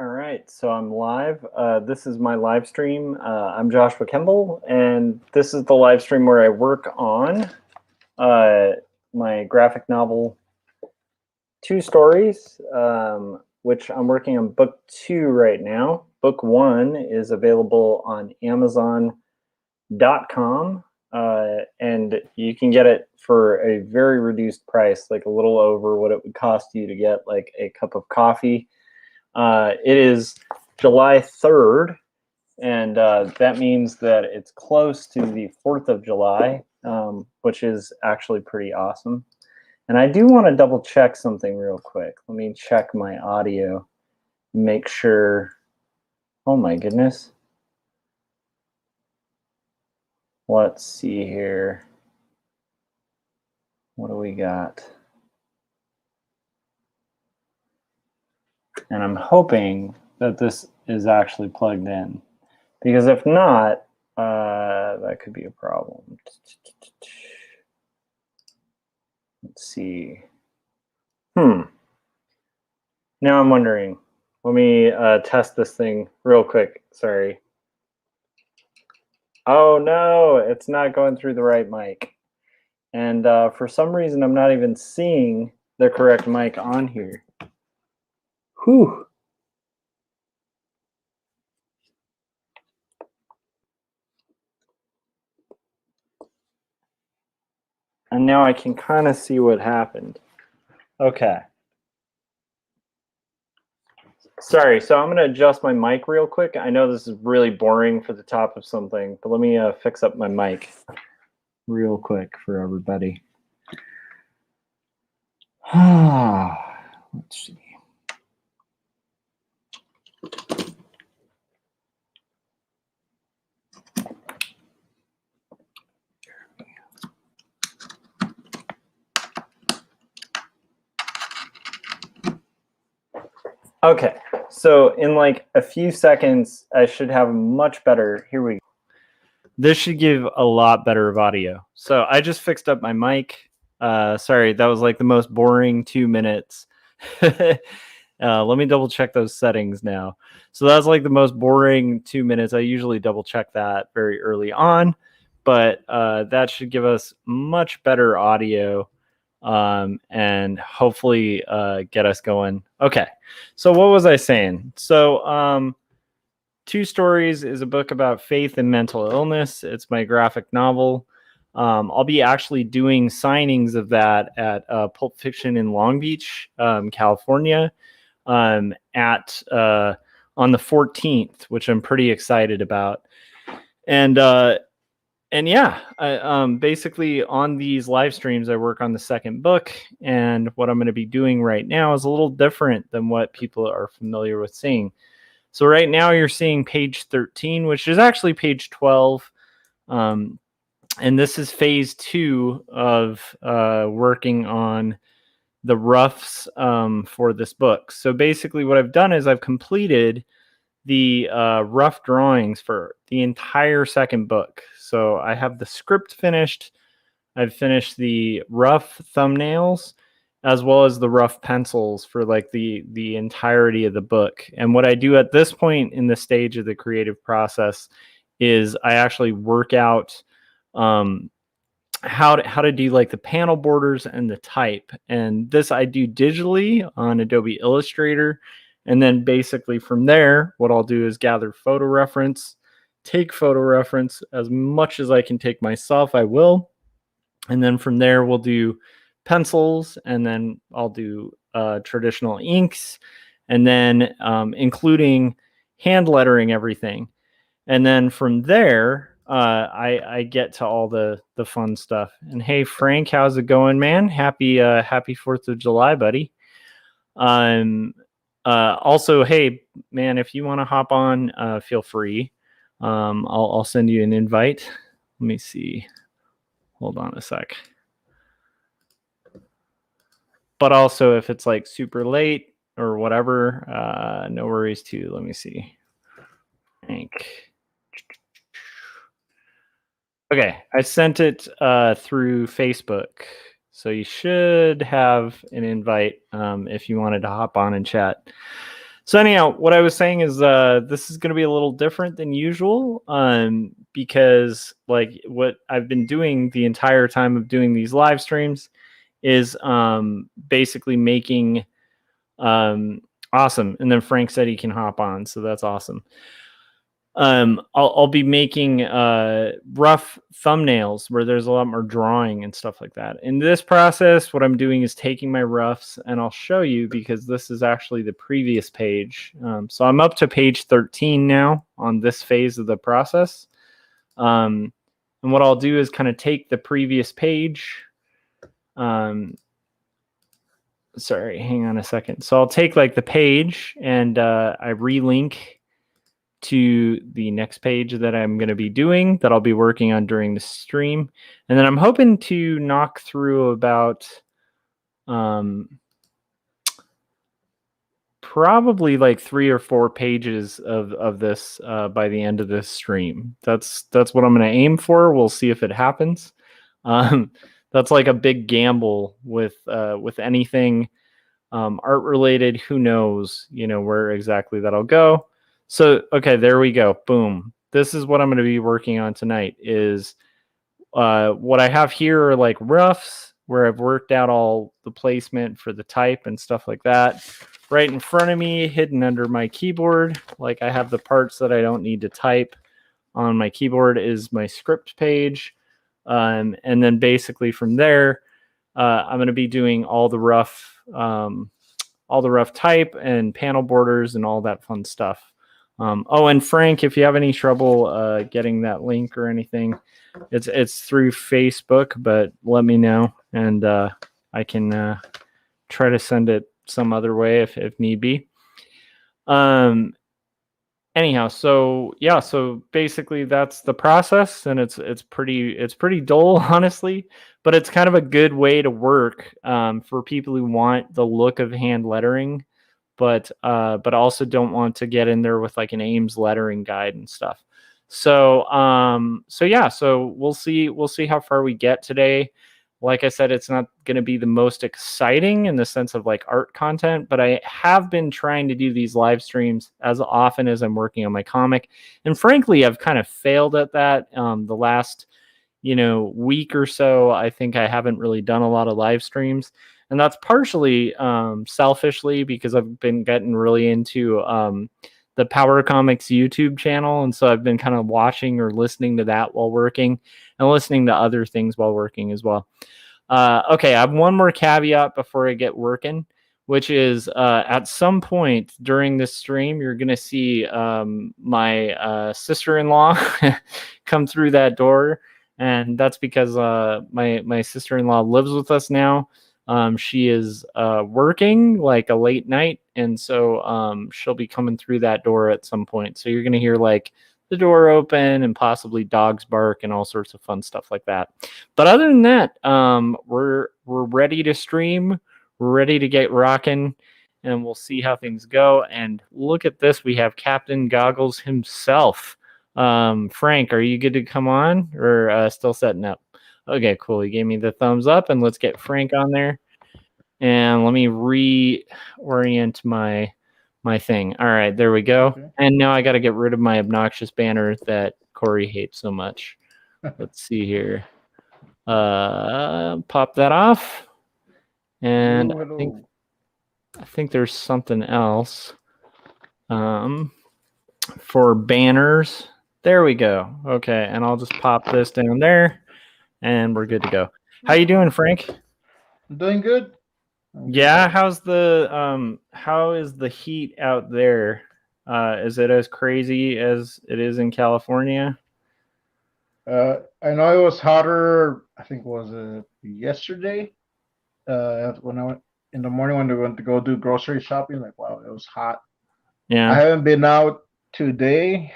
All right, so I'm live. This is my live stream. I'm Joshua Kemble, and this is the live stream where I work on my graphic novel, Two Stories, which I'm working on book 2 right now. Book 1 is available on Amazon.com, and you can get it for a very reduced price, like a little over what it would cost you to get like a cup of coffee. It is July 3rd, and that means that it's close to the 4th of July, which is actually pretty awesome. And I do want to double check something real quick. Let me check my audio, make sure. Oh my goodness. Let's see here. What do we got? And I'm hoping that this is actually plugged in, because if not, that could be a problem. Let's see. Now I'm wondering. Let me test this thing real quick. Sorry. Oh no, it's not going through the right mic. And for some reason, I'm not even seeing the correct mic on here. Whew. And now I can kind of see what happened. Okay. Sorry, so I'm going to adjust my mic real quick. I know this is really boring for the top of something, but let me fix up my mic real quick for everybody. Let's see. Okay, so in like a few seconds, I should have much better. Here we go. This should give a lot better of audio. So I just fixed up my mic. Sorry, that was like the most boring 2 minutes. Let me double check those settings now. So that's like the most boring 2 minutes. I usually double check that very early on, but that should give us much better audio and hopefully get us going. Okay, so what was I saying? So Two Stories is a book about faith and mental illness. It's my graphic novel. I'll be actually doing signings of that at Pulp Fiction in Long Beach, California, on the 14th, which I'm pretty excited about. And yeah, basically on these live streams, I work on the second book, and what I'm going to be doing right now is a little different than what people are familiar with seeing. So right now you're seeing page 13, which is actually page 12. And this is phase 2 of working on the roughs for this book. So basically what I've done is I've completed the rough drawings for the entire second book. So I have the script finished. I've finished the rough thumbnails as well as the rough pencils for like the entirety of the book. And what I do at this point in the stage of the creative process is I actually work out how to do like the panel borders and the type. And this I do digitally on Adobe Illustrator. And then basically from there, what I'll do is gather photo reference, take photo reference as much as I can take myself, I will. And then from there, we'll do pencils, and then I'll do traditional inks, and then including hand lettering everything. And then from there, I get to all the fun stuff. And hey, Frank, how's it going, man? Happy 4th of July, buddy. Also, hey, man, if you want to hop on, feel free. I'll send you an invite. Let me see. Hold on a sec. But also, if it's like super late or whatever, no worries too. Let me see. Frank. Okay, I sent it through Facebook. So you should have an invite if you wanted to hop on and chat. So anyhow, what I was saying is this is going to be a little different than usual because like what I've been doing the entire time of doing these live streams is basically making awesome. And then Frank said he can hop on, so that's awesome. I'll be making rough thumbnails where there's a lot more drawing and stuff like that. In this process, what I'm doing is taking my roughs, and I'll show you because this is actually the previous page. So I'm up to page 13 now on this phase of the process. And what I'll do is kind of take the previous page. Sorry, hang on a second. So I'll take like the page and I relink to the next page that I'm going to be doing that I'll be working on during the stream. And then I'm hoping to knock through about probably like 3 or 4 pages of this by the end of this stream. That's what I'm going to aim for. We'll see if it happens. That's like a big gamble with anything art related. Who knows, where exactly that'll go. So, okay, there we go. Boom. This is what I'm going to be working on tonight is what I have here are like roughs where I've worked out all the placement for the type and stuff like that. Right in front of me, hidden under my keyboard, like I have the parts that I don't need to type on my keyboard is my script page. And then basically from there, I'm going to be doing all the rough type and panel borders and all that fun stuff. And Frank, if you have any trouble getting that link or anything, it's through Facebook, but let me know and I can try to send it some other way if need be. Anyhow, so basically that's the process, and it's pretty dull, honestly, but it's kind of a good way to work for people who want the look of hand lettering, but also don't want to get in there with like an Ames lettering guide and stuff. So we'll see how far we get today. Like I said, it's not going to be the most exciting in the sense of like art content, but I have been trying to do these live streams as often as I'm working on my comic. And frankly, I've kind of failed at that. The last, week or so, I think I haven't really done a lot of live streams. And that's partially selfishly because I've been getting really into the Power Comics YouTube channel. And so I've been kind of watching or listening to that while working and listening to other things while working as well. Okay, I have one more caveat before I get working, which is at some point during this stream, you're going to see my sister-in-law come through that door. And that's because my sister-in-law lives with us now. She is working like a late night, and so she'll be coming through that door at some point. So you're going to hear like the door open and possibly dogs bark and all sorts of fun stuff like that. But other than that, we're ready to stream. We're ready to get rocking, and we'll see how things go. And look at this. We have Captain Goggles himself. Frank, are you good to come on or still setting up? Okay, cool. He gave me the thumbs up, and let's get Frank on there. And let me reorient my thing. All right, there we go. Okay. And now I got to get rid of my obnoxious banner that Corey hates so much. Let's see here. Pop that off. And I think there's something else for banners. There we go. Okay, and I'll just pop this down there, and we're good to go. How you doing, Frank? I'm doing good. Yeah, how is the heat out there? Is it as crazy as it is in California? I know it was hotter. I think it was yesterday. When I went in the morning when we went to go do grocery shopping, like wow, it was hot. Yeah, I haven't been out today,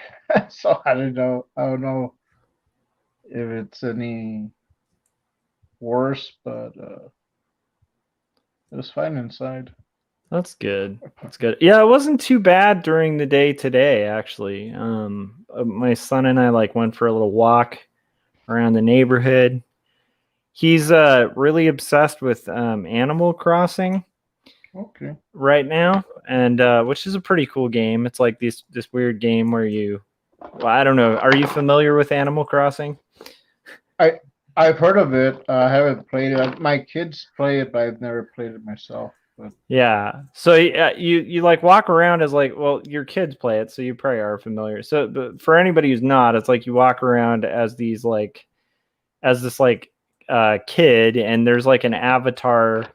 so I don't know if it's any worse, but it was fine inside. That's good. That's good. Yeah, it wasn't too bad during the day today, actually. My son and I went for a little walk around the neighborhood. He's really obsessed with Animal Crossing. Okay. right now, and which is a pretty cool game. It's like this weird game where I don't know. Are you familiar with Animal Crossing? I I've heard of it. I haven't played it. My kids play it, but I've never played it myself. But Yeah. So you like walk around as like, well, your kids play it, so you probably are familiar. So but for anybody who's not, it's like you walk around as these like as this like kid, and there's like an avatar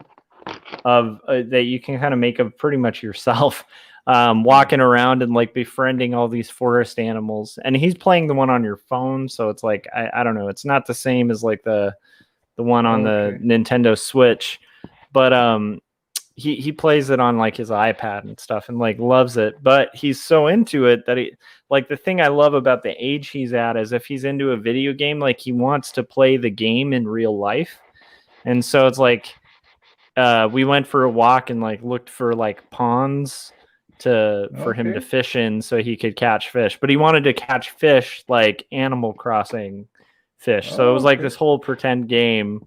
of that you can kind of make of pretty much yourself, walking around and like befriending all these forest animals. And he's playing the one on your phone, so it's like I don't know, it's not the same as like the one on the okay. Nintendo Switch, but he plays it on like his iPad and stuff and like loves it. But he's so into it that he like the thing I love about the age he's at is if he's into a video game, like he wants to play the game in real life. And so it's like we went for a walk and like looked for like ponds for him to Okay. fish in so he could catch fish. But he wanted to catch fish like Animal Crossing fish. So it was like Okay. this whole pretend game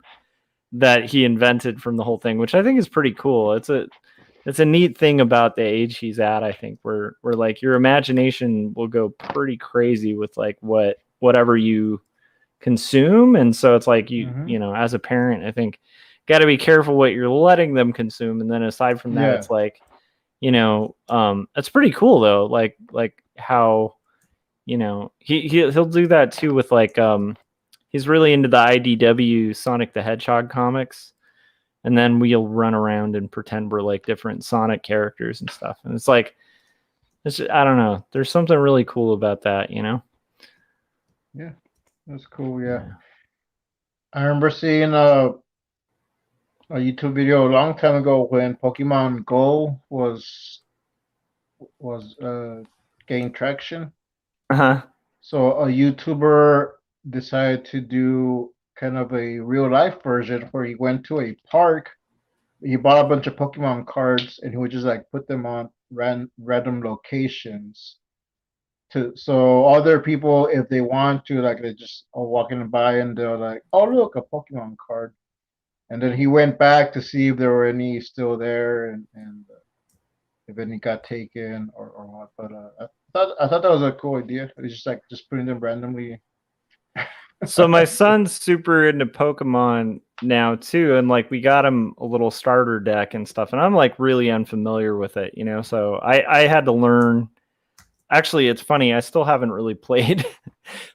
that he invented from the whole thing, which I think is pretty cool. It's a neat thing about the age he's at, I think, where like your imagination will go pretty crazy with like whatever you consume. And so it's like Mm-hmm. you know, as a parent, I think got to be careful what you're letting them consume. And then aside from that, Yeah. it's like, you know, it's pretty cool though. Like how, you know, he'll do that too with like he's really into the IDW Sonic the Hedgehog comics, and then we'll run around and pretend we're like different Sonic characters and stuff. And it's like, I don't know. There's something really cool about that, you know? Yeah. That's cool. Yeah. Yeah. I remember seeing a YouTube video a long time ago when Pokemon Go was gaining traction. Uh huh. So a YouTuber decided to do kind of a real life version where he went to a park. He bought a bunch of Pokemon cards and he would just like put them on random locations to so other people if they want to like they just are walking by and they're like, oh look, a Pokemon card. And then he went back to see if there were any still there and if any got taken or what. But I thought that was a cool idea. It's just like just putting them randomly. So my son's super into Pokemon now too, and like we got him a little starter deck and stuff, and I'm like really unfamiliar with it, you know. So I had to learn. Actually, it's funny. I still haven't really played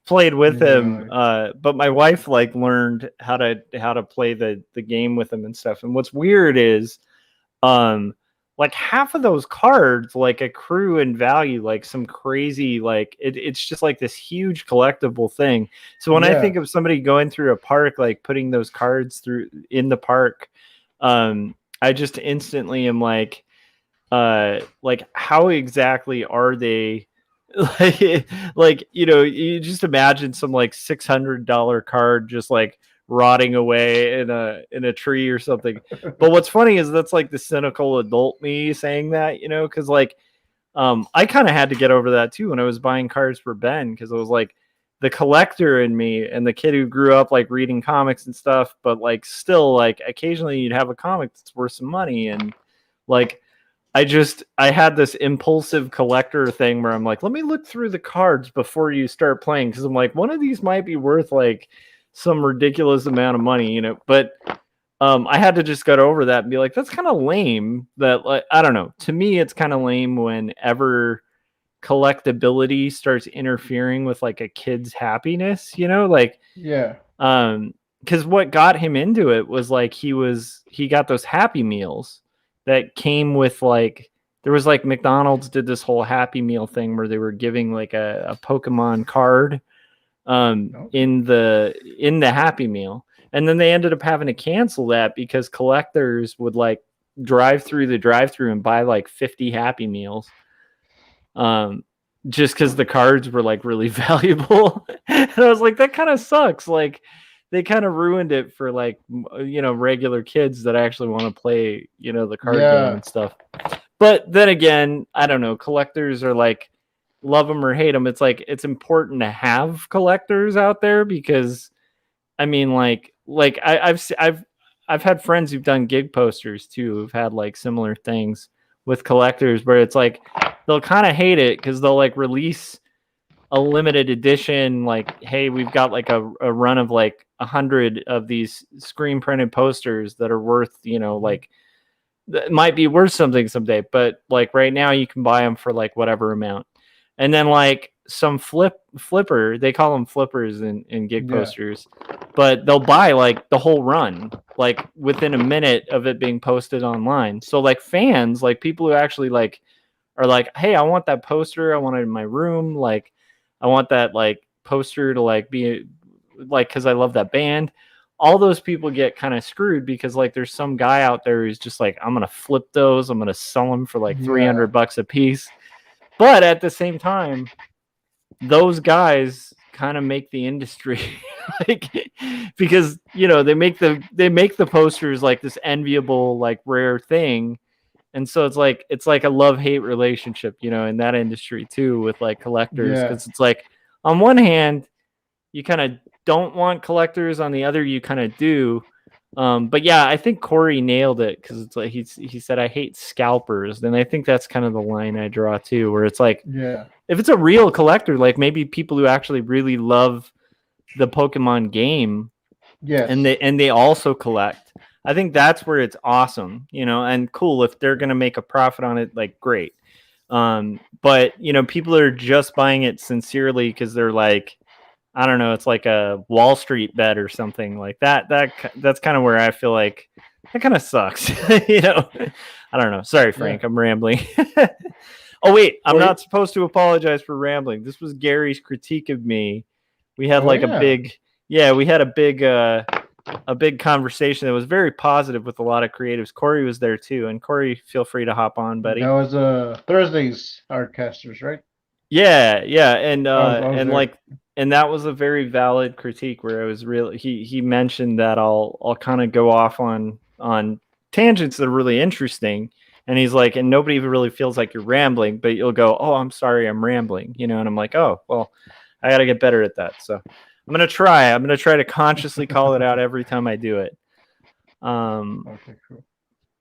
played with him, Yeah, but my wife like learned how to play the game with him and stuff. And what's weird is, um, like half of those cards like accrue in value, like some crazy like it's just like this huge collectible thing. So when I yeah, think of somebody going through a park, like putting those cards through in the park, I just instantly am like how exactly are they like you know, you just imagine some like $600 card just like rotting away in a tree or something. But what's funny is that's like the cynical adult me saying that, you know, because like I kind of had to get over that too when I was buying cards for Ben, because it was like the collector in me and the kid who grew up like reading comics and stuff, but like still like occasionally you'd have a comic that's worth some money. And like I had this impulsive collector thing where I'm like, let me look through the cards before you start playing, because I'm like, one of these might be worth like some ridiculous amount of money, you know. But I had to just get over that and be like, that's kind of lame. That like I don't know. To me, it's kind of lame whenever collectability starts interfering with like a kid's happiness, you know, like yeah, because what got him into it was like he got those Happy Meals that came with like there was like McDonald's did this whole Happy Meal thing where they were giving like a Pokemon card okay, in the Happy Meal, and then they ended up having to cancel that because collectors would like drive through the drive-through and buy like 50 Happy Meals, um just because the cards were like really valuable. And I was like, that kind of sucks. Like they kind of ruined it for like you know, regular kids that actually want to play, you know, the card game yeah, and stuff. But then again, I don't know, collectors are like, love them or hate them, it's like it's important to have collectors out there because I mean, I've I've had friends who've done gig posters too, who've had like similar things with collectors where it's like they'll kind of hate it because they'll like release a limited edition, like, hey, we've got like a run of like 100 of these screen printed posters that are worth, like, that might be worth something someday, but like right now you can buy them for like whatever amount. And then like some flipper, they call them flippers in gig posters, but they'll buy like the whole run, like within a minute of it being posted online. So like fans, like people who actually like are like, hey, I want that poster, I want it in my room, like I want that like poster to like be like, because I love that band. All those people get kind of screwed because like there's some guy out there who's just like, I'm gonna flip those, I'm gonna sell them for like $300 a piece. But at the same time, those guys kind of make the industry like, because they make the posters like this enviable, like rare thing. And so it's like a love-hate relationship, in that industry too, with like collectors, because it's like on one hand you kind of don't want collectors, on the other you kind of do. But yeah, I think Corey nailed it, because it's like he said, I hate scalpers, and I think that's kind of the line I draw too, where it's like, if it's a real collector, like maybe people who actually really love the Pokemon game, and they also collect, I think that's where it's awesome, and cool if they're gonna make a profit on it, like great. But people are just buying it sincerely because they're like, I don't know, it's like a Wall Street bet or something like that. That's kind of where I feel like that kind of sucks. I don't know. Sorry, Frank, I'm rambling. Oh wait, I'm not supposed to apologize for rambling. This was Gary's critique of me. We had a big conversation that was very positive with a lot of creatives. Corey was there too, and Corey, feel free to hop on, buddy. That was Thursday's Artcasters, right? Yeah, and that was a very valid critique where I was really he mentioned that I'll kind of go off on tangents that are really interesting, and he's like, and nobody really feels like you're rambling, but you'll go, oh, I'm sorry, I'm rambling, and I'm like, oh, well, I got to get better at that. So I'm gonna try to consciously call it out every time I do it. Okay, cool.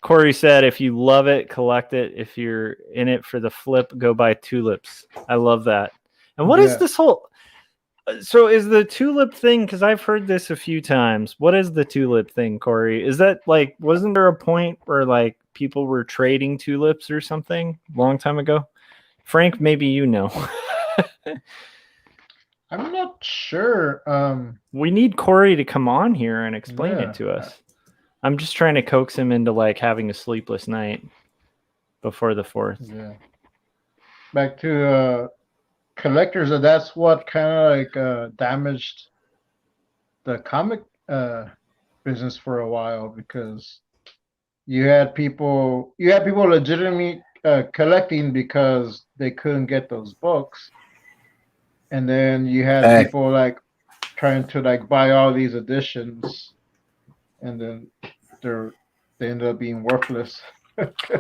Corey said, if you love it, collect it. If you're in it for the flip, go buy tulips. I love that. And what is this whole... So is the tulip thing, because I've heard this a few times, what is the tulip thing, Corey? Is that like, wasn't there a point where like people were trading tulips or something a long time ago? Frank, maybe you know. I'm not sure. We need Corey to come on here and explain it to us. I'm just trying to coax him into like having a sleepless night before the 4th. Yeah. Back to collectors, that's what kind of like damaged the comic business for a while, because you had people legitimately collecting because they couldn't get those books, and then you had people like trying to like buy all these editions, and then they ended up being worthless.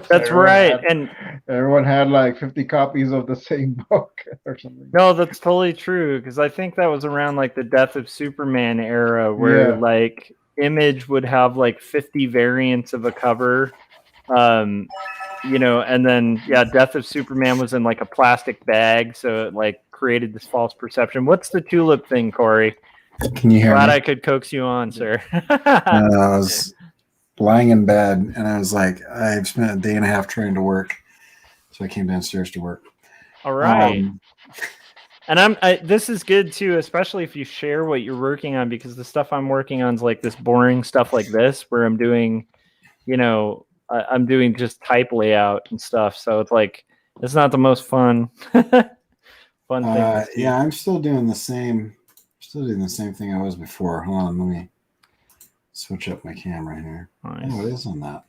That's right. And everyone had like 50 copies of the same book or something. No, that's totally true, because I think that was around like the Death of Superman era, where like Image would have like 50 variants of a cover, and then Death of Superman was in like a plastic bag, so it like created this false perception. What's the tulip thing, Corey? Can you hear me? Glad I could coax you on, sir. I was lying in bed, and I was like, I've spent a day and a half trying to work, so I came downstairs to work. All right. And this is good too, especially if you share what you're working on, because the stuff I'm working on is like this boring stuff like this, where I'm doing, I'm doing just type layout and stuff. So it's like, it's not the most fun thing. Yeah, I'm still doing the same thing I was before. Hold on, let me switch up my camera here. Nice. Oh, it is on that.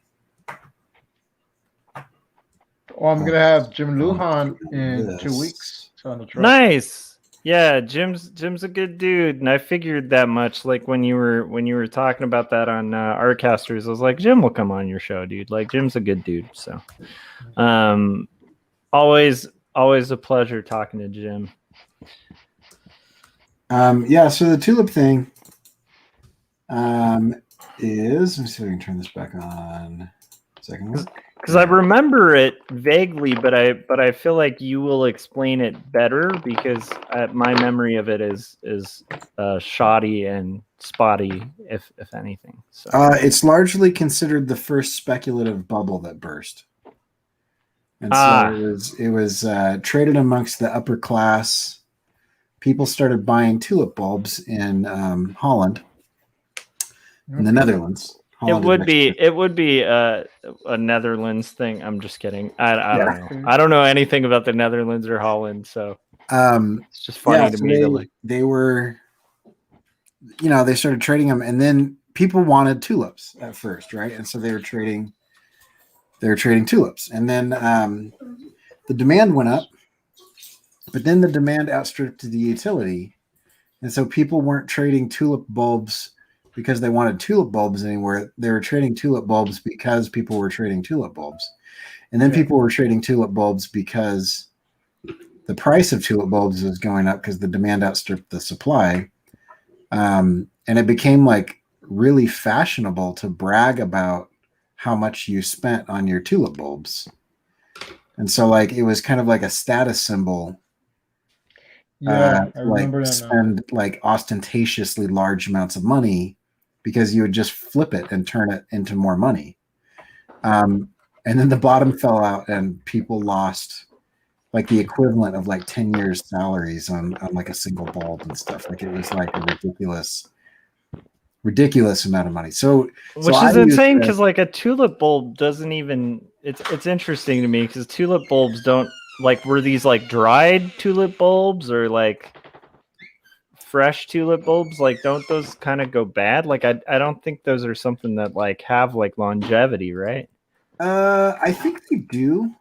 Well, I'm gonna have Jim Lujan in 2 weeks. On the truck. Nice. Yeah, Jim's a good dude, and I figured that much. Like when you were talking about that on Artcasters, I was like, Jim will come on your show, dude. Like Jim's a good dude. So, always a pleasure talking to Jim. So the tulip thing, is, let me see if I can turn this back on. Second one. Because I remember it vaguely, but I feel like you will explain it better because my memory of it is shoddy and spotty, if anything. So it's largely considered the first speculative bubble that burst, and so it was traded amongst the upper class. People started buying tulip bulbs in Holland, in the Netherlands. It would be a Netherlands thing. I'm just kidding. I don't know. I don't know anything about the Netherlands or Holland, so it's just funny to me. They were, they started trading them, and then people wanted tulips at first, right? And so they were trading tulips, and then the demand went up, but then the demand outstripped the utility, and so people weren't trading tulip bulbs because they wanted tulip bulbs anywhere. They were trading tulip bulbs because people were trading tulip bulbs. And then people were trading tulip bulbs because the price of tulip bulbs was going up because the demand outstripped the supply. And it became like really fashionable to brag about how much you spent on your tulip bulbs. And so like it was kind of like a status symbol. I remember that spend like ostentatiously large amounts of money because you would just flip it and turn it into more money. And then the bottom fell out and people lost like the equivalent of like 10 years salaries on like a single bulb and stuff. Like it was like a ridiculous amount of money. Which is insane because like a tulip bulb doesn't even, it's interesting to me because tulip bulbs don't, like, were these like dried tulip bulbs or like fresh tulip bulbs? Like, don't those kind of go bad? Like, I don't think those are something that like have like longevity, right? I think they do.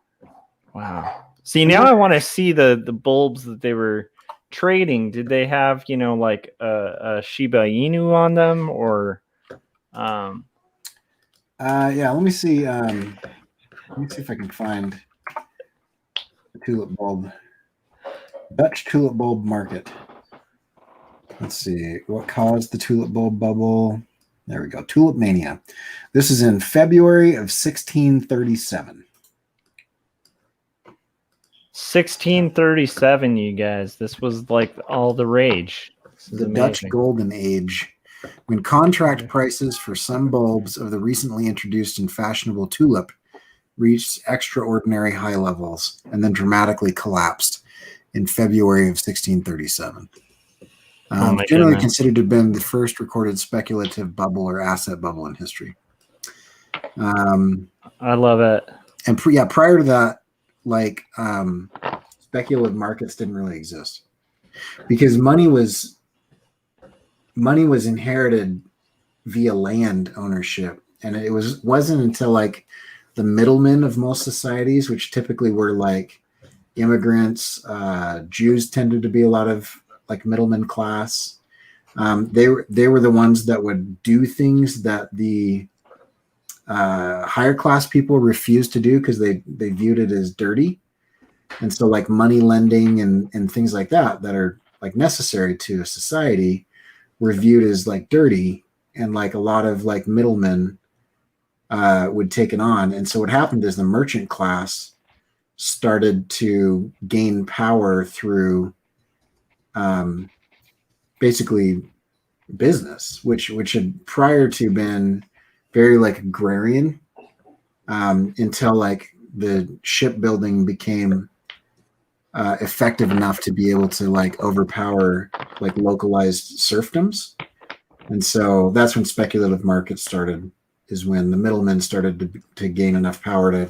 Wow. See, now I want to see the bulbs that they were trading. Did they have, like a Shiba Inu on them or yeah, let me see if I can find the tulip bulb. Dutch tulip bulb market. Let's see what caused the tulip bulb bubble. There we go. Tulip mania. This is in February of 1637. 1637, you guys. This was like all the rage. The Dutch Golden Age, when contract prices for some bulbs of the recently introduced and fashionable tulip reached extraordinary high levels and then dramatically collapsed in February of 1637. Generally considered to have been the first recorded speculative bubble or asset bubble in history. I love it. And prior to that, like speculative markets didn't really exist because money was inherited via land ownership, and it wasn't until like the middlemen of most societies, which typically were like immigrants, Jews tended to be a lot of like middleman class. They were the ones that would do things that the higher class people refused to do because they viewed it as dirty. And so like money lending and things like that are like necessary to a society were viewed as like dirty, and like a lot of like middlemen would take it on. And so what happened is the merchant class started to gain power through basically business, which had prior to been very like agrarian until like the shipbuilding became effective enough to be able to like overpower like localized serfdoms. And so that's when speculative markets started, is when the middlemen started to gain enough power to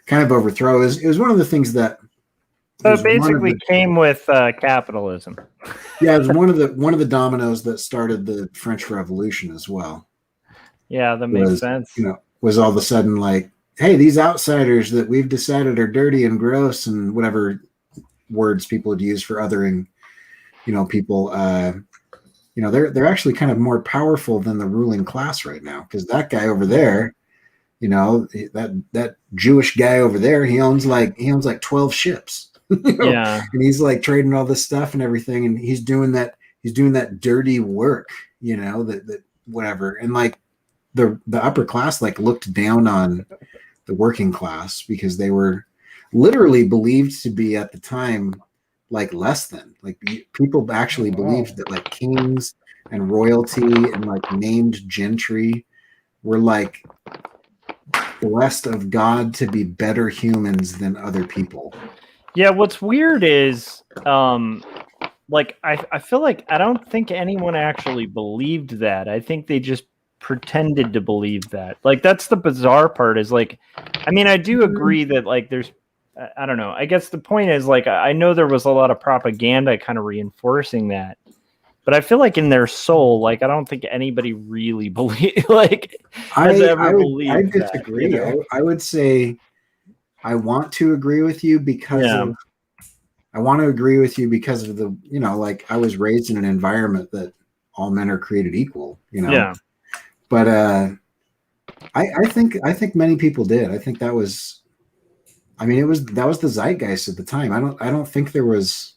kind of overthrow. It was one of the things that so it basically came with capitalism. Yeah, it was one of the dominoes that started the French Revolution as well. Yeah, that makes sense. Was all of a sudden like, hey, these outsiders that we've decided are dirty and gross and whatever words people would use for othering, people, they're actually kind of more powerful than the ruling class right now, because that guy over there, that Jewish guy over there, he owns like 12 ships. Yeah, and he's like trading all this stuff and everything, and he's doing that dirty work, that whatever. And like the upper class like looked down on the working class because they were literally believed to be at the time like less than. Like people actually believed that like kings and royalty and like named gentry were like blessed of God to be better humans than other people. Yeah, what's weird is like I feel like I don't think anyone actually believed that. I think they just pretended to believe that. Like that's the bizarre part is like I mean I do agree that like there's I don't know. I guess the point is like I know there was a lot of propaganda kind of reinforcing that. But I feel like in their soul, like I don't think anybody really believe like has ever believed I disagree. that, you know? I would say I want to agree with you because of I want to agree with you because of the, you know, like I was raised in an environment that all men are created equal, you know. Yeah. But I think many people did. I think that was that was the zeitgeist at the time. I don't think there was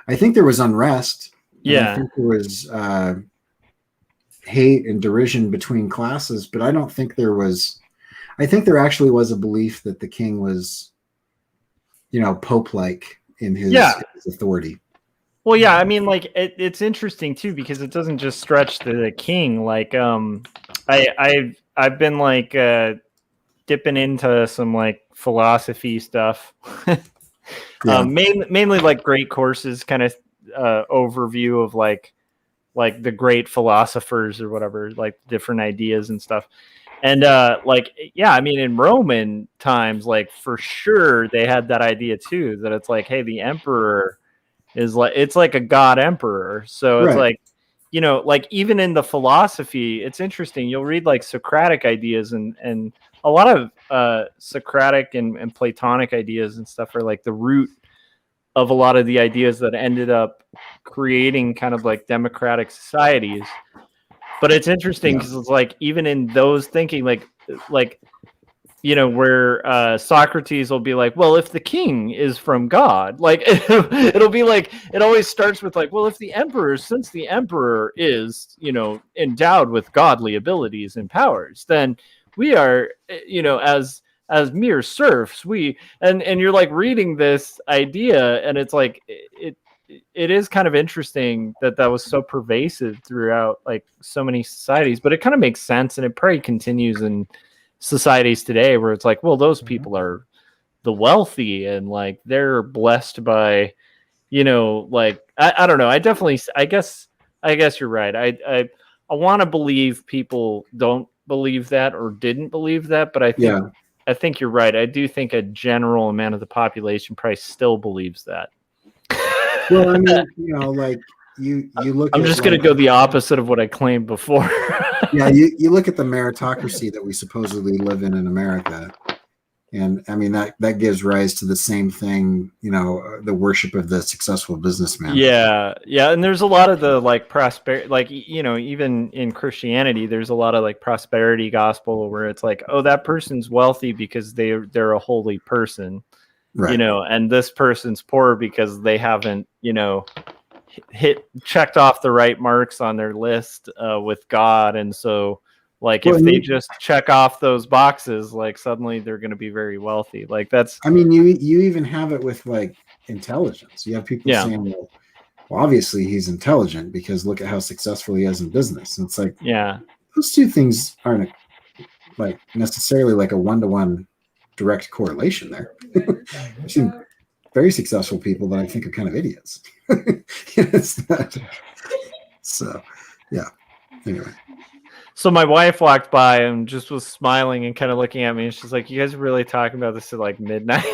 I think there was unrest. Yeah. I think there was hate and derision between classes, but I don't think there was I think there actually was a belief that the king was, you know, Pope-like in his authority. Well, yeah, I mean, like it's interesting too because it doesn't just stretch to the king. Like, I've been like dipping into some like philosophy stuff, mainly like great courses, kind of overview of like the great philosophers or whatever, like different ideas and stuff. And like, yeah, I mean, in Roman times, like for sure they had that idea too, that it's like, hey, the emperor is like, it's like a god emperor. So it's like, you know, like even in the philosophy, it's interesting. You'll read like Socratic ideas and a lot of Socratic and Platonic ideas and stuff are like the root of a lot of the ideas that ended up creating kind of like democratic societies. But it's interesting because it's like even in those thinking, like you know, where Socrates will be like, well, if the king is from God, like it'll be like it always starts with like, well, if the emperor, since the emperor is, you know, endowed with godly abilities and powers, then we are, you know, as mere serfs, we and you're like reading this idea, and it's like it is kind of interesting that was so pervasive throughout like so many societies, but it kind of makes sense, and it probably continues in societies today where it's like, well, those people are the wealthy and like they're blessed by, you know, like I don't know. I guess you're right. I want to believe people don't believe that or didn't believe that, but I think you're right. I do think a general amount of the population probably still believes that. Well, I mean, you know, like you look. I'm just going to go the opposite of what I claimed before. Yeah, you look at the meritocracy that we supposedly live in America, and I mean that gives rise to the same thing. You know, the worship of the successful businessman. Yeah, and there's a lot of the like prosperity, like you know, even in Christianity, there's a lot of like prosperity gospel where it's like, oh, that person's wealthy because they're a holy person. Right. You know, and this person's poor because they haven't, you know, checked off the right marks on their list with God. And so like if they just check off those boxes, like suddenly they're going to be very wealthy. Like that's, I mean, you even have it with like intelligence. You have people saying, well, obviously he's intelligent because look at how successful he is in business. And it's like, those two things aren't like necessarily like a one-to-one direct correlation there. I've seen very successful people that I think are kind of idiots. It's not, so, yeah. Anyway. So my wife walked by and just was smiling and kind of looking at me, and she's like, "You guys are really talking about this at like midnight?"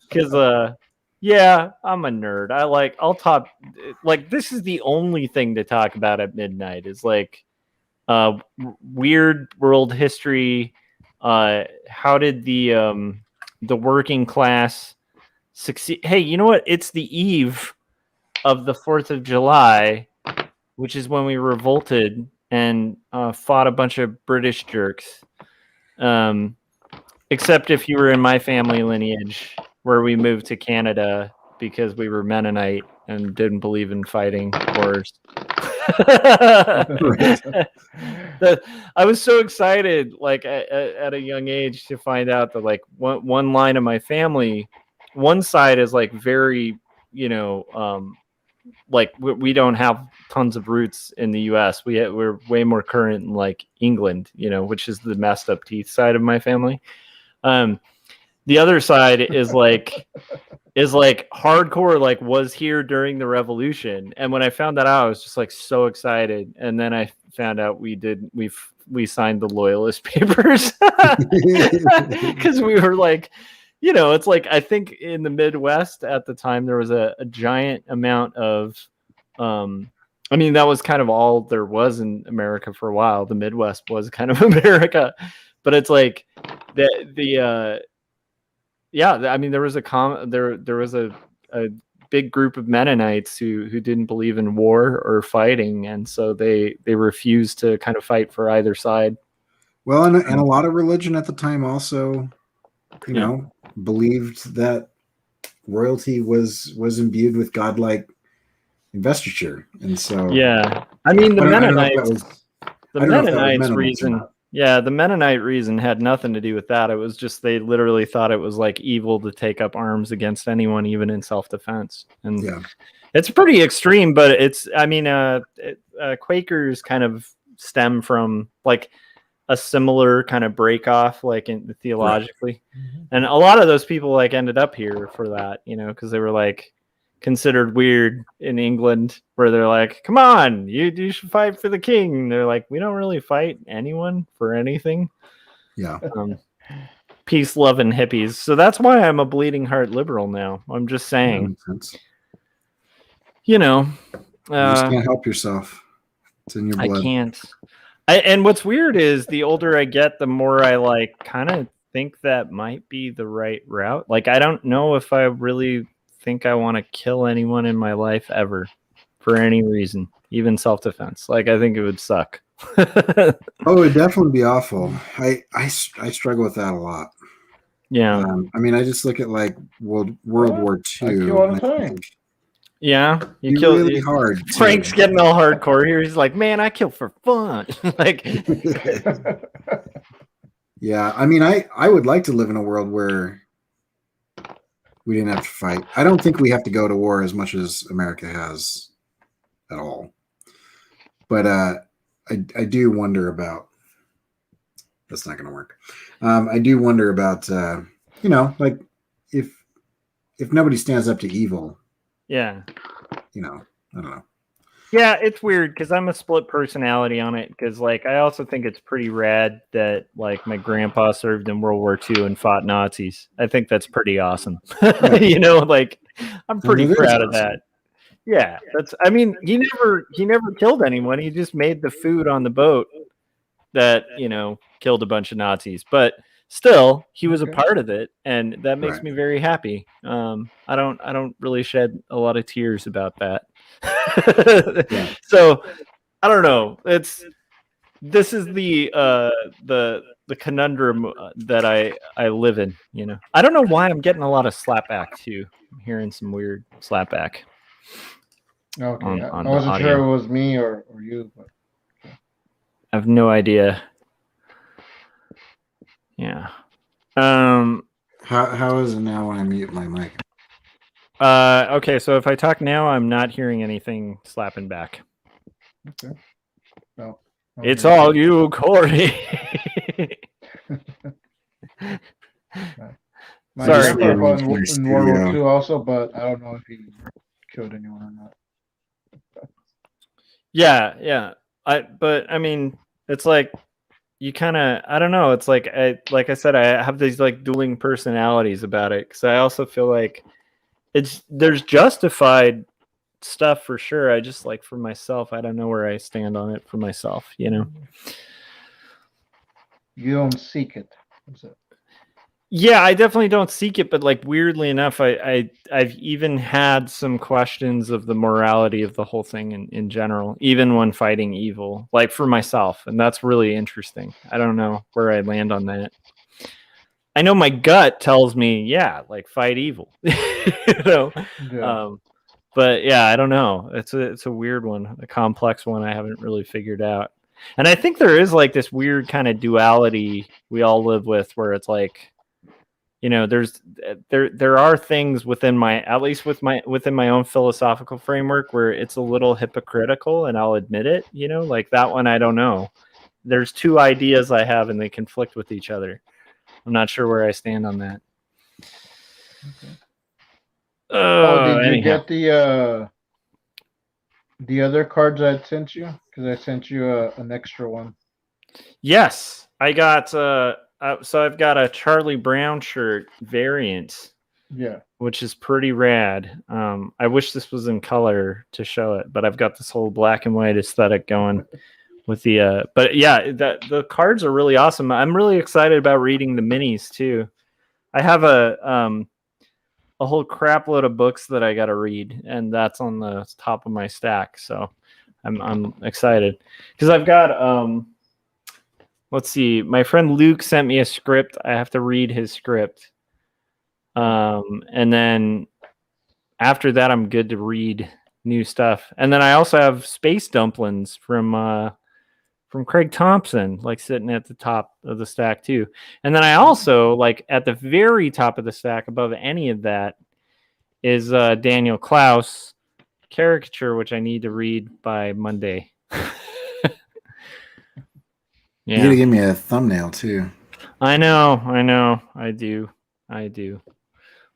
Because yeah, I'm a nerd. I'll talk like this is the only thing to talk about at midnight is like weird world history. How did the working class succeed? Hey, you know what? It's the eve of the 4th of July, which is when we revolted and fought a bunch of British jerks. Except if you were in my family lineage, where we moved to Canada because we were Mennonite and didn't believe in fighting wars. I was so excited, like at a young age, to find out that like one line of my family, one side is like very, like we don't have tons of roots in the U.S. We're way more current in like England, which is the messed up teeth side of my family. The other side is like hardcore, like was here during the revolution. And when I found that out, I was just like so excited. And then I found out we signed the Loyalist Papers because we were like, it's like, I think in the Midwest at the time, there was a giant amount of, I mean, that was kind of all there was in America for a while. The Midwest was kind of America, but it's like yeah, I mean, there was a big group of Mennonites who didn't believe in war or fighting, and so they refused to kind of fight for either side. Well, and a lot of religion at the time also, believed that royalty was imbued with godlike investiture, and so yeah, I mean the Mennonites. The Mennonites reason. Yeah, the Mennonite reason had nothing to do with that. It was just they literally thought it was like evil to take up arms against anyone, even in self-defense. And it's pretty extreme, but Quakers kind of stem from like a similar kind of break off, like theologically. Right. And a lot of those people like ended up here for that, because they were like considered weird in England, where they're like, come on, you should fight for the king. And they're like, we don't really fight anyone for anything. Yeah. Peace, love, and hippies. So that's why I'm a bleeding heart liberal now. I'm just saying. You just can't help yourself. It's in your blood. I can't. And what's weird is the older I get, the more I like kind of think that might be the right route. Like, I don't know if I really think I want to kill anyone in my life ever for any reason, even self-defense. Like, I think it would suck. Oh, it would definitely be awful. I struggle with that a lot. Yeah. I mean, I just look at like World War II. Yeah, you kill really hard. Frank's getting all hardcore here. He's like, man, I kill for fun. Like, yeah. I mean, I would like to live in a world where we didn't have to fight. I don't think we have to go to war as much as America has at all. But I do wonder about. That's not going to work. I do wonder about like if nobody stands up to evil. Yeah. I don't know. Yeah, it's weird because I'm a split personality on it, because like I also think it's pretty rad that like my grandpa served in World War II and fought Nazis. I think that's pretty awesome. Like I'm pretty proud of that. Yeah, I mean, he never killed anyone. He just made the food on the boat that, killed a bunch of Nazis. But still, he was a part of it, and that makes me very happy. I don't really shed a lot of tears about that. So I don't know. This is the conundrum that I live in. I don't know why I'm getting a lot of slapback too. I'm hearing some weird slapback. Okay, I wasn't sure if it was me or you, but I have no idea. Yeah. How is it now when I mute my mic? Okay, so if I talk now, I'm not hearing anything slapping back. Okay. No. It's all you, Corey. Sorry. In World War II also, but I don't know if he killed anyone or not. Yeah. But I mean, it's like you kind of, I don't know. It's like I said, I have these like dueling personalities about it, because I also feel like there's justified stuff for sure. I just like for myself, I don't know where I stand on it for myself. You don't seek it. Is it? Yeah, I definitely don't seek it, but like weirdly enough, I've even had some questions of the morality of the whole thing in general, even when fighting evil, like for myself, and that's really interesting. I don't know where I land on that. I know my gut tells me, yeah, like fight evil, Yeah. But yeah, I don't know. It's a weird one, a complex one I haven't really figured out. And I think there is like this weird kind of duality we all live with where it's like, there are things within at least within my own philosophical framework where it's a little hypocritical, and I'll admit it, like that one, I don't know. There's two ideas I have and they conflict with each other. I'm not sure where I stand on that. Okay. Did you get the other cards I sent you? Because I sent you an extra one. Yes, I got. So I've got a Charlie Brown shirt variant. Yeah. Which is pretty rad. I wish this was in color to show it, but I've got this whole black and white aesthetic going with the. But yeah, the cards are really awesome. I'm really excited about reading the minis too. I have a whole crap load of books that I got to read, and that's on the top of my stack. So I'm excited because I've got let's see, my friend Luke sent me a script. I have to read his script, and then after that, I'm good to read new stuff. And then I also have Space Dumplings from Craig Thompson, like sitting at the top of the stack too. And then I also, like at the very top of the stack above any of that is Daniel Klaus caricature, which I need to read by Monday. You gotta give me a thumbnail too. I know. I do.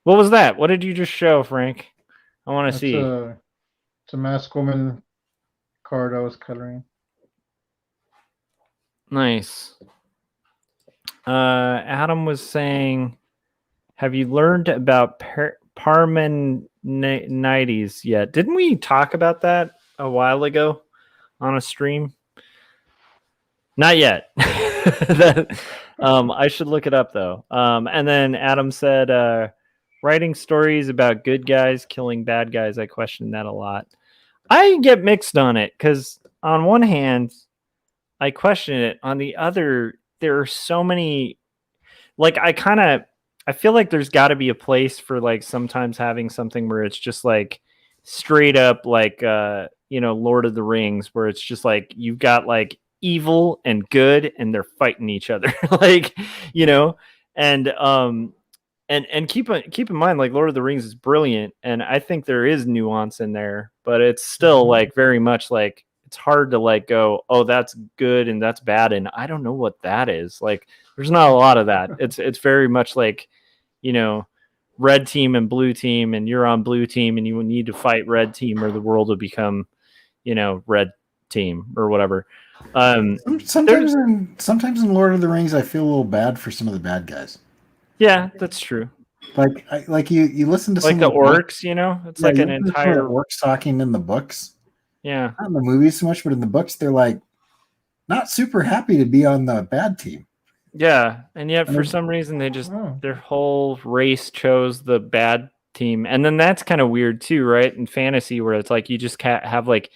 What was that? What did you just show, Frank? I want to see. It's a masked woman card I was coloring. Nice. Adam was saying, have you learned about Parmenides yet? Didn't we talk about that a while ago on a stream? Not yet. I should look it up though. And then Adam said, writing stories about good guys killing bad guys. I question that a lot. I get mixed on it because on one hand, I question it. On the other, there are so many, like, I feel like there's got to be a place for like sometimes having something where it's just like straight up like, Lord of the Rings, where it's just like, you've got like evil and good and they're fighting each other. Like, and keep in mind, like Lord of the Rings is brilliant. And I think there is nuance in there, but it's still like very much like, it's hard to like go, oh, that's good and that's bad, and I don't know what that is. Like, there's not a lot of that. It's very much like, red team and blue team, and you're on blue team, and you need to fight red team, or the world will become, red team or whatever. Sometimes in Lord of the Rings, I feel a little bad for some of the bad guys. Yeah, that's true. Like you listen to like some the of orcs, it's like an entire orcs talking in the books. Yeah. Not in the movies so much, but in the books, they're like not super happy to be on the bad team. Yeah. And yet for some reason they just their whole race chose the bad team. And then that's kind of weird too, right? In fantasy, where it's like you just can't have like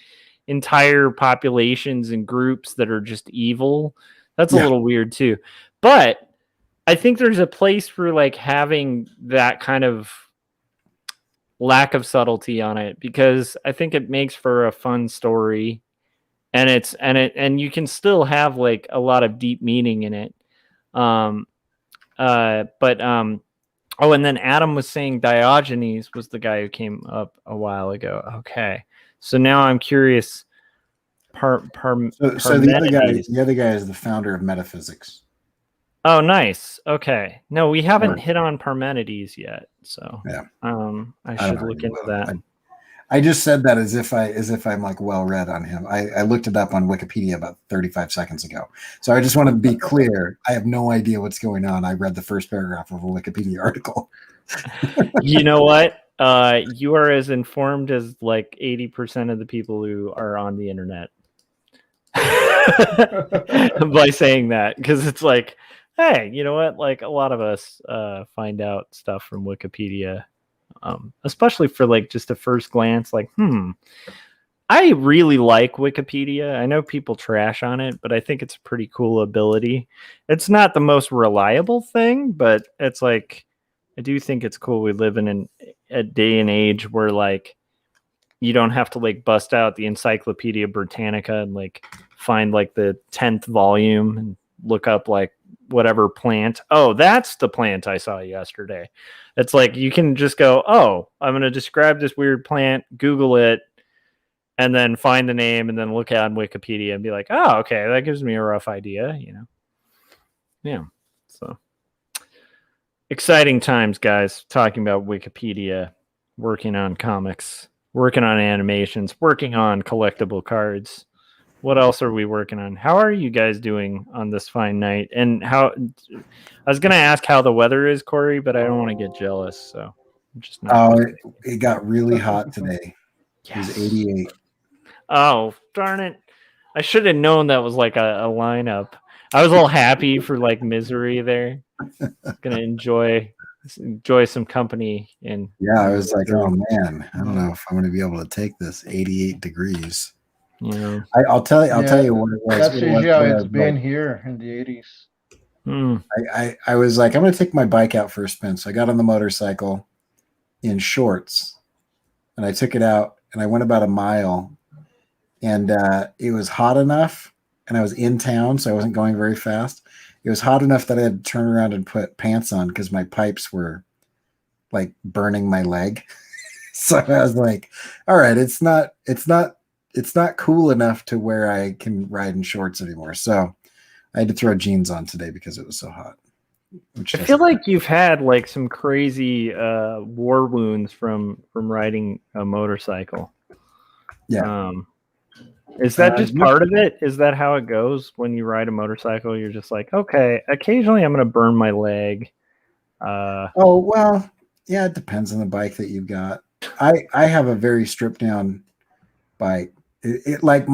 entire populations and groups that are just evil. That's a little weird too. But I think there's a place for like having that kind of lack of subtlety on it, because I think it makes for a fun story, and you can still have like a lot of deep meaning in it. Oh, and then Adam was saying Diogenes was the guy who came up a while ago. Okay, so now I'm curious. So the other guy is the founder of metaphysics. Oh, nice. Okay. No, we haven't hit on Parmenides yet, so I should look into that. I just said that as if I'm like well read on him. I looked it up on Wikipedia about 35 seconds ago. So I just want to be clear. I have no idea what's going on. I read the first paragraph of a Wikipedia article. You know what? You are as informed as like 80% of the people who are on the internet. By saying that, because it's like, hey, you know what? Like a lot of us find out stuff from Wikipedia, especially for like just a first glance. Like, I really like Wikipedia. I know people trash on it, but I think it's a pretty cool ability. It's not the most reliable thing, but it's like, I do think it's cool. We live in a day and age where like you don't have to like bust out the Encyclopedia Britannica and like find like the 10th volume and look up like whatever plant. Oh, that's the plant I saw yesterday. It's like you can just go, oh, I'm going to describe this weird plant, Google it, and then find the name and then look at on Wikipedia and be like, oh, okay, that gives me a rough idea, you know? Yeah. So exciting times, guys, talking about Wikipedia, working on comics, working on animations, working on collectible cards. What else are we working on? How are you guys doing on this fine night? And how I was going to ask how the weather is, Corey, but I don't want to get jealous. So I'm just not. Oh, it got really hot today. Yes. It was 88. Oh, darn it. I should have known that was like a lineup. I was all happy for like misery there. Gonna enjoy some company and Yeah, I was like, oh man, I don't know if I'm going to be able to take this 88 degrees. you know. I'll tell you what it was. That's It usually was how where I it's was been like- here in the 80s. I was like, I'm going to take my bike out for a spin. So I got on the motorcycle in shorts and I took it out and I went about a mile and it was hot enough and I was in town, so I wasn't going very fast. It was hot enough that I had to turn around and put pants on because my pipes were like burning my leg. So I was like, all right, it's not cool enough to where I can ride in shorts anymore. So I had to throw jeans on today because it was so hot. I feel like you've had like some crazy war wounds from riding a motorcycle. Yeah. Is that just part of it? Is that how it goes when you ride a motorcycle? You're just like, okay, occasionally I'm going to burn my leg. Oh, well, yeah, it depends on the bike that you've got. I have a very stripped down bike. One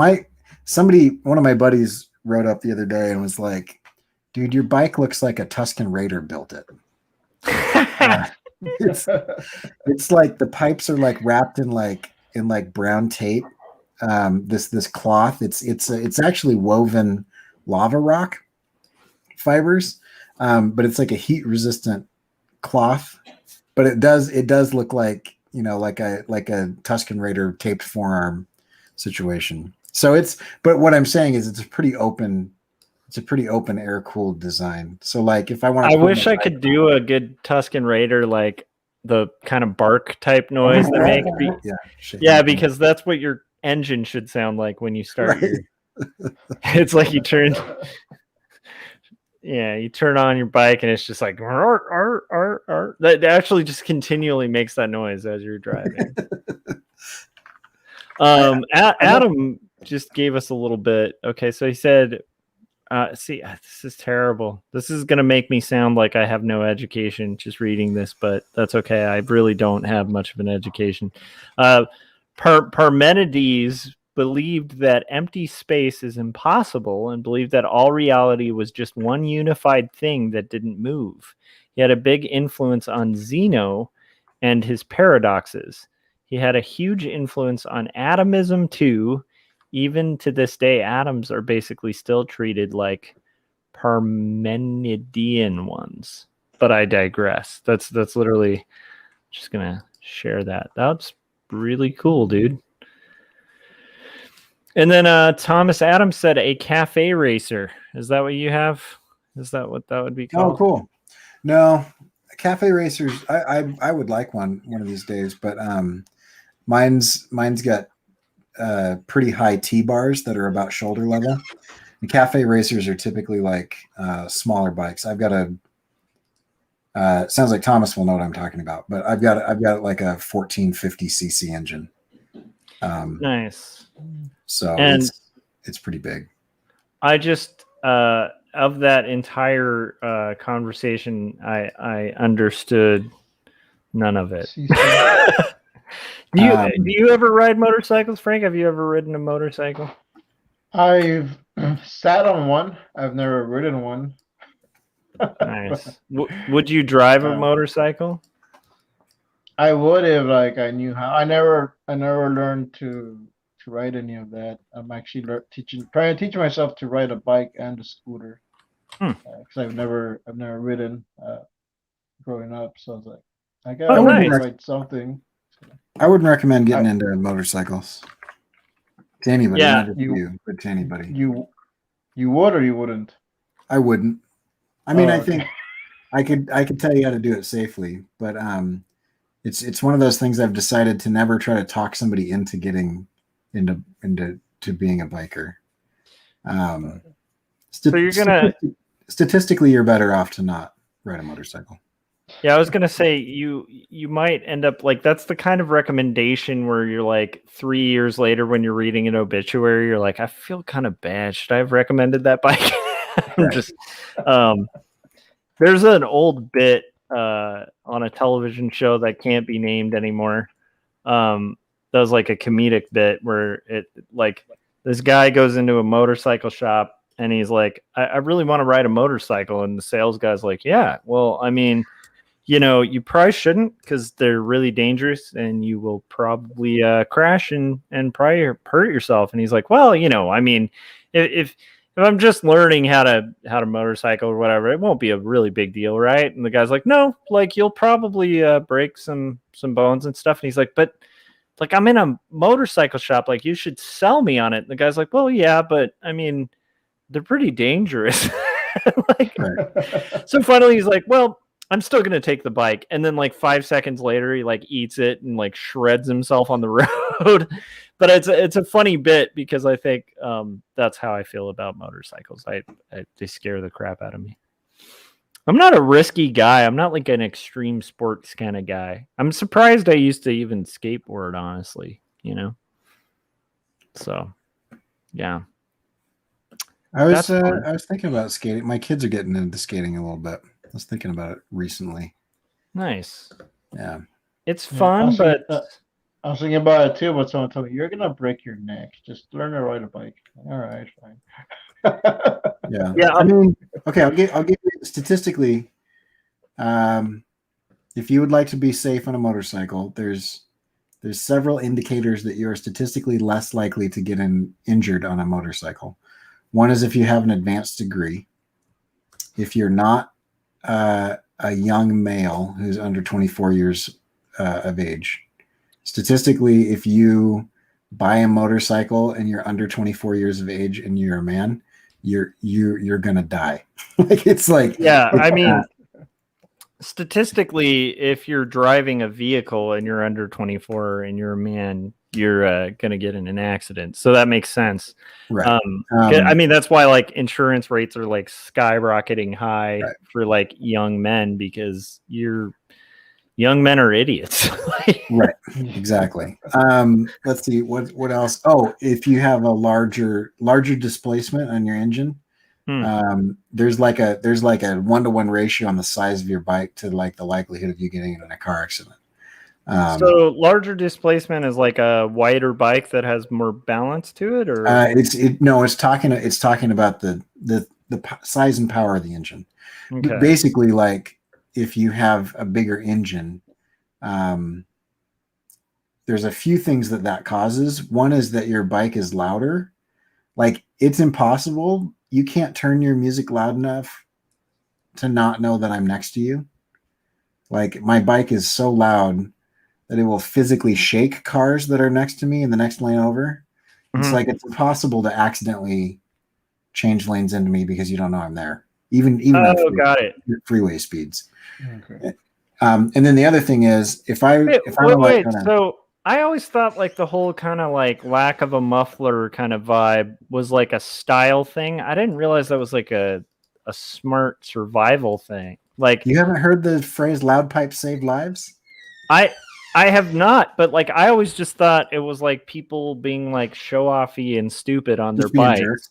of my buddies rode up the other day and was like, dude, your bike looks like a Tuscan Raider built it. It's like the pipes are like wrapped in brown tape. This cloth. It's actually woven lava rock fibers, but it's like a heat resistant cloth. But it does look like, you know, like a Tuscan Raider taped forearm situation. So but what I'm saying is it's a pretty open air cooled design. So like if I want to, I wish I could do a good Tuscan Raider, like the kind of bark type noise they make. Yeah, because that's what your engine should sound like when you start. Right. It's like you turn on your bike and it's just like that actually just continually makes that noise as you're driving. Adam just gave us a little bit. Okay, so he said, this is terrible. This is going to make me sound like I have no education just reading this, but that's okay. I really don't have much of an education. Parmenides believed that empty space is impossible and believed that all reality was just one unified thing that didn't move. He had a big influence on Zeno and his paradoxes. He had a huge influence on atomism too. Even to this day, atoms are basically still treated like Parmenidean ones. But I digress. That's literally just gonna share that. That's really cool, dude. And then Thomas Adams said a cafe racer. Is that what you have? Is that what that would be called? Oh, cool. No, cafe racers. I would like one of these days, but mine's got pretty high T-bars that are about shoulder level. And cafe racers are typically like smaller bikes. I've got sounds like Thomas will know what I'm talking about, but I've got like a 1450cc engine. Nice. So it's pretty big. I just of that entire conversation, I understood none of it. Do you ever ride motorcycles, Frank? Have you ever ridden a motorcycle? I've sat on one. I've never ridden one. Nice. Would you drive a motorcycle? I would if I knew how. I never learned to ride any of that. I'm actually trying to teach myself to ride a bike and a scooter because I've never ridden growing up. So I was like, I gotta ride something. I wouldn't recommend getting into motorcycles to anybody, Yeah, not just you, but to anybody. You would or you wouldn't? I wouldn't. I mean, I okay. think I could tell you how to do it safely, but it's one of those things I've decided to never try to talk somebody into getting into being a biker. So you're gonna statistically, you're better off to not ride a motorcycle. Yeah, I was gonna say you might end up like that's the kind of recommendation where you're like 3 years later when you're reading an obituary, you're like, I feel kind of bad. Should I have recommended that bike? I'm just there's an old bit on a television show that can't be named anymore. That was like a comedic bit where it like this guy goes into a motorcycle shop and he's like, I really want to ride a motorcycle, and the sales guy's like, yeah, well, I mean, you probably shouldn't because they're really dangerous and you will probably crash and probably hurt yourself. And he's like, well, I mean, if I'm just learning how to motorcycle or whatever, it won't be a really big deal, right? And the guy's like, no, like you'll probably break some bones and stuff. And he's like, but like I'm in a motorcycle shop, like you should sell me on it. And the guy's like, well, yeah, but I mean, they're pretty dangerous. So finally he's like, well, I'm still going to take the bike. And then like 5 seconds later, he like eats it and like shreds himself on the road. But it's a funny bit because I think that's how I feel about motorcycles. They scare the crap out of me. I'm not a risky guy. I'm not like an extreme sports kind of guy. I'm surprised I used to even skateboard, honestly, So, yeah. I was thinking about skating. My kids are getting into skating a little bit. I was thinking about it recently. Nice. Yeah. It's fun, but I was thinking about it too, but someone told me, you're going to break your neck. Just learn to ride a bike. All right, fine. Yeah. I mean, okay, I'll give you statistically, if you would like to be safe on a motorcycle, there's several indicators that you are statistically less likely to get injured on a motorcycle. One is if you have an advanced degree. If you're not a young male who's under 24 years of age. Statistically, if you buy a motorcycle and you're under 24 years of age and you're a man, you're gonna die. I mean, statistically, if you're driving a vehicle and you're under 24 and you're a man, you're gonna get in an accident. So that makes sense. Right. I mean, that's why like insurance rates are like skyrocketing high for like young men because young men are idiots. Right. Exactly. Let's see what else. Oh, if you have a larger displacement on your engine, there's like a 1-to-1 ratio on the size of your bike to like the likelihood of you getting in a car accident. So larger displacement is like a wider bike that has more balance to it, or it's talking about the size and power of the engine. Okay. Basically, like if you have a bigger engine, there's a few things that causes. One is that your bike is louder. Like it's impossible. You can't turn your music loud enough to not know that I'm next to you. Like my bike is so loud that it will physically shake cars that are next to me in the next lane over. It's like it's impossible to accidentally change lanes into me because you don't know I'm there. Even got it. Freeway speeds. Okay. And then the other thing is so I always thought like the whole kind of like lack of a muffler kind of vibe was like a style thing. I didn't realize that was like a smart survival thing. Like you haven't heard the phrase "loud pipes save lives"? I have not, but like I always just thought it was like people being like show offy and stupid on their bikes.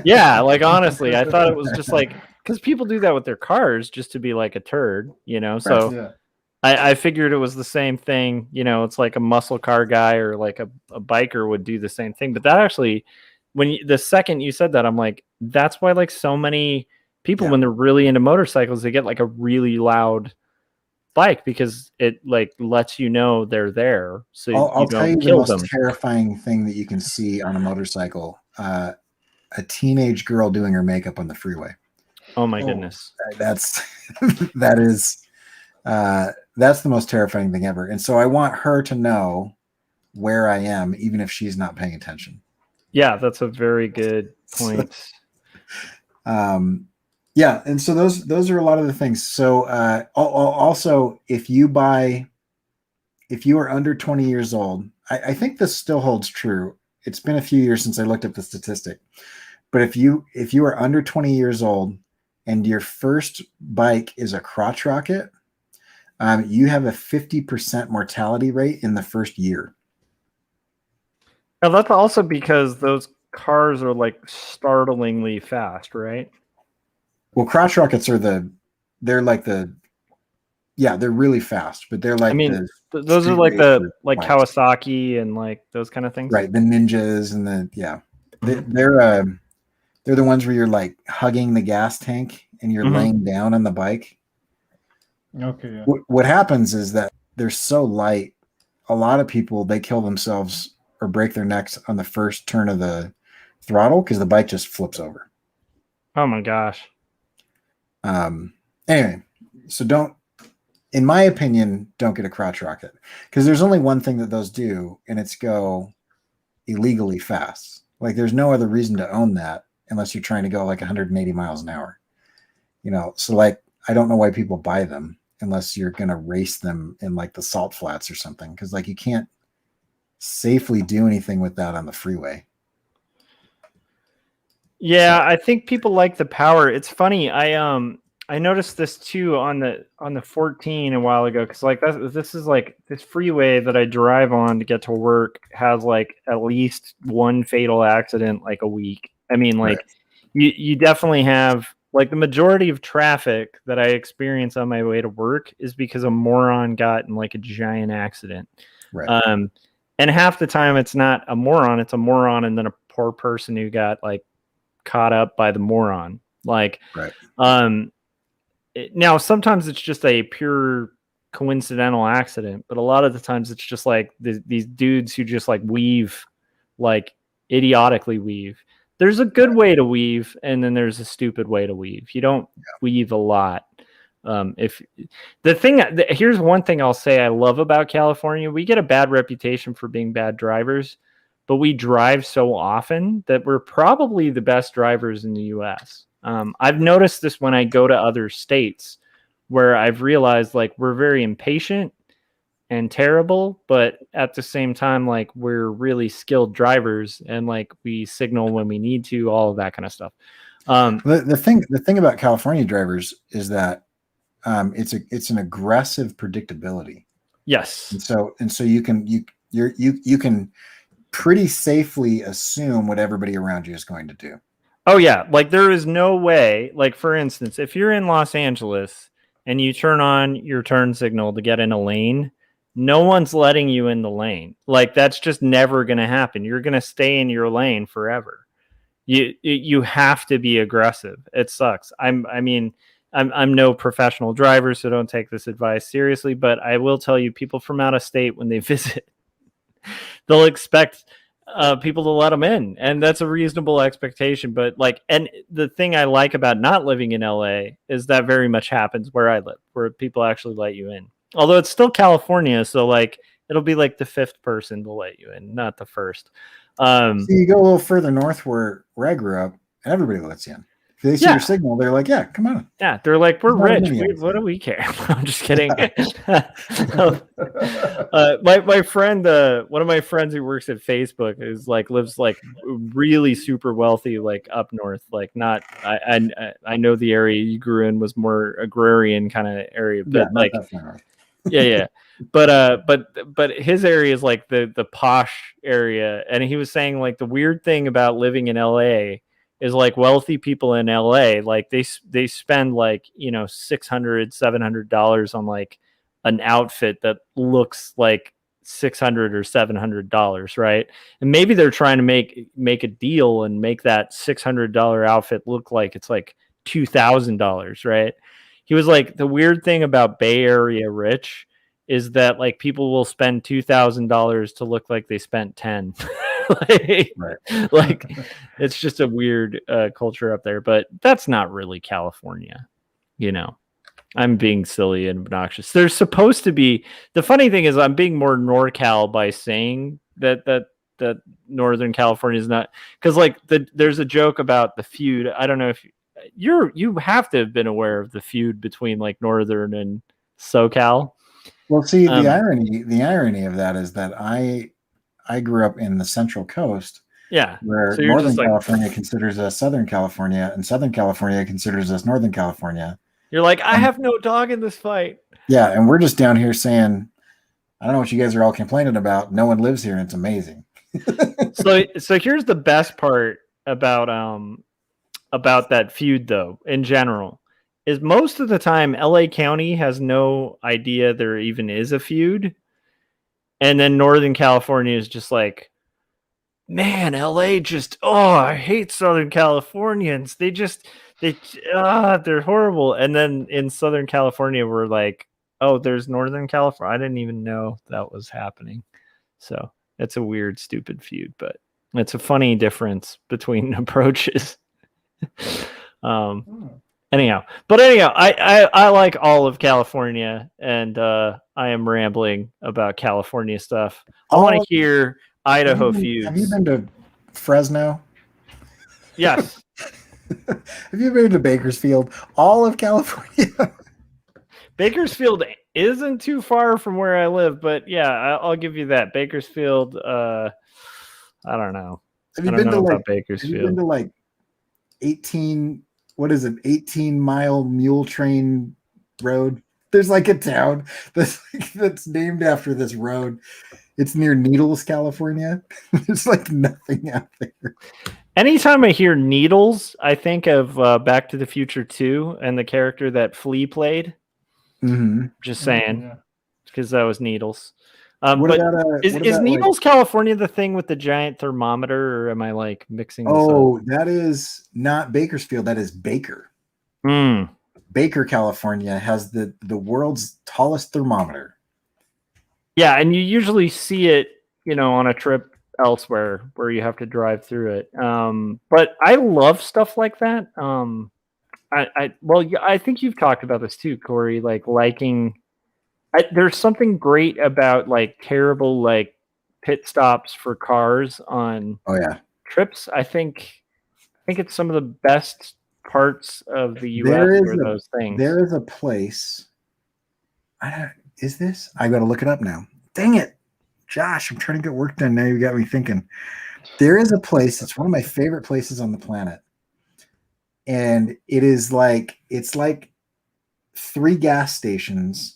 Yeah, like honestly, I thought it was just like because people do that with their cars just to be like a turd, So yeah. I figured it was the same thing, it's like a muscle car guy or like a biker would do the same thing. But that actually, the second you said that, I'm like, that's why like so many people when they're really into motorcycles, they get like a really loud bike because it like lets you know they're there. So I'll tell you the most terrifying thing that you can see on a motorcycle. A teenage girl doing her makeup on the freeway. Oh my goodness. That is That's the most terrifying thing ever. And so I want her to know where I am, even if she's not paying attention. Yeah, that's a very good point. Yeah, and so those are a lot of the things. So also, if you are under 20 years old, I think this still holds true. It's been a few years since I looked up the statistic, but if you are under 20 years old and your first bike is a crotch rocket, you have a 50% mortality rate in the first year. Now, that's also because those cars are like startlingly fast, right? Well, crotch rockets they're really fast, but they're like, I mean, those are like the Kawasaki and like those kind of things, right? The Ninjas and they're the ones where you're like hugging the gas tank and you're laying down on the bike. Okay. Yeah. What happens is that they're so light. A lot of people, they kill themselves or break their necks on the first turn of the throttle because the bike just flips over. Oh my gosh. Anyway, so in my opinion, don't get a crotch rocket because there's only one thing that those do, and it's go illegally fast. Like there's no other reason to own that unless you're trying to go like 180 miles an hour. So like I don't know why people buy them unless you're going to race them in like the salt flats or something, because like you can't safely do anything with that on the freeway. Yeah, I think people like the power. It's funny. I noticed this too on the 14 a while ago, because like this is like this freeway that I drive on to get to work has like at least one fatal accident like a week. I mean, like you definitely have like the majority of traffic that I experience on my way to work is because a moron got in like a giant accident. Right. And half the time it's not a moron, it's a moron and then a poor person who got like caught up by the moron. Like, right. Now sometimes it's just a pure coincidental accident, but a lot of the times it's just like these dudes who just like weave, like idiotically weave. There's a good way to weave, and then there's a stupid way to weave. You don't weave a lot. Here's one thing I'll say I love about California. We get a bad reputation for being bad drivers, but we drive so often that we're probably the best drivers in the US. I've noticed this when I go to other states where I've realized like we're very impatient and terrible, but at the same time, like we're really skilled drivers and like we signal when we need to, all of that kind of stuff. The thing about California drivers is that it's an aggressive predictability. Yes. And so you can pretty safely assume what everybody around you is going to do. Oh yeah, like there is no way, like for instance, if you're in Los Angeles and you turn on your turn signal to get in a lane, no one's letting you in the lane. Like that's just never going to happen. You're going to stay in your lane forever. You have to be aggressive. It sucks. I'm no professional driver, so don't take this advice seriously, but I will tell you, people from out of state, when they visit, they'll expect people to let them in, and that's a reasonable expectation. But like, and the thing I like about not living in LA is that very much happens where I live, where people actually let you in. Although it's still California, so like it'll be like the fifth person to let you in, not the first. So you go a little further north where I grew up, and everybody lets you in. If they see your signal, they're like, yeah, come on. Yeah, they're like, we're rich. What do we care? I'm just kidding. My friend, one of my friends who works at Facebook is like lives like really super wealthy, like up north. Like not, I know the area you grew in was more agrarian kind of area, but like, yeah. But his area is like the posh area, and he was saying like the weird thing about living in LA is like wealthy people in LA, like they spend like, $600, $700 on like an outfit that looks like $600 or $700, right? And maybe they're trying to make a deal and make that $600 outfit look like it's like $2,000, right? He was like, the weird thing about Bay Area rich is that like people will spend $2,000 to look like they spent 10. Like it's just a weird culture up there, but that's not really California, I'm being silly and obnoxious. There's supposed to be, the funny thing is I'm being more NorCal by saying that Northern California is not, because like there's a joke about the feud. I don't know if you have to have been aware of the feud between like Northern and SoCal. Well, see, the irony of that is that I grew up in the Central Coast, where so you're Northern just like, California considers us Southern California, and Southern California considers us Northern California. You're like, I have no dog in this fight. Yeah, and we're just down here saying, I don't know what you guys are all complaining about. No one lives here, and it's amazing. So here's the best part about that feud, though, in general, is most of the time LA County has no idea there even is a feud. And then Northern California is just like, man, LA just, I hate Southern Californians. They're horrible. And then in Southern California, we're like, oh, there's Northern California. I didn't even know that was happening. So it's a weird, stupid feud, but it's a funny difference between approaches. Anyhow, I like all of California, and I am rambling about California stuff. I want to hear Idaho feuds. Have you been to Fresno? Yes. Have you been to Bakersfield? All of California. Bakersfield isn't too far from where I live, but yeah, I'll give you that. Bakersfield, I don't know. Have you been to Bakersfield? Have you been to like 18-mile mule train road? There's like a town that's named after this road. It's near Needles, California. There's like nothing out there. Anytime I hear Needles, I think of Back to the Future 2 and the character that Flea played. Mm-hmm. Just saying, because that was Needles. Is Needles, California, the thing with the giant thermometer, or am I like mixing this up? That is not Bakersfield. That is Baker. Baker, California has the world's tallest thermometer. Yeah, and you usually see it, on a trip elsewhere where you have to drive through it. But I love stuff like that. I think you've talked about this too, Corey. Like liking. There's something great about like terrible like pit stops for cars on trips. I think it's some of the best parts of the U.S. for those things. There is a place. Is this? I got to look it up now. Dang it, Josh! I'm trying to get work done. Now you got me thinking. There is a place. It's one of my favorite places on the planet, and it's like 3 gas stations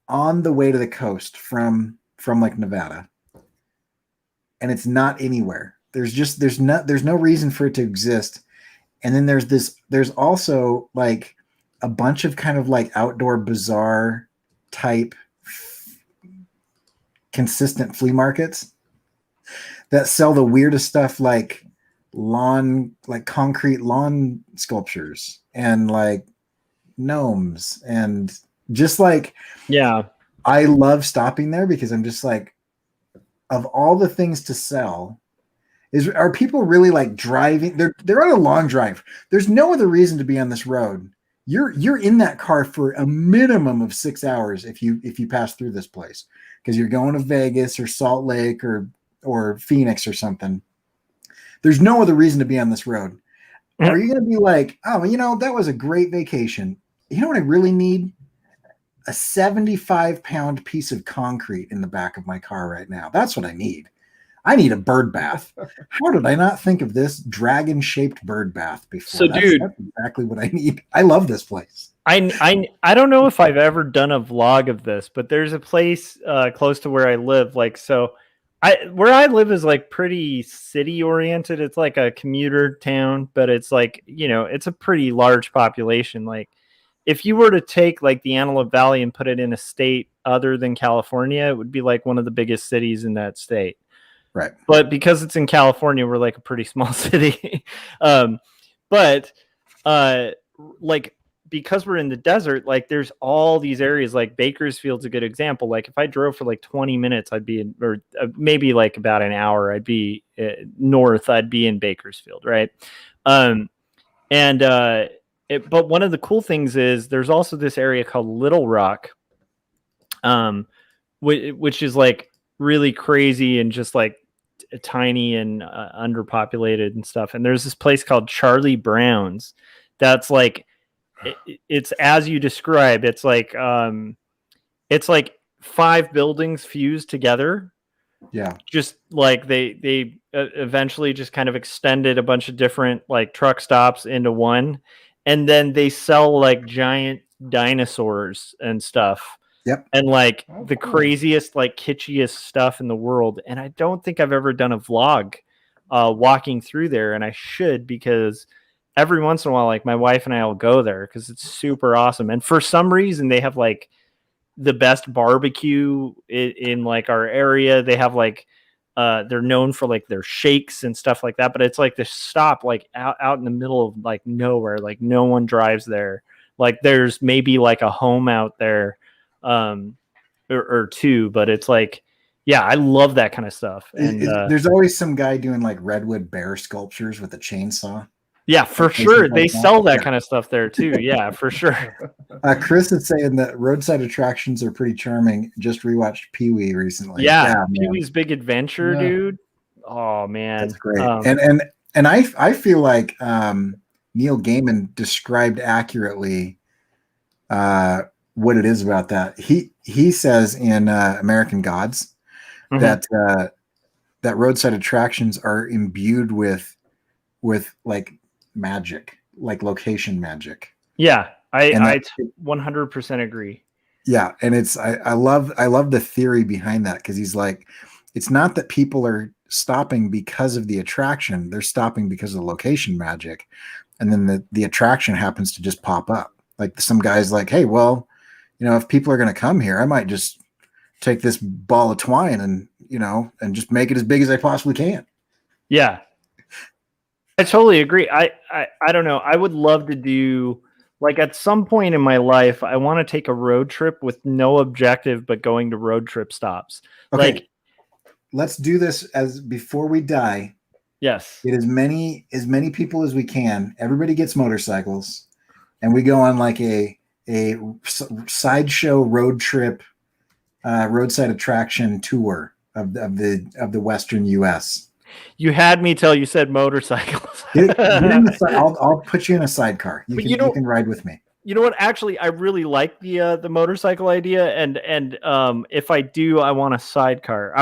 on the way to the coast from like Nevada, and it's not anywhere. There's no reason for it to exist. And then there's also like a bunch of kind of like outdoor bazaar type consistent flea markets that sell the weirdest stuff, like concrete lawn sculptures and like gnomes, and just like, I love stopping there because I'm just like, of all the things to sell, are people really like driving? They're on a long drive. There's no other reason to be on this road. You're in that car for a minimum of 6 hours if you pass through this place, because you're going to Vegas or Salt Lake or Phoenix or something. There's no other reason to be on this road. Are you going to be like, oh, that was a great vacation? You know what I really need? A 75-pound piece of concrete in the back of my car right now. That's what I need. I need a bird bath. How did I not think of this dragon-shaped bird bath before? So, that's exactly what I need. I love this place. I don't know if I've ever done a vlog of this, but there's a place close to where I live. Like, so where I live is like pretty city oriented. It's like a commuter town, but it's like, it's a pretty large population. Like, if you were to take like the Antelope Valley and put it in a state other than California, it would be like one of the biggest cities in that state. Right. But because it's in California, we're like a pretty small city. But because we're in the desert, like there's all these areas, like Bakersfield's a good example. Like if I drove for like 20 minutes, I'd be in, or maybe like about an hour, I'd be north, I'd be in Bakersfield. Right. But one of the cool things is there's also this area called Little Rock, which is like really crazy and just like tiny and underpopulated and stuff. And there's this place called Charlie Brown's that's like it's as you describe. It's like 5 buildings fused together. Yeah. Just like they eventually just kind of extended a bunch of different like truck stops into one, and then they sell like giant dinosaurs and stuff. Yep. And like Oh, the cool. craziest, like kitschiest stuff in the world. And I don't think I've ever done a vlog walking through there, and I should, because every once in a while, like my wife and I will go there because it's super awesome. And for some reason, they have like the best barbecue in like our area. They have like they're known for like their shakes and stuff like that, but it's like this stop like out in the middle of like nowhere, like no one drives there. Like there's maybe like a home out there or two, but it's like, yeah, I love that kind of stuff. And There's always some guy doing like redwood bear sculptures with a chainsaw. yeah, for sure. They sell that kind of stuff there too. Yeah, for sure. Chris is saying that roadside attractions are pretty charming. Just rewatched Pee-wee recently. Yeah, Pee-wee's Big Adventure, Yeah. dude. Oh man, That's great. And I feel like Neil Gaiman described accurately what it is about that. He says in American Gods that roadside attractions are imbued with like magic, like location magic. Yeah, I 100% agree. Yeah, and it's I love the theory behind that, because he's like, it's not that people are stopping because of the attraction, they're stopping because of the location magic, and then the attraction happens to just pop up. Like some guy's like, hey, well, if people are going to come here, I might just take this ball of twine and just make it as big as I possibly can. Yeah, I totally agree. I don't know. I would love to do, like, at some point in my life, I want to take a road trip with no objective but going to road trip stops. Okay, like, let's do this as before we die. Yes. Get as many people as we can. Everybody gets motorcycles, and we go on like a sideshow road trip, roadside attraction tour of the Western U.S. You had me till you said motorcycles. I'll put you in a sidecar. You can ride with me. You know what? Actually, I really like the motorcycle idea, and if I do, I want a sidecar.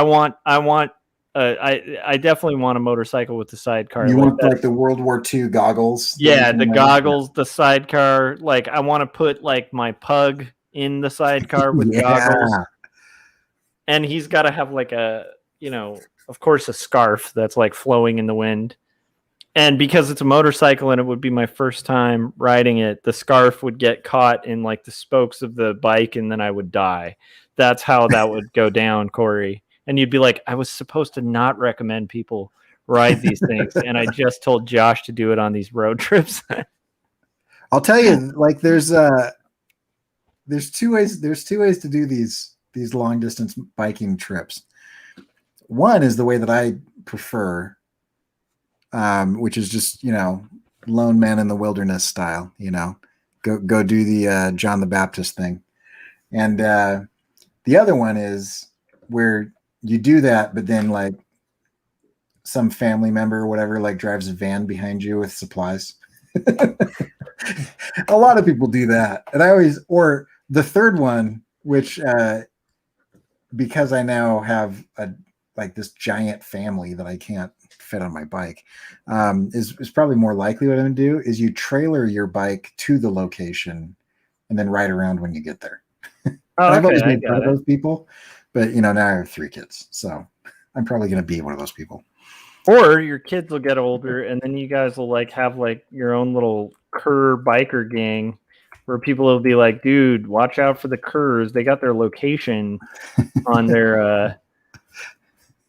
I definitely want a motorcycle with the sidecar. You want like the World War II goggles? Yeah, the goggles, the sidecar. Like I want to put like my pug in the sidecar with goggles, and he's got to have like a, of course, a scarf that's like flowing in the wind. And because it's a motorcycle and it would be my first time riding it, the scarf would get caught in like the spokes of the bike, and then I would die. That's how that would go down, Corey. And you'd be like, I was supposed to not recommend people ride these things, and I just told Josh to do it on these road trips. I'll tell you, like there's two ways to do these long distance biking trips. One is the way that I prefer, which is just lone man in the wilderness style. Go do the John the Baptist thing, and the other one is where you do that, but then like some family member or whatever like drives a van behind you with supplies. A lot of people do that, and or the third one, which because I now have this giant family that I can't fit on my bike, is probably more likely what I'm gonna do is you trailer your bike to the location and then ride around when you get there. I've always been one of those people, but now I have 3 kids, so I'm probably gonna be one of those people. Or your kids will get older, and then you guys will like have like your own little cur biker gang, where people will be like, "Dude, watch out for the curs. They got their location on their."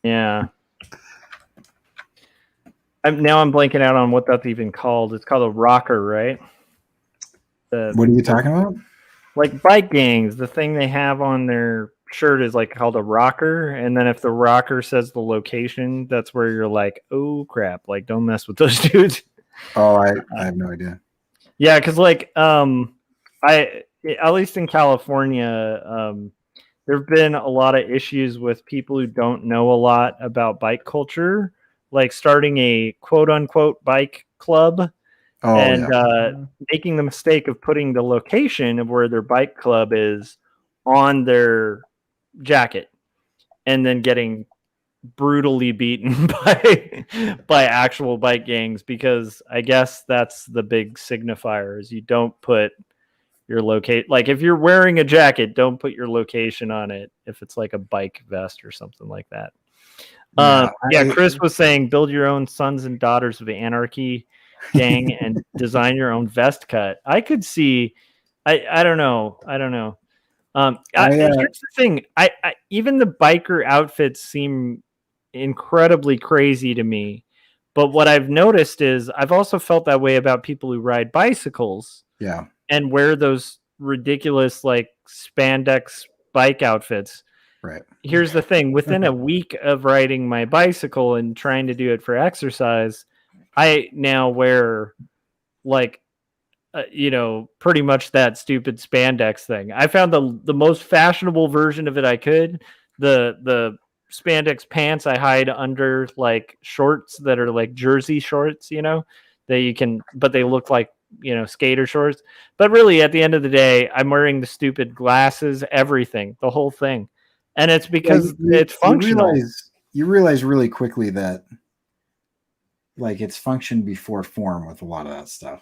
Yeah. I'm blanking out on what that's even called. It's called a rocker, right? What are you talking about? Like bike gangs, the thing they have on their shirt is like called a rocker, and then if the rocker says the location, that's where you're like, oh crap, like don't mess with those dudes. Oh, I have no idea. Yeah, because like I at least in California, there have been a lot of issues with people who don't know a lot about bike culture, like starting a quote unquote bike club Oh and yeah. making the mistake of putting the location of where their bike club is on their jacket and then getting brutally beaten by actual bike gangs, because I guess that's the big signifier is you don't put your locate, like if you're wearing a jacket, don't put your location on it if it's like a bike vest or something like that. Yeah. Yeah, Chris was saying build your own Sons and Daughters of Anarchy gang and design your own vest cut. I could see. I don't know. Here's the thing. I even the biker outfits seem incredibly crazy to me. But what I've noticed is I've also felt that way about people who ride bicycles. Yeah. And wear those ridiculous like spandex bike outfits. Right. Here's the thing. Within a week of riding my bicycle and trying to do it for exercise, I now wear like pretty much that stupid spandex thing. I found the most fashionable version of it I could. The spandex pants I hide under like shorts that are like jersey shorts, that you can, but they look like, skater shorts. But really, at the end of the day, I'm wearing the stupid glasses, everything, the whole thing. And it's because it's functional. You realize really quickly that like it's function before form with a lot of that stuff.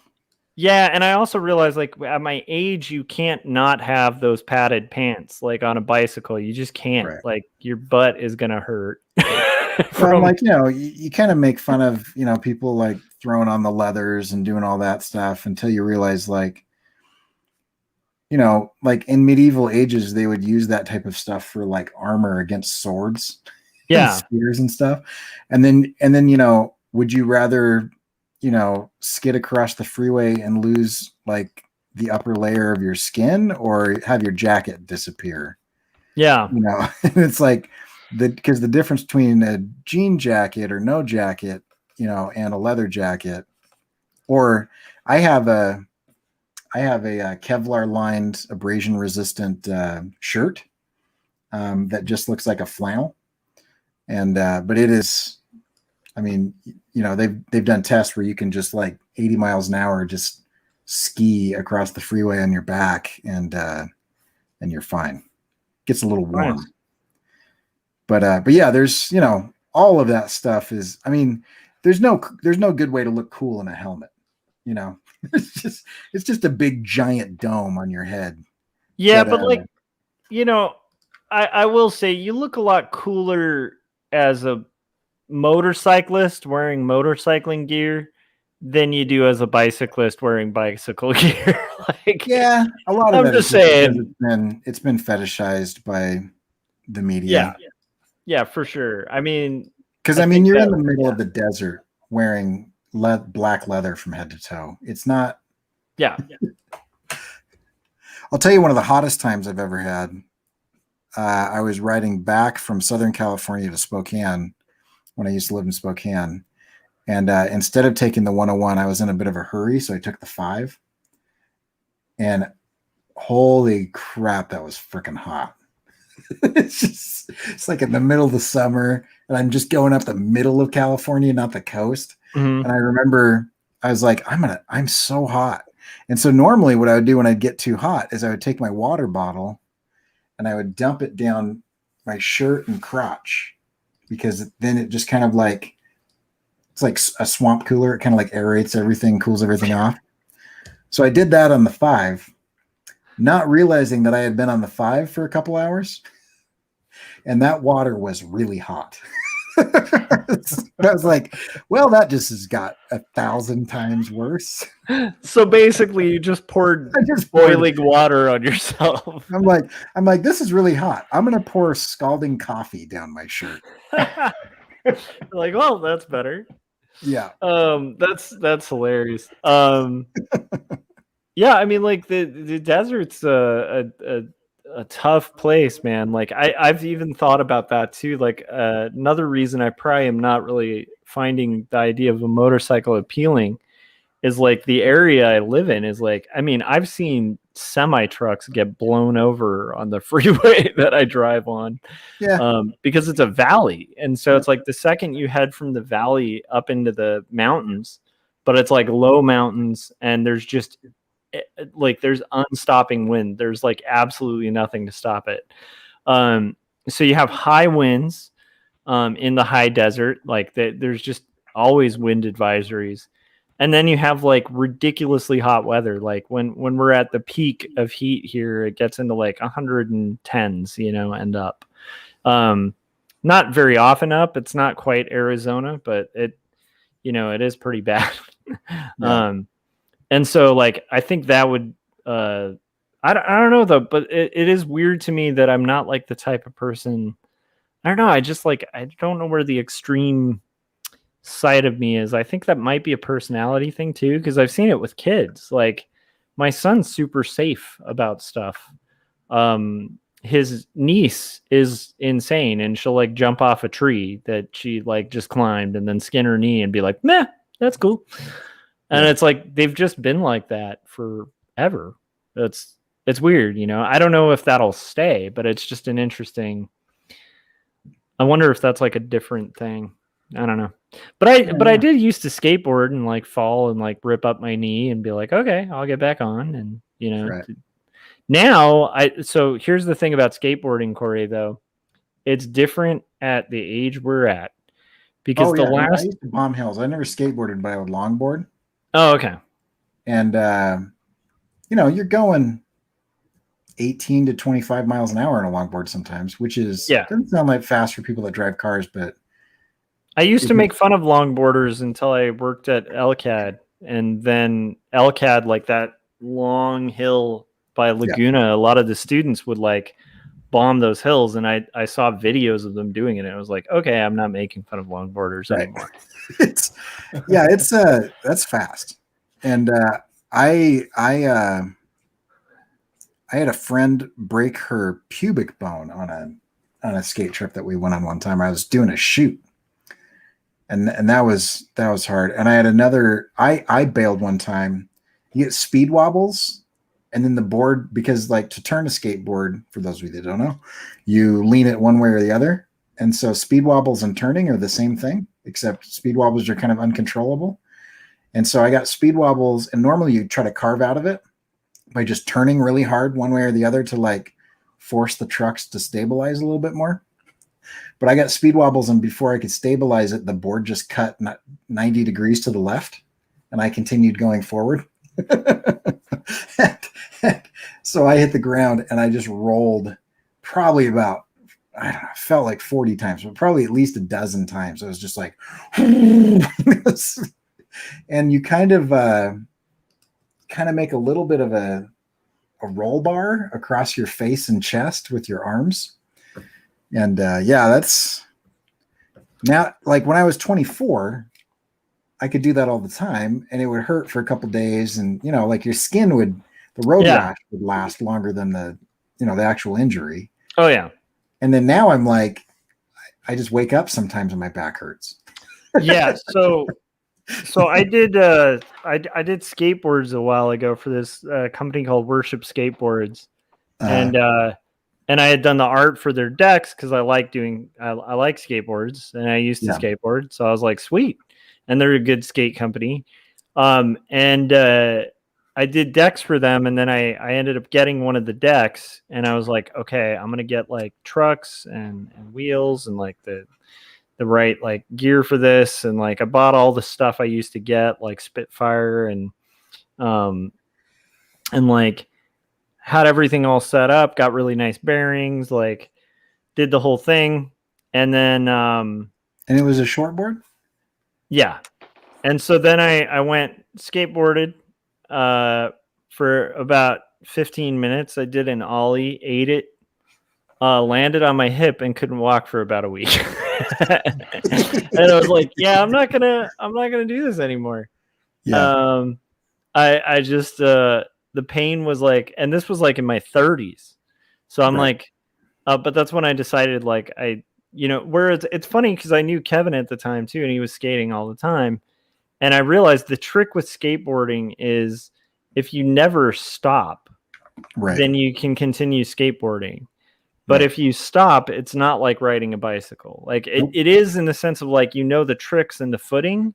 Yeah, and I also realized, like, at my age, you can't not have those padded pants, like, on a bicycle. You just can't. Right. Like, your butt is going to hurt. Well, like, you kind of make fun of, people, like, throwing on the leathers and doing all that stuff until you realize, like, like, in medieval ages, they would use that type of stuff for, like, armor against swords. Yeah. And spears and stuff. And then, would you rather skid across the freeway and lose like the upper layer of your skin or have your jacket disappear? Yeah. And it's like because the difference between a jean jacket or no jacket, and a leather jacket, or I have a Kevlar lined abrasion resistant shirt that just looks like a flannel. And, but it is, I mean, they've done tests where you can just like 80 miles an hour, just ski across the freeway on your back and you're fine. Gets a little warm. Nice. But yeah, there's, all of that stuff is, I mean, there's no good way to look cool in a helmet. It's just a big giant dome on your head. Yeah. But like, I will say you look a lot cooler as a motorcyclist wearing motorcycling gear than you do as a bicyclist wearing bicycle gear. Like, yeah, a lot of I'm just saying it's been fetishized by the media. Yeah, for sure. I mean, because you're in the middle of the desert wearing black leather from head to toe. It's not. Yeah. I'll tell you one of the hottest times I've ever had. I was riding back from Southern California to Spokane when I used to live in Spokane. And instead of taking the 101, I was in a bit of a hurry. So I took the 5. And holy crap, that was freaking hot. It's like in the middle of the summer. And I'm just going up the middle of California, not the coast. Mm-hmm. And I remember I was like, I'm so hot. And so normally what I would do when I'd get too hot is I would take my water bottle and I would dump it down my shirt and crotch, because then it just kind of like, it's like a swamp cooler. It kind of like aerates everything, cools everything off. So I did that on the 5, not realizing that I had been on the 5 for a couple hours. And that water was really hot. I was like, well, that just has got 1,000 times worse. So basically you just poured boiling water on yourself. I'm like, this is really hot. I'm going to pour scalding coffee down my shirt. Like, well, that's better. Yeah. That's hilarious. Yeah, I mean, like the desert's a tough place, man. Like I've even thought about that too. Like another reason I probably am not really finding the idea of a motorcycle appealing is like the area I live in is like, I mean, I've seen semi trucks get blown over on the freeway that I drive on. Yeah. Because it's a valley. And so it's like the second you head from the valley up into the mountains, but it's like low mountains and there's just like there's unstopping wind. There's like absolutely nothing to stop it. So you have high winds in the high desert. Like there's just always wind advisories. And then you have like ridiculously hot weather. Like when we're at the peak of heat here, it gets into like 110s, you know, and up. Not very often up. It's not quite Arizona, but it, you know, it is pretty bad. Yeah. And so like, I think that would, I don't know though, but it is weird to me that I'm not like the type of person, I don't know. I just like, I don't know where the extreme side of me is. I think that might be a personality thing too, because I've seen it with kids. Like my son's super safe about stuff. His niece is insane and she'll like jump off a tree that she like just climbed and then skin her knee and be like, meh, that's cool. And it's like they've just been like that forever. It's weird, you know. I don't know if that'll stay, but it's just an interesting. I wonder if that's like a different thing. I don't know. But I did used to skateboard and like fall and like rip up my knee and be like, okay, I'll get back on. And you know, Right. now so here's the thing about skateboarding, Corey, though. It's different at the age we're at. Because I used to bomb hills. I never skateboarded, but I would longboard. Oh, okay. And you know, you're going 18 to 25 miles an hour on a longboard sometimes, which is doesn't sound like fast for people that drive cars, but I used to make fun of longboarders until I worked at LCAD, and then LCAD, like that long hill by Laguna, a lot of the students would like bomb those hills, and I saw videos of them doing it, and I was like, okay, I'm not making fun of longboarders anymore. It's that's fast. And I had a friend break her pubic bone on a skate trip that we went on one time. I was doing a shoot. And that was hard. And I had another, I bailed one time. You get speed wobbles, and then the board, because like to turn a skateboard, for those of you that don't know, you lean it one way or the other. And so speed wobbles and turning are the same thing, except speed wobbles are kind of uncontrollable. And so I got speed wobbles, and normally you try to carve out of it by just turning really hard one way or the other to like force the trucks to stabilize a little bit more. But I got speed wobbles, and before I could stabilize it, the board just cut 90 degrees to the left, and I continued going forward. So I hit the ground, and I just rolled probably about, I don't know, felt like 40 times, but probably at least a dozen times. I was just like, and you kind of make a little bit of a roll bar across your face and chest with your arms. And that's now, like when I was 24, I could do that all the time, and it would hurt for a couple of days. And, you know, like your skin would, the road rash would last longer than the actual injury. Oh yeah. And then now I'm like, I just wake up sometimes and my back hurts. Yeah. So I did skateboards a while ago for this company called Worship Skateboards. And I had done the art for their decks because I like skateboards, and I used to skateboard. So I was like, sweet. And they're a good skate company. I did decks for them, and then I ended up getting one of the decks, and I was like, okay, I'm gonna get like trucks and wheels and like the right like gear for this, and like I bought all the stuff I used to get, like Spitfire and like had everything all set up, got really nice bearings, like did the whole thing, and then and it was a shortboard. Yeah. And so then I went skateboarded for about 15 minutes. I did an ollie, ate it, landed on my hip, and couldn't walk for about a week. And I was like, yeah, I'm not gonna do this anymore. Yeah. I just the pain was like, and this was like in my 30s. So I'm like, but that's when I decided, like, whereas it's funny because I knew Kevin at the time too, and he was skating all the time. And I realized the trick with skateboarding is if you never stop, Right. then you can continue skateboarding. But Right. if you stop, it's not like riding a bicycle. Like it is in the sense of like, you know, the tricks and the footing,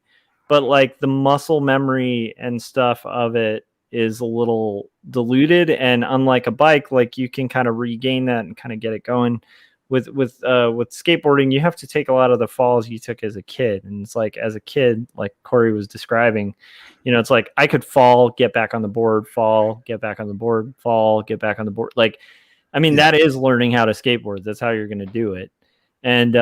but like the muscle memory and stuff of it is a little diluted. And unlike a bike, like you can kind of regain that and kind of get it going. With skateboarding, you have to take a lot of the falls you took as a kid. And it's like, as a kid, like Corey was describing, you know, it's like I could fall, get back on the board, fall, get back on the board, fall, get back on the board. Like, I mean, that is learning how to skateboard. That's how you're going to do it. And,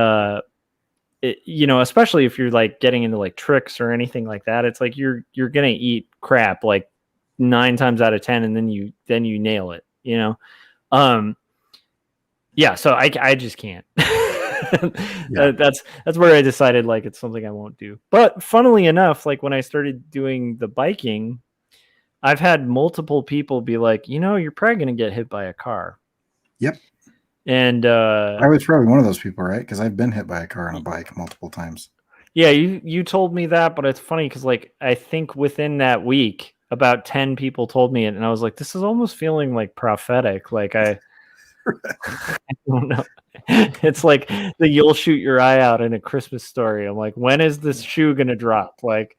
you know, especially if you're like getting into like tricks or anything like that, it's like you're going to eat crap like 9 times out of 10, and then you nail it, you know? Yeah, so I just can't. That's where I decided like it's something I won't do. But funnily enough, like when I started doing the biking, I've had multiple people be like, you know, you're probably going to get hit by a car. Yep. And I was probably one of those people, right? Because I've been hit by a car on a bike multiple times. Yeah, you told me that, but it's funny because like I think within that week, about 10 people told me it, and I was like, this is almost feeling like prophetic. Like I don't know. It's like the "you'll shoot your eye out" in A Christmas Story. I'm like, when is this shoe gonna drop? Like,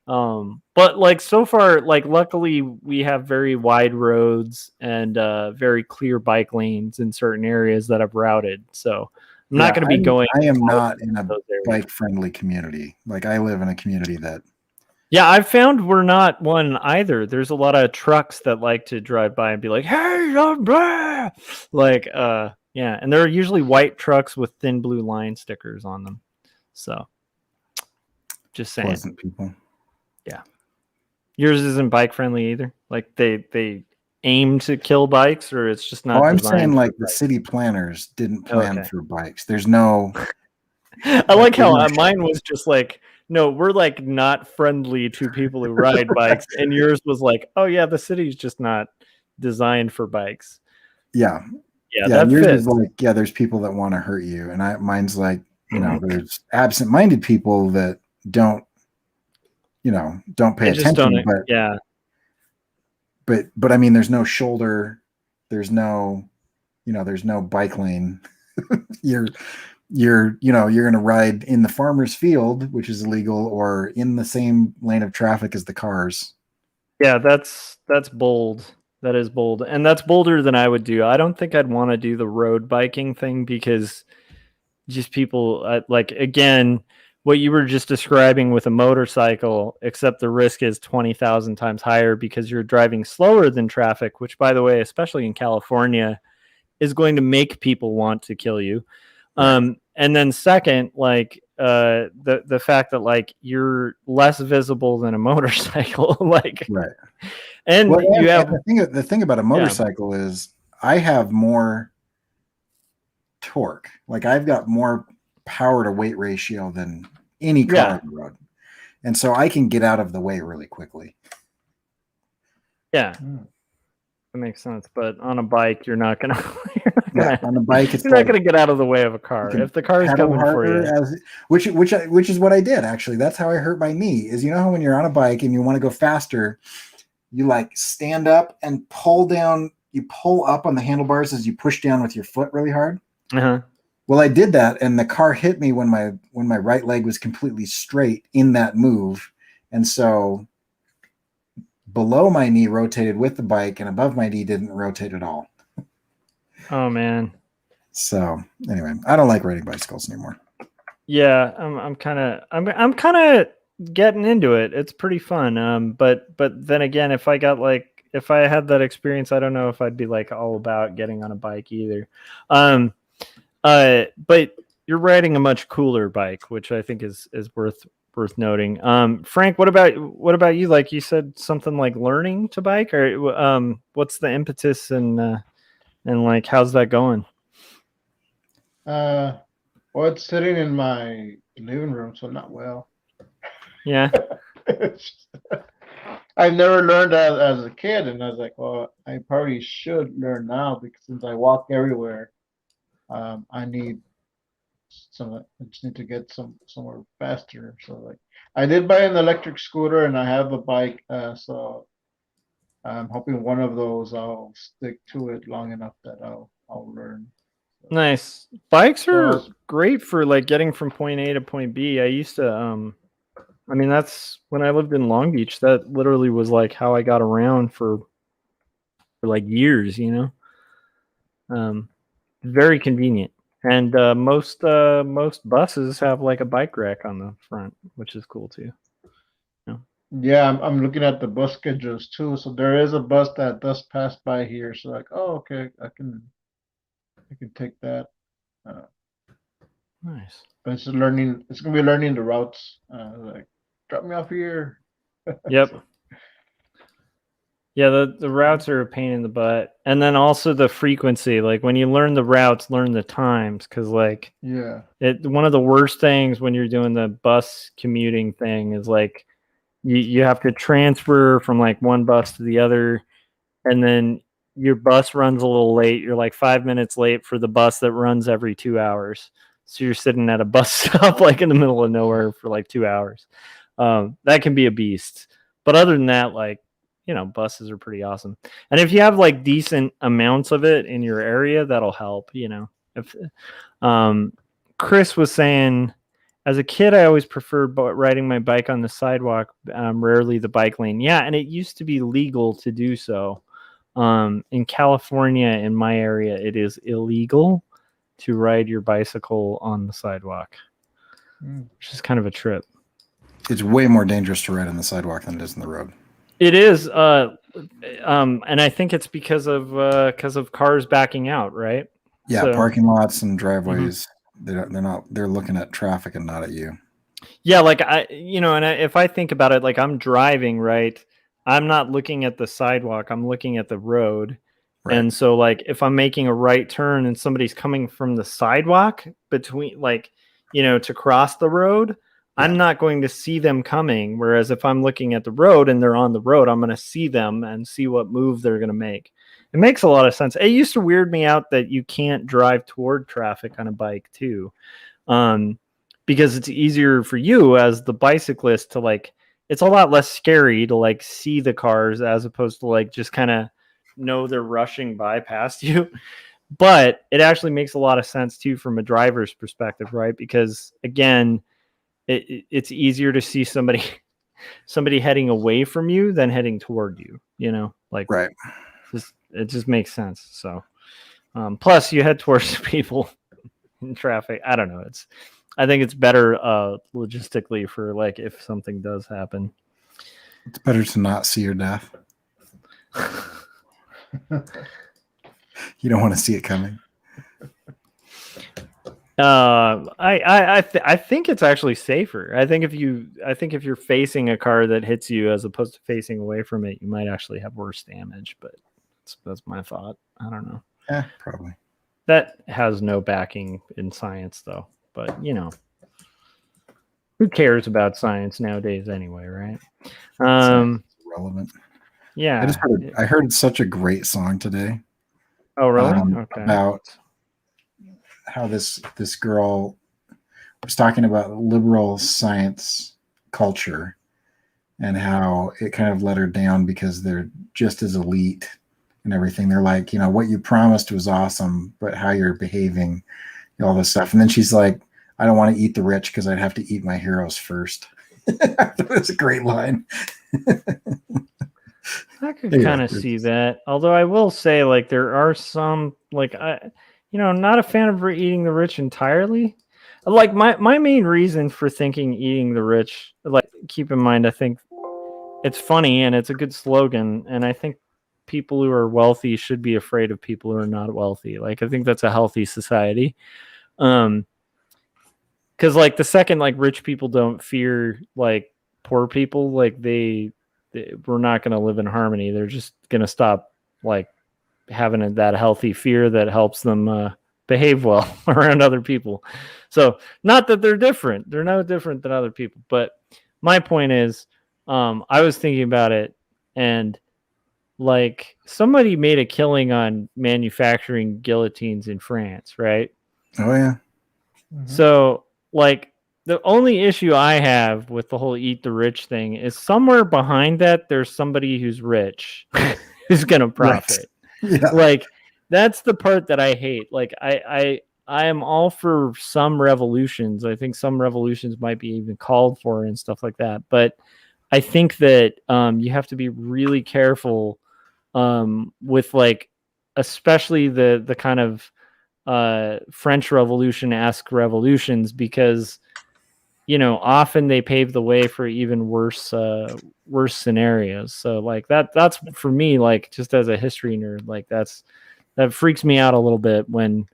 but like so far, like luckily we have very wide roads and very clear bike lanes in certain areas that I've routed. So I'm not going to be going. I am not in a bike friendly community. Like I live in a community that. Yeah, I've found we're not one either. There's a lot of trucks that like to drive by and be like, "Hey, blah. Like, yeah," and they're usually white trucks with thin blue line stickers on them. So, just saying. Pleasant people. Yeah, yours isn't bike friendly either. Like they aim to kill bikes, or it's just not. Oh, I'm saying like the city planners didn't plan for bikes. There's no. I like how mine was just like, no, we're like not friendly to people who ride bikes, and yours was like, oh yeah, the city's just not designed for bikes. Yeah. That yours fits. is like, yeah, there's people that want to hurt you, and mine's like, you know, there's absent-minded people that don't pay attention, but yeah. But I mean, there's no shoulder, there's no bike lane. you're going to ride in the farmer's field, which is illegal, or in the same lane of traffic as the cars. Yeah, that's bold. That is bold. And that's bolder than I would do. I don't think I'd want to do the road biking thing because just people like, again, what you were just describing with a motorcycle, except the risk is 20,000 times higher because you're driving slower than traffic, which, by the way, especially in California, is going to make people want to kill you. Right. And then second, like the fact that like you're less visible than a motorcycle, like right. And you have the thing about a motorcycle is I have more torque. Like I've got more power to weight ratio than any car on the road. And so I can get out of the way really quickly. Yeah. That makes sense. But on a bike, you're not gonna on a bike you're not gonna get out of the way of a car. If the car is coming for you. Which is what I did actually. That's how I hurt my knee. Is, you know how when you're on a bike and you want to go faster, you like stand up and pull down, you pull up on the handlebars as you push down with your foot really hard. Uh-huh. Well, I did that, and the car hit me when my right leg was completely straight in that move. And so below my knee rotated with the bike, and above my knee didn't rotate at all. Oh man. So anyway, I don't like riding bicycles anymore. Yeah, I'm kind of getting into it. It's pretty fun. But then again, if I had that experience, I don't know if I'd be like all about getting on a bike either. But you're riding a much cooler bike, which I think is worth noting. Frank, what about you? Like you said something like learning to bike, or what's the impetus and like how's that going? Well, it's sitting in my living room, so not well. Yeah. I've never learned as a kid, and I was like, well, I probably should learn now because since I walk everywhere, I need I just need to get somewhere faster. So like, I did buy an electric scooter and I have a bike. So I'm hoping one of those I'll stick to it long enough that I'll learn. Nice. Bikes are So great for like getting from point A to point B. I used to I mean that's when I lived in Long Beach, that literally was like how I got around for like years, you know. Very convenient. And most buses have like a bike rack on the front, which is cool too. Yeah. yeah, I'm looking at the bus schedules too. So there is a bus that does pass by here. So like, oh, okay, I can take that. Uh, Nice. but it's learning. It's gonna be learning the routes. Like, drop me off here. Yep. Yeah, the routes are a pain in the butt. And then also the frequency. Like when you learn the routes, learn the times. Cause like Yeah. one of the worst things when you're doing the bus commuting thing is like you have to transfer from like one bus to the other, and then your bus runs a little late. You're like 5 minutes late for the bus that runs every 2 hours. So you're sitting at a bus stop like in the middle of nowhere for like 2 hours. That can be a beast. But other than that, like, you know, buses are pretty awesome. And if you have like decent amounts of it in your area, that'll help, you know. If Chris was saying, as a kid, I always preferred riding my bike on the sidewalk, rarely the bike lane. Yeah, and it used to be legal to do so. In California, in my area, it is illegal to ride your bicycle on the sidewalk, which is kind of a trip. It's way more dangerous to ride on the sidewalk than it is on the road. It is, and I think it's because of cars backing out, right? Yeah, So, parking lots and driveways. They're looking at traffic and not at you. yeah, like if I think about it, like I'm driving, right? I'm not looking at the sidewalk. I'm looking at the road. Right. And so like if I'm making a right turn and somebody's coming from the sidewalk between like, you know, to cross the road, I'm not going to see them coming. Whereas if I'm looking at the road and they're on the road, I'm going to see them and see what move they're going to make. It makes a lot of sense. It used to weird me out that you can't drive toward traffic on a bike too. Because it's easier for you as the bicyclist to like, it's a lot less scary to like see the cars as opposed to like just kind of know they're rushing by past you. But it actually makes a lot of sense too from a driver's perspective, right? Because again, it's easier to see somebody heading away from you than heading toward you, you know, like right. It just makes sense. So plus you head towards people in traffic. I don't know. I think it's better logistically for like if something does happen. It's better to not see your death. You don't want to see it coming. I think it's actually safer. I think if you're facing a car that hits you as opposed to facing away from it, you might actually have worse damage. But that's my thought. I don't know. Yeah, probably. That has no backing in science, though. But you know, who cares about science nowadays anyway, right? It's relevant. Yeah. I heard such a great song today. Oh, really? Okay. About how this girl was talking about liberal science culture and how it kind of let her down because they're just as elite and everything. They're like, you know, what you promised was awesome, but how you're behaving, all this stuff. And then she's like, I don't want to eat the rich because I'd have to eat my heroes first. That was a great line. I could kind of see that. Although I will say, like, there are some, like, not a fan of eating the rich entirely. Like, my main reason for thinking eating the rich, like, keep in mind, I think it's funny and it's a good slogan. And I think people who are wealthy should be afraid of people who are not wealthy. Like, I think that's a healthy society. Because, like, the second, like, rich people don't fear, like, poor people, like, we're not going to live in harmony. They're just going to stop like having that healthy fear that helps them behave well around other people. So not that they're different. They're no different than other people. But my point is, I was thinking about it and like somebody made a killing on manufacturing guillotines in France, right? Oh, yeah. Mhm. So, like, the only issue I have with the whole eat the rich thing is somewhere behind that, there's somebody who's rich who's going to profit. Yeah. Like, that's the part that I hate. Like, I am all for some revolutions. I think some revolutions might be even called for and stuff like that. But I think that you have to be really careful with, like, especially the kind of French Revolution-esque revolutions, because often they pave the way for even worse scenarios. So, like, that's for me, like, just as a history nerd, like, that freaks me out a little bit when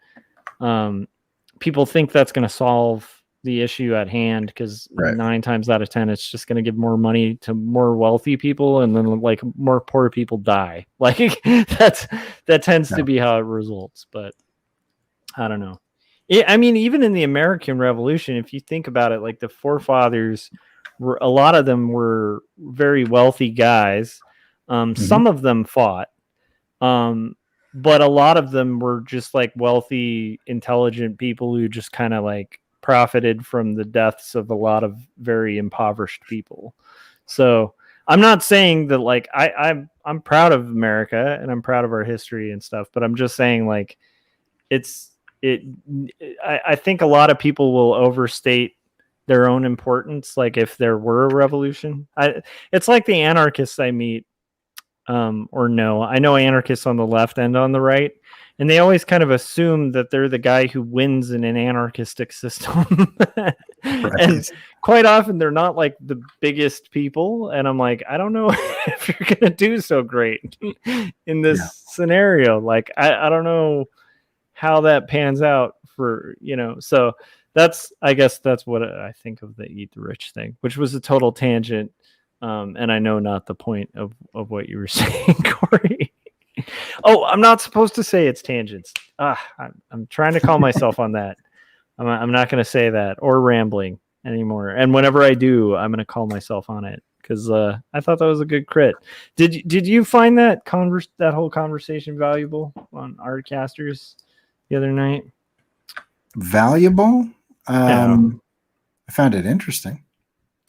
people think that's going to solve the issue at hand, because Right. 9 times out of 10 it's just going to give more money to more wealthy people, and then, like, more poor people die. Like, that tends to be how it results. But I don't know. I mean, even in the American Revolution, if you think about it, like, the forefathers a lot of them were very wealthy guys. Some of them fought, but a lot of them were just, like, wealthy, intelligent people who just kind of, like, profited from the deaths of a lot of very impoverished people. So I'm not saying that, like, I'm proud of America and I'm proud of our history and stuff, but I'm just saying, like, I think a lot of people will overstate their own importance. Like, if there were a revolution, it's like the anarchists I meet, or no, I know anarchists on the left and on the right, and they always kind of assume that they're the guy who wins in an anarchistic system. And quite often they're not, like, the biggest people. And I'm like, I don't know if you're going to do so great in this scenario. Like, I don't know how that pans out for, so I guess that's what I think of the eat the rich thing, which was a total tangent. And I know not the point of what you were saying, Corey. Oh, I'm not supposed to say it's tangents. I'm trying to call myself on that. I'm not going to say that or rambling anymore. And whenever I do, I'm going to call myself on it, because I thought that was a good crit. Did you find that whole conversation valuable on Artcasters the other night? Valuable? I found it interesting.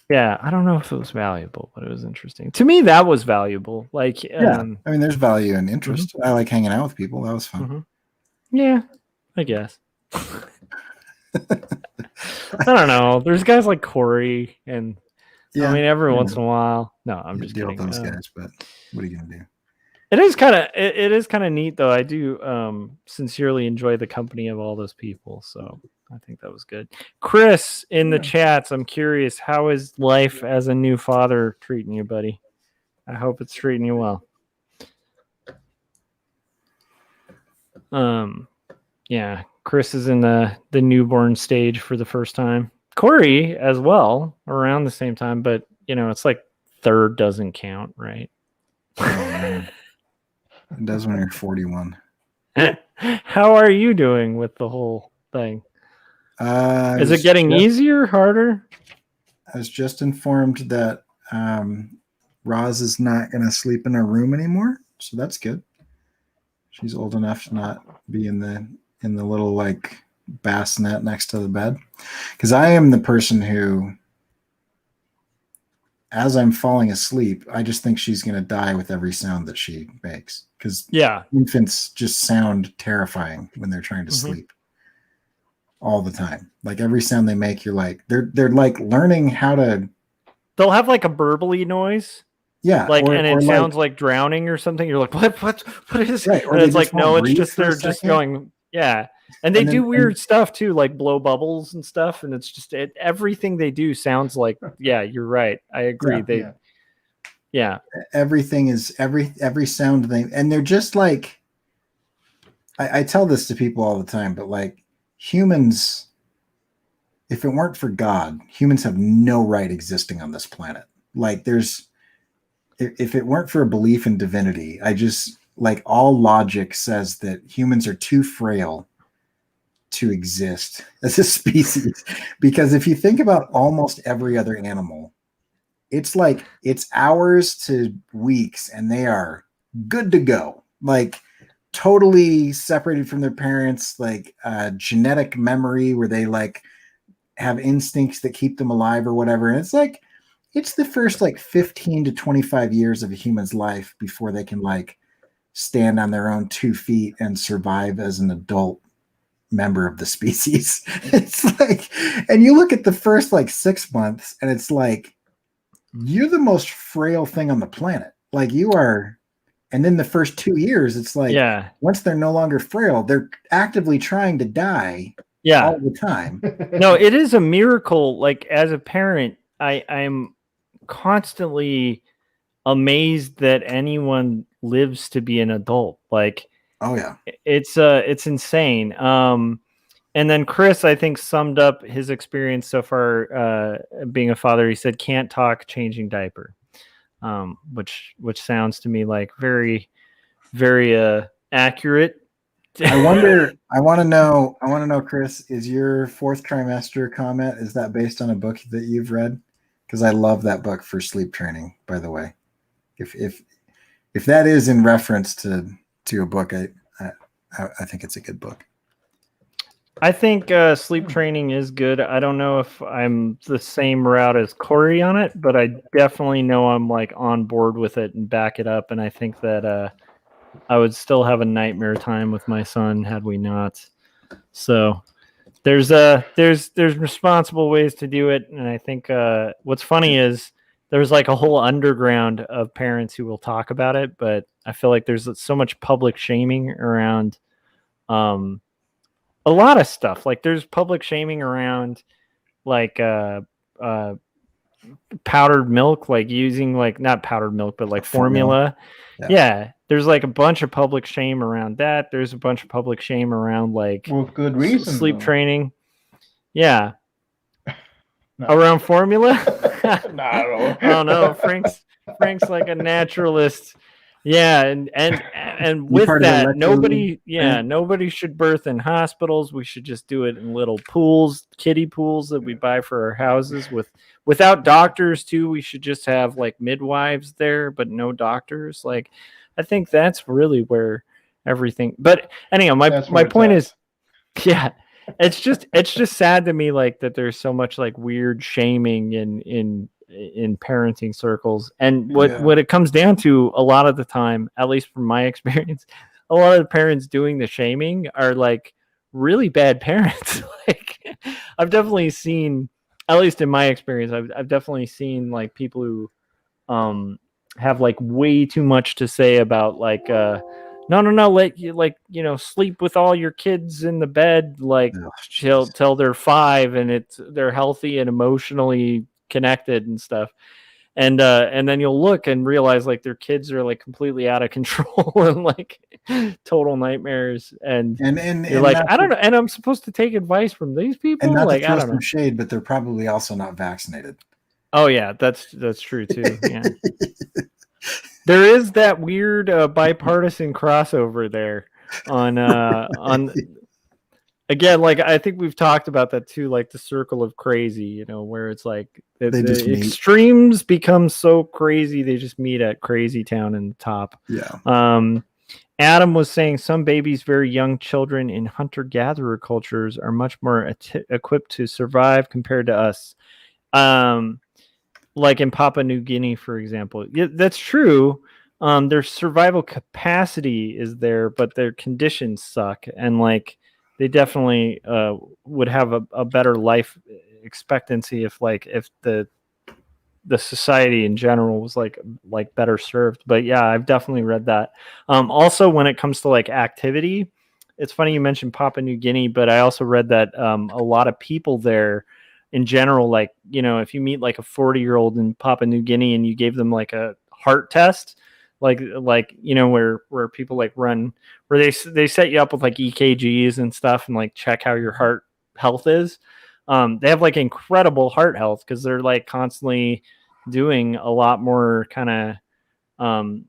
Yeah, I don't know if it was valuable, but it was interesting. To me, that was valuable. Like, I mean, there's value and interest. I like hanging out with people. That was fun. Yeah, I guess. I don't know. There's guys like Corey, and I mean, every once in a while. No, I'm just kidding. Those guys, but what are you gonna do? It is kind of neat, though. I do sincerely enjoy the company of all those people, so I think that was good. Chris in the chats, I'm curious, how is life as a new father treating you, buddy? I hope it's treating you well. Yeah, Chris is in the newborn stage for the first time. Corey as well, around the same time, but it's like third doesn't count, right? Oh, man. It does when you're 41. How are you doing with the whole thing? Is it getting easier, harder? I was just informed that Roz is not going to sleep in her room anymore, so that's good. She's old enough to not be in the little, like, bassinet next to the bed, because I am the person who, as I'm falling asleep, I just think she's going to die with every sound that she makes, because infants just sound terrifying when they're trying to sleep all the time. Like, every sound they make, you're like, they're like learning how to. They'll have, like, a burbly noise. Yeah. Like, and it sounds like drowning or something. You're like, what is it? Right. And it's like, no, it's just, they're just going, yeah. And they do weird stuff too, like blow bubbles and stuff. And it's just, everything they do sounds like, yeah, you're right. I agree. Everything is every sound and they're just like, I tell this to people all the time, but, like, humans, if it weren't for God, humans have no right existing on this planet. Like, if it weren't for a belief in divinity, like, all logic says that humans are too frail to exist as a species. Because if you think about almost every other animal, it's like, it's hours to weeks and they are good to go. Like, totally separated from their parents, like genetic memory where they like have instincts that keep them alive or whatever. And it's like, it's the first like 15 to 25 years of a human's life before they can like stand on their own 2 feet and survive as an adult member of the species. It's like, and you look at the first like 6 months and it's like, you're the most frail thing on the planet. Like you are. And then the first 2 years, it's like, once they're no longer frail, they're actively trying to die all the time. No, it is a miracle. Like as a parent, I'm constantly amazed that anyone lives to be an adult. Like, oh yeah, it's insane. And then Chris, I think, summed up his experience so far being a father. He said, "Can't talk, changing diaper." Which sounds to me like very, very accurate. I want to know, Chris, is your 4th trimester comment, is that based on a book that you've read? Because I love that book for sleep training, by the way. If that is in reference to a book, I think it's a good book. I think sleep training is good. I don't know if I'm the same route as Corey on it, but I definitely know I'm like on board with it and back it up. And I think that I would still have a nightmare time with my son had we not. So there's responsible ways to do it. And I think what's funny is there's like a whole underground of parents who will talk about it, but I feel like there's so much public shaming around a lot of stuff. Like there's public shaming around like powdered milk, like using like not powdered milk, but like formula. Yeah. There's like a bunch of public shame around that. There's a bunch of public shame around like with good reason sleep though. training. Yeah. No. Around formula? No. Oh no, Frank's like a naturalist. Yeah, and with that, nobody should birth in hospitals. We should just do it in little pools, kiddie pools that we buy for our houses without doctors too. We should just have like midwives there, but no doctors. Like, I think that's really where everything. But anyhow, my point is, it's just sad to me like that there's so much like weird shaming in parenting circles. And what it comes down to a lot of the time, at least from my experience, a lot of the parents doing the shaming are like really bad parents. Like I've definitely seen, at least in my experience, I've definitely seen like people who have like way too much to say about like no, let you like, sleep with all your kids in the bed like till they're 5 and they're healthy and emotionally connected and stuff. And then you'll look and realize like their kids are like completely out of control and like total nightmares. And you're like, I don't know. And I'm supposed to take advice from these people. And not like, to throw some shade, but they're probably also not vaccinated. Oh yeah, that's true too. Yeah. There is that weird bipartisan crossover there on again, like I think we've talked about that too, like the circle of crazy, where it's like the extremes become so crazy they just meet at crazy town in the top. Yeah. Adam was saying some babies, very young children in hunter-gatherer cultures are much more equipped to survive compared to us. Like in Papua New Guinea, for example. Yeah, that's true. Their survival capacity is there, but their conditions suck. And like, they definitely would have a better life expectancy if the society in general was like better served. But yeah, I've definitely read that. Also, when it comes to like activity, it's funny you mentioned Papua New Guinea, but I also read that a lot of people there in general, like, if you meet like a 40-year-old in Papua New Guinea and you gave them like a heart test, like where people like run, where they set you up with like EKGs and stuff and like check how your heart health is. They have like incredible heart health because they're like constantly doing a lot more kind of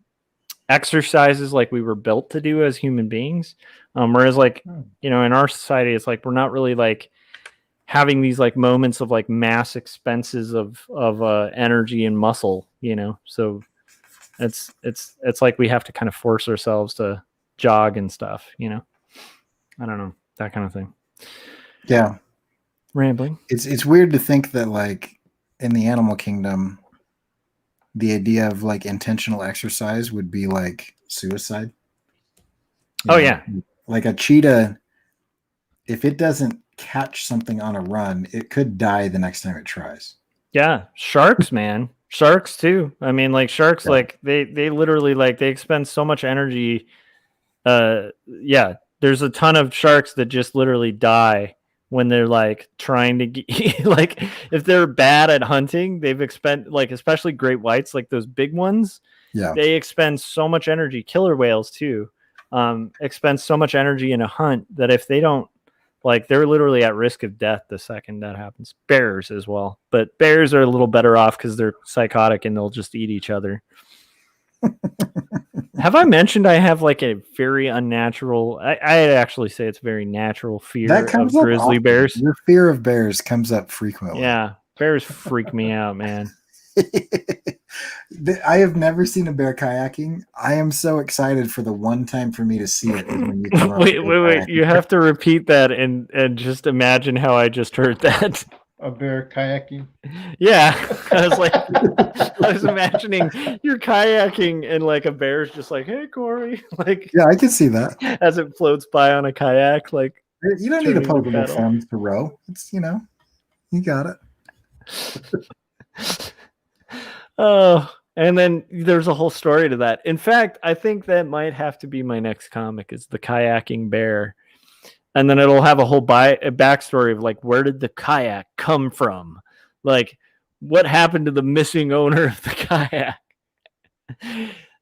exercises like we were built to do as human beings. Whereas like, in our society, it's like we're not really like having these like moments of like mass expenses of energy and muscle, so it's like we have to kind of force ourselves to jog and stuff, I don't know, that kind of thing. Yeah. Rambling. It's weird to think that like in the animal kingdom, the idea of like intentional exercise would be like suicide. Yeah. Like a cheetah, if it doesn't catch something on a run, it could die the next time it tries. Yeah. Sharks, man. Sharks too. I mean, like sharks, like they literally like they expend so much energy. There's a ton of sharks that just literally die when they're like trying to get, like if they're bad at hunting, they've expend like, especially great whites, like those big ones. Yeah. They expend so much energy. Killer whales too, expend so much energy in a hunt that if they don't, like, they're literally at risk of death the second that happens. Bears as well, but bears are a little better off because they're psychotic and they'll just eat each other. Have I mentioned I have like a very unnatural, I'd actually say it's very natural fear of grizzly bears. Your fear of bears comes up frequently. Yeah, bears freak me out, man. I have never seen a bear kayaking. I am so excited for the one time for me to see it. When you wait. You have to repeat that and just imagine how I just heard that. A bear kayaking? Yeah. I was imagining you're kayaking and like a bear's just like, hey, Corey. Like, yeah, I can see that. As it floats by on a kayak. Like, you don't need opposable thumbs to row. It's, you got it. Oh, and then there's a whole story to that. In fact, I think that might have to be my next comic, is the kayaking bear. And then it'll have a whole backstory of like, where did the kayak come from? Like, what happened to the missing owner of the kayak?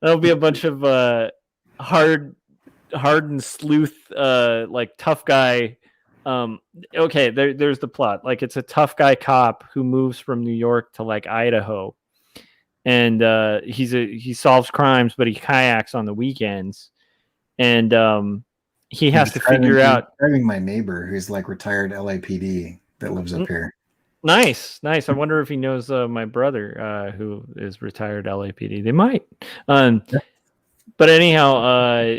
That'll be a bunch of hardened sleuth, like tough guy. Okay, there's the plot. Like, it's a tough guy cop who moves from New York to like Idaho. And he solves crimes, but he kayaks on the weekends. And he has to figure out. Driving my neighbor who's like retired LAPD that lives up here. Nice. I wonder if he knows my brother who is retired LAPD. They might. But anyhow,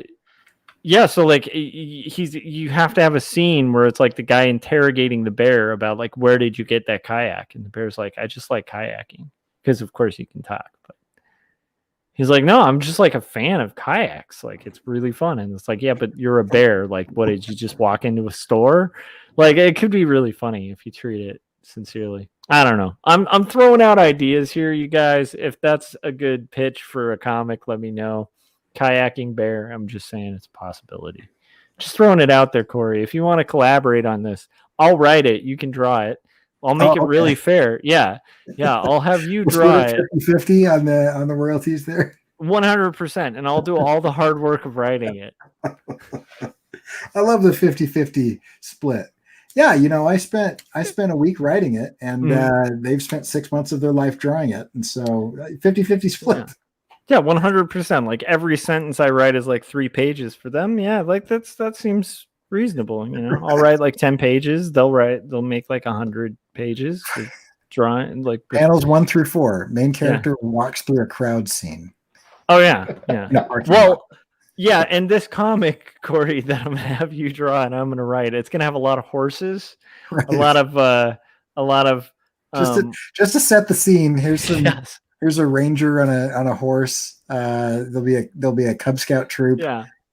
yeah. So like you have to have a scene where it's like the guy interrogating the bear about like, where did you get that kayak? And the bear's like, I just like kayaking. Because of course you can talk, but he's like, no, I'm just like a fan of kayaks. Like, it's really fun. And it's like, yeah, but you're a bear. Like, what, did you just walk into a store? Like, it could be really funny if you treat it sincerely. I don't know. I'm throwing out ideas here, you guys. If that's a good pitch for a comic, let me know. Kayaking bear. I'm just saying it's a possibility. Just throwing it out there, Corey. If you want to collaborate on this, I'll write it. You can draw it. I'll make it really fair. Yeah. I'll have you draw it. 50-50 on the royalties there. 100%, and I'll do all the hard work of writing it. I love the 50-50 split. Yeah, I spent a week writing it, and they've spent 6 months of their life drawing it, and so 50-50 split. Yeah, 100%. Like, every sentence I write is like 3 pages for them. Yeah, like that seems reasonable. I'll write like 10 pages. They'll make like 100 pages. Drawing like panels 1 through 4. Main character walks through a crowd scene. Oh yeah. Well, yeah, and this comic, Corey, that I'm gonna have you draw and I'm gonna write, it's gonna have a lot of horses, right. a lot of just to set the scene. Here's some. Yes. Here's a ranger on a horse. There'll be a Cub Scout troop.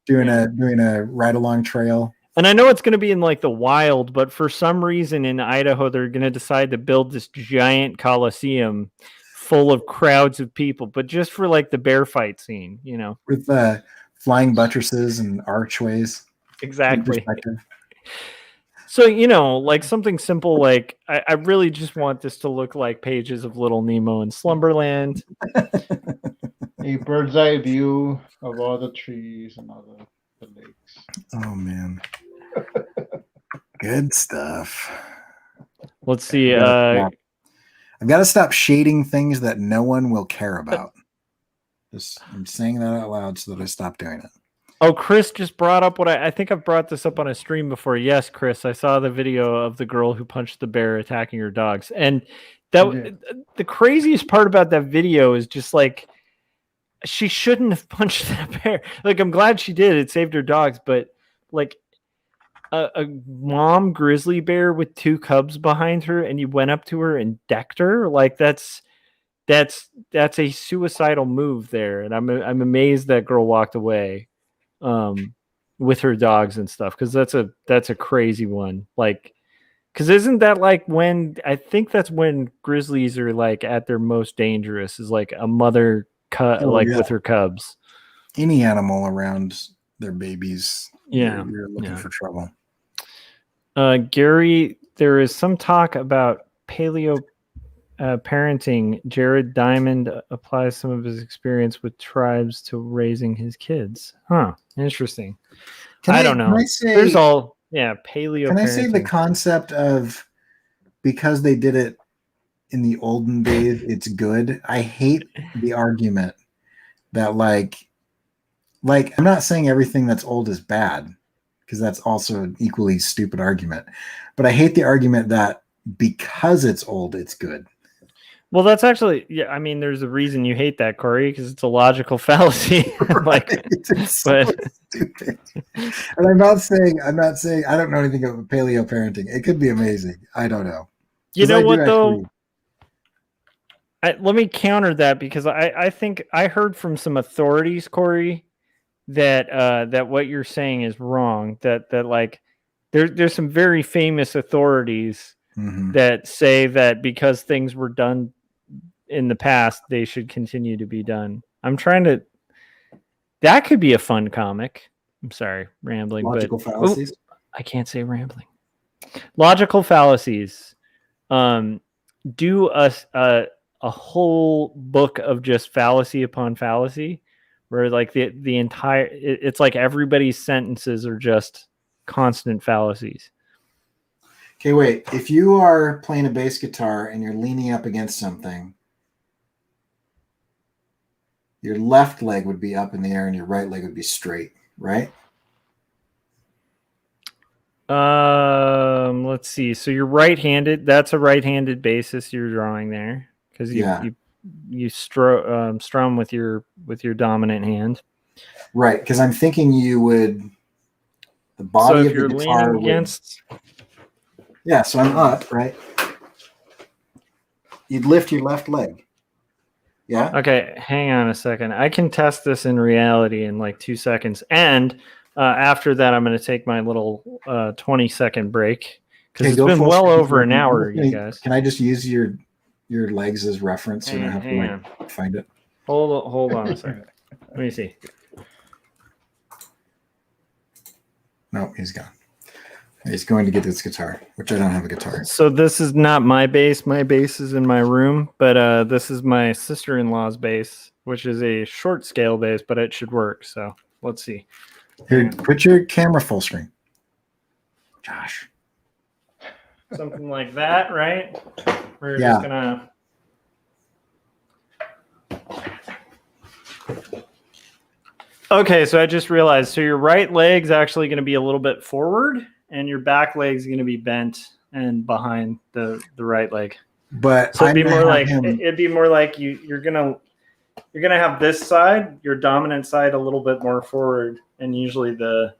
Doing a ride along trail. And I know it's going to be in like the wild, but for some reason in Idaho, they're going to decide to build this giant coliseum full of crowds of people, but just for like the bear fight scene, with flying buttresses and archways. Exactly. So, like something simple, like I really just want this to look like pages of Little Nemo in Slumberland. A bird's eye view of all the trees and all the lakes. Oh man. Good stuff. Let's see. I've got to stop shading things that no one will care about. I'm saying that out loud so that I stop doing it. Oh, Chris just brought up what I think I've brought this up on a stream before. Yes, Chris, I saw the video of the girl who punched the bear attacking her dogs. And the craziest part about that video is just like, she shouldn't have punched that bear. Like, I'm glad she did. It saved her dogs, but like a mom grizzly bear with 2 cubs behind her, and you went up to her and decked her. Like that's a suicidal move there, and I'm amazed that girl walked away with her dogs and stuff, because that's a crazy one. Like, because isn't that like when I think that's when grizzlies are like at their most dangerous, is like a mother with her cubs. Any animal around their babies, you're looking for trouble. Gary, there is some talk about paleo parenting. Jared Diamond applies some of his experience with tribes to raising his kids. Huh? Interesting. I don't know. There's all paleo. Can I say the concept of, because they did it in the olden days, it's good? I hate the argument that like I'm not saying everything that's old is bad, because that's also an equally stupid argument. But I hate the argument that because it's old, it's good. Well, that's actually, I mean, there's a reason you hate that, Corey, because it's a logical fallacy. Like, it's so stupid. And I'm not saying I don't know anything about paleo parenting. It could be amazing. I don't know. You know what though? Let me counter that, because I think I heard from some authorities, Corey, that what you're saying is wrong. That like there's some very famous authorities that say that because things were done in the past, they should continue to be done. That could be a fun comic. I'm sorry, rambling. Logical fallacies. I can't say rambling. Logical fallacies. Do a whole book of just fallacy upon fallacy, where like the entire, it's like everybody's sentences are just constant fallacies. Okay, wait. If you are playing a bass guitar and you're leaning up against something, your left leg would be up in the air and your right leg would be straight, right? Let's see. So you're right-handed. That's a right-handed bassist you're drawing there, because you strum with your dominant hand. Right, because I'm thinking you would, the body of the guitar against. Yeah, so I'm up, right? You'd lift your left leg. Yeah. Okay, hang on a second. I can test this in reality in like 2 seconds, and after that, I'm going to take my little 20-second break, because it's been well over an hour, you guys. Can I just use your legs as reference, so I don't have to find it? Hold on a second. Let me see. No, he's gone. He's going to get this guitar, which I don't have a guitar. So this is not my bass. My bass is in my room, but this is my sister-in-law's bass, which is a short scale bass, but it should work. So let's see. Here, put your camera full screen. Josh. Something like that, right? We're just gonna. Okay, so I just realized. So your right leg's actually going to be a little bit forward, and your back leg's going to be bent and behind the right leg. But so it'd be more like you're gonna have this side, your dominant side, a little bit more forward, and usually the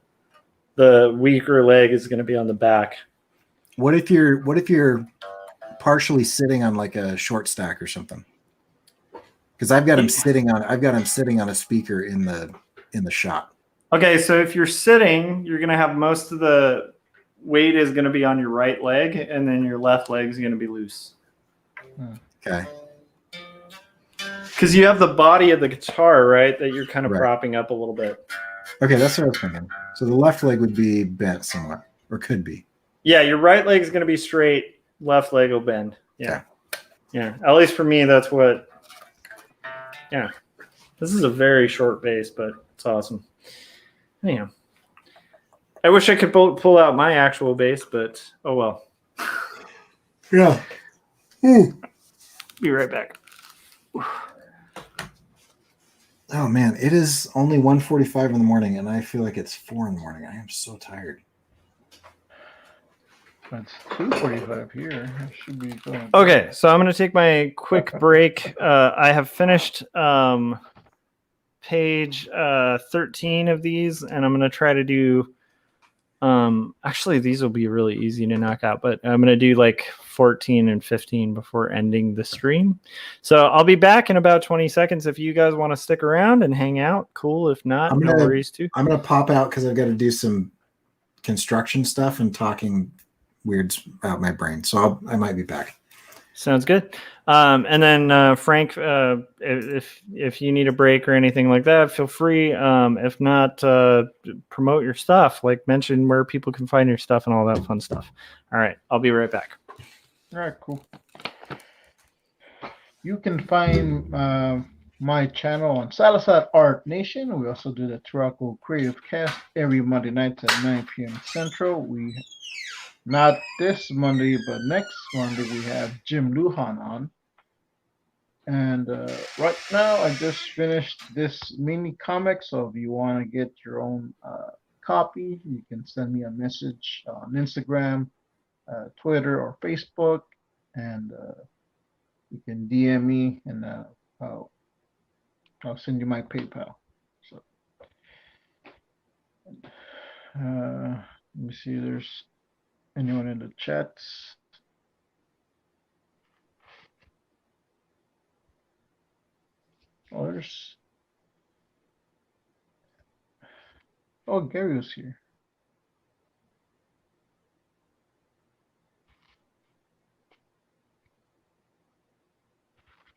weaker leg is going to be on the back. What if you're partially sitting on like a short stack or something? Because I've got him sitting on a speaker in the shot. Okay, so if you're sitting, you're going to have most of the weight is going to be on your right leg, and then your left leg is going to be loose. Okay. Because you have the body of the guitar, right, that you're kind of propping up a little bit. Okay, that's what I was thinking. So the left leg would be bent somewhat, or could be. Yeah, your right leg is going to be straight. Left leg will bend. Yeah. Okay. Yeah. At least for me, that's what. Yeah. This is a very short bass, but it's awesome. Anyhow. I wish I could pull out my actual bass, but oh well. Yeah. Be right back. Oh man, it is only 1:45 in the morning, and I feel like it's 4 in the morning. I am so tired. It's 2:45 here. I should be going. Okay, so I'm going to take my quick break. I have finished page 13 of these, and I'm going to try to do actually these will be really easy to knock out, but I'm going to do like 14 and 15 before ending the stream. So I'll be back in about 20 seconds. If you guys want to stick around and hang out, cool. If not, no worries too. I'm going to pop out because I've got to do some construction stuff and talking weirds about my brain. So I might be back. Sounds good. And then Frank, if you need a break or anything like that, feel free. If not, promote your stuff, like mention where people can find your stuff and all that fun stuff. All right, I'll be right back. All right, cool. You can find my channel on Salazar Art Nation. We also do the Turaco Creative Cast every Monday night at 9 p.m. Central. Not this Monday, but next Monday, we have Jim Lujan on. And right now, I just finished this mini comic. So if you want to get your own copy, you can send me a message on Instagram, Twitter, or Facebook. And you can DM me, and I'll send you my PayPal. So let me see if there's anyone in the chats. Oh, Gary was here.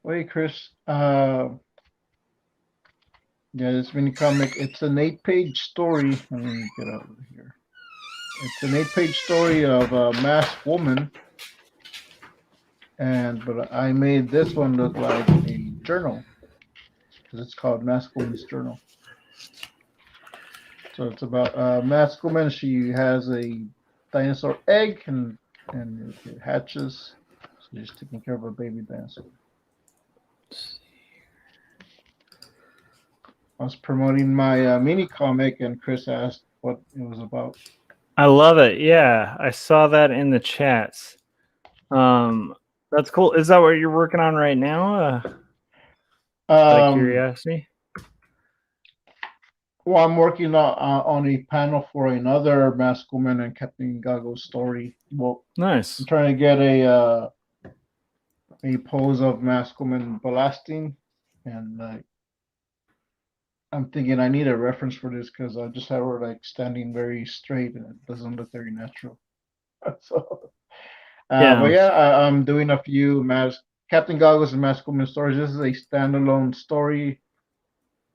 Wait, Chris. Yeah, this mini comic. It's an 8-page story. Let me get out of here. It's an 8-page story of a masked woman, but I made this one look like a journal because it's called Masked Woman's Journal. So it's about a masked woman. She has a dinosaur egg, and it hatches. So she's taking care of a baby dinosaur. I was promoting my mini comic, and Chris asked what it was about. I love it. Yeah, I saw that in the chats. That's cool. Is that what you're working on right now? Out of curiosity. Well, I'm working on a panel for another masked woman and Captain Gago's story. Well, nice. I'm trying to get a pose of masked woman blasting, and I'm thinking I need a reference for this because I just have her like standing very straight and it doesn't look very natural. So, but yeah, I'm doing a few Captain Goggles and Masked Woman stories. This is a standalone story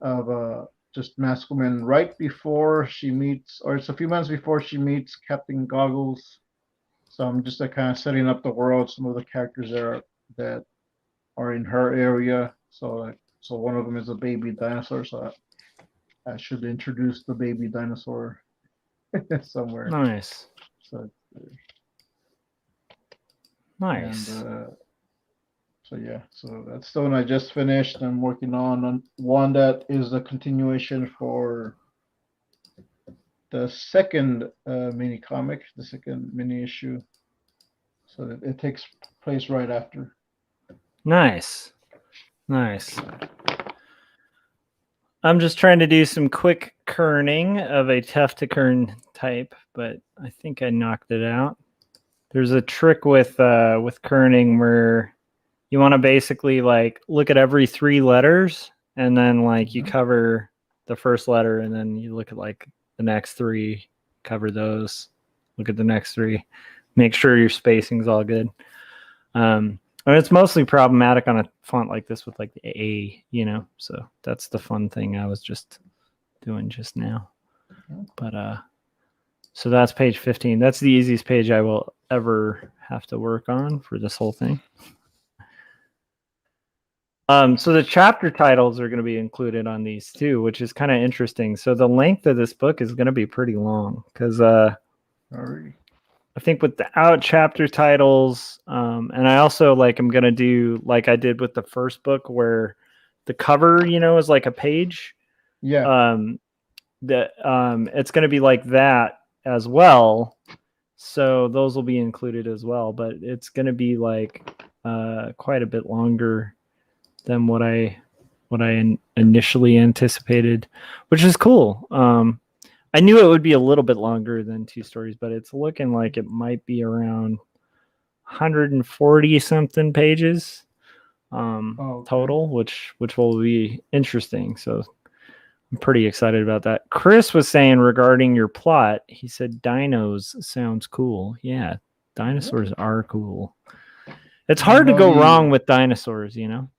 of just Masked Woman right before she meets, or it's a few months before she meets Captain Goggles. So I'm just kind of setting up the world, some of the characters that are in her area. So one of them is a baby dinosaur. So I should introduce the baby dinosaur somewhere. Nice. So nice. And, so yeah, so that's the one I just finished. I'm working on one that is a continuation for the second mini comic, the second mini issue. So it takes place right after. Nice. I'm just trying to do some quick kerning of a tough to kern type, but I think I knocked it out. There's a trick with kerning where you want to basically like look at every 3 letters and then like you cover the first letter and then you look at like the next 3, cover those, look at the next 3, make sure your spacing's all good. And it's mostly problematic on a font like this with like the A, so that's the fun thing I was just doing just now. But so that's page 15. That's the easiest page I will ever have to work on for this whole thing. So the chapter titles are going to be included on these too, which is kind of interesting. So the length of this book is going to be pretty long because I think without chapter titles, and I also I'm going to do like I did with the first book where the cover, is like a page. Yeah. It's going to be like that as well. So those will be included as well, but it's going to be like quite a bit longer than what I initially anticipated, which is cool. I knew it would be a little bit longer than 2 stories, but it's looking like it might be around 140 something pages total, which will be interesting. So I'm pretty excited about that. Chris was saying regarding your plot, he said dinos sounds cool. Yeah, dinosaurs are cool. It's hard to go wrong with dinosaurs, you know?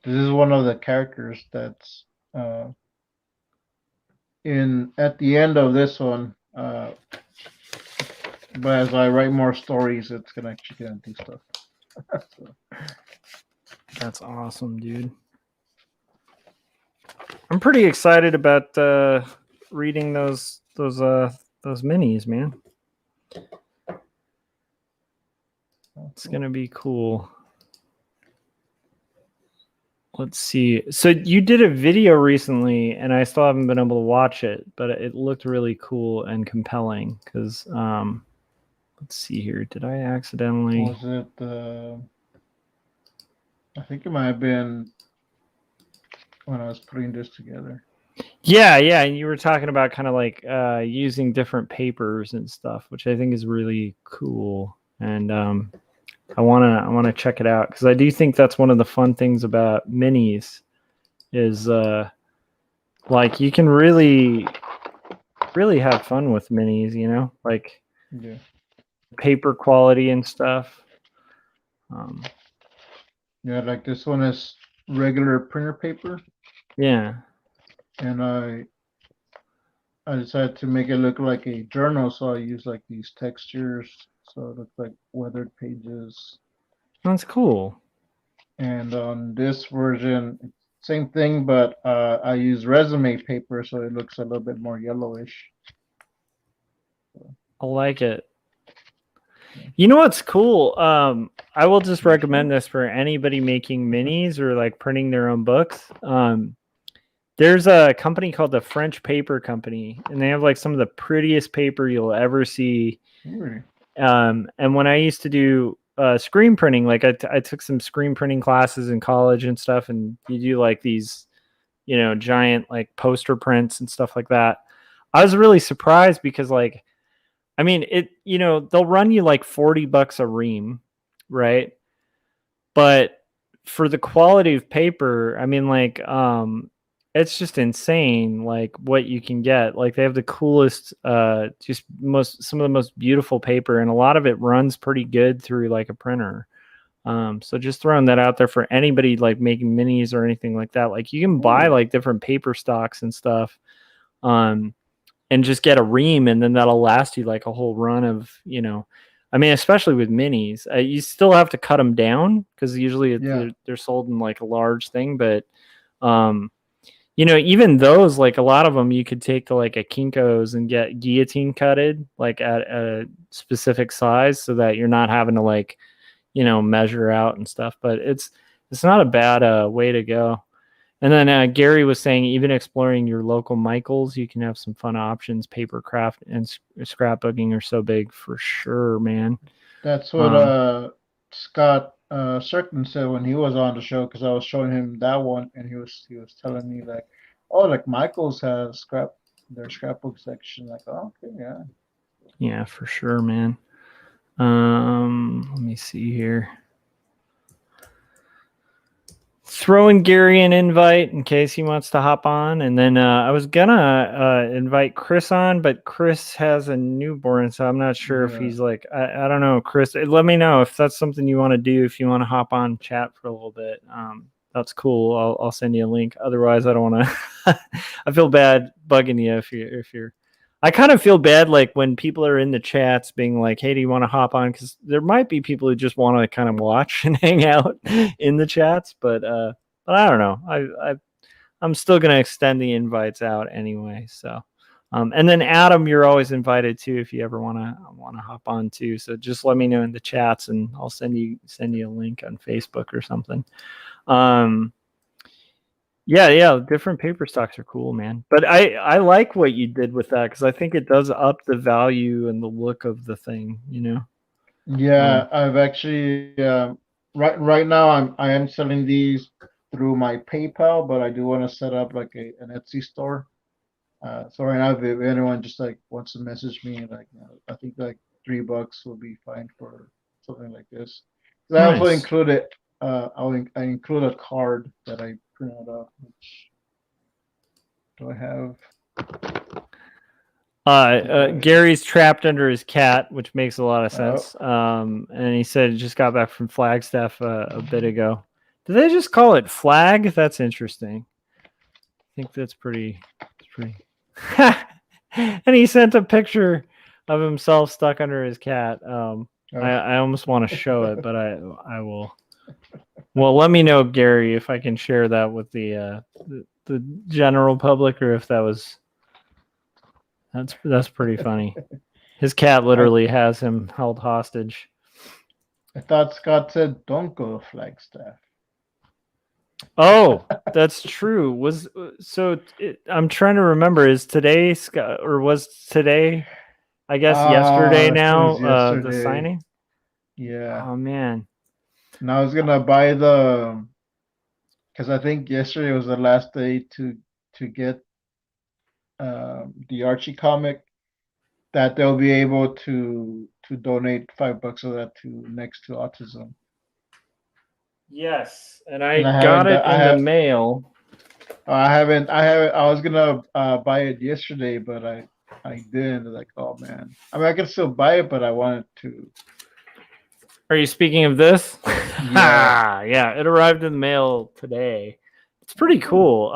This is one of the characters that's at the end of this one. But as I write more stories, it's gonna actually get into stuff. So. That's awesome, dude. I'm pretty excited about reading those minis, man. It's gonna be cool. Let's see. So you did a video recently, and I still haven't been able to watch it, but it looked really cool and compelling. Because let's see here. Did I accidentally? Was it? I think it might have been when I was putting this together. Yeah, and you were talking about kind of like using different papers and stuff, which I think is really cool. And I wanna check it out because I do think that's one of the fun things about minis is like you can really have fun with minis, you know, like paper quality and stuff. Yeah, like this one is regular printer paper. Yeah. And I decided to make it look like a journal, so I use like these textures, so it looks like weathered pages. That's cool. And on this version, same thing, but I use resume paper, so it looks a little bit more yellowish. I like it. You know what's cool? I will just recommend this for anybody making minis or like printing their own books. There's a company called the French Paper Company, and they have like some of the prettiest paper you'll ever see. And when I used to do screen printing, like I took some screen printing classes in college and stuff, and you do like these, you know, giant like poster prints and stuff like that. I was really surprised because like, I mean, you know, they'll run you like $40 a ream, right? But for the quality of paper, I mean, like, it's just insane, like what you can get. Like they have the coolest, some of the most beautiful paper, and a lot of it runs pretty good through like a printer. So just throwing that out there for anybody like making minis or anything like that. Like you can buy like different paper stocks and stuff, and just get a ream, and then that'll last you like a whole run of, you know. I mean, especially with minis, you still have to cut them down because usually they're sold in like a large thing, but you know, even those, like a lot of them you could take to like a Kinko's and get guillotine cutted like at a specific size so that you're not having to like, you know, measure out and stuff. But it's not a bad way to go. And then Gary was saying even exploring your local Michaels, you can have some fun options. Paper craft and scrapbooking are so big for sure, man. That's what Scott Certain said when he was on the show, because I was showing him that one, and he was telling me like, oh, like Michaels has their scrapbook section. Like, oh, okay, yeah, for sure, man. Let me see here. Throwing Gary an invite in case he wants to hop on, and then I was gonna invite Chris on, but Chris has a newborn, so I'm not sure if he's like, I don't know, Chris. Let me know if that's something you want to do. If you want to hop on, chat for a little bit, that's cool. I'll send you a link. Otherwise, I don't want to. I feel bad bugging you if you're. I kind of feel bad like when people are in the chats being like, hey, do you want to hop on? Because there might be people who just want to kind of watch and hang out in the chats. But I don't know. I'm still going to extend the invites out anyway. So and then Adam, you're always invited too if you ever want to hop on too. So just let me know in the chats and I'll send you a link on Facebook or something. Yeah, different paper stocks are cool, man. But I like what you did with that because I think it does up the value and the look of the thing, you know. Yeah, I've actually right now I am selling these. through my PayPal, but I do want to set up like an Etsy store. So right now, if anyone just like wants to message me, like I think like $3 will be fine for something like this. 'Cause I also Nice. included I include a card that I printed off. Which do I have? Gary's trapped under his cat, which makes a lot of Oh. sense. And he said he just got back from Flagstaff a bit ago. Do they just call it flag? That's interesting. I think that's pretty. And he sent a picture of himself stuck under his cat. I almost want to show it, but I will. Well, let me know, Gary, if I can share that with the general public, or if that was. That's pretty funny. His cat literally has him held hostage. I thought Scott said, "Don't go to Flagstaff." Oh, that's true. I'm trying to remember. Is today Scott, or was today? I guess yesterday It now. was The yesterday. signing. Yeah. Oh man. And I was gonna buy because I think yesterday was the last day to get the Archie comic that they'll be able to donate $5 of that to Next to Autism. Yes, and And I got it in the mail. I was gonna buy it yesterday, but I didn't. Like, oh man. I mean, I can still buy it, but I wanted to. Are you speaking of this? Yeah. Yeah, it arrived in the mail today. It's pretty cool.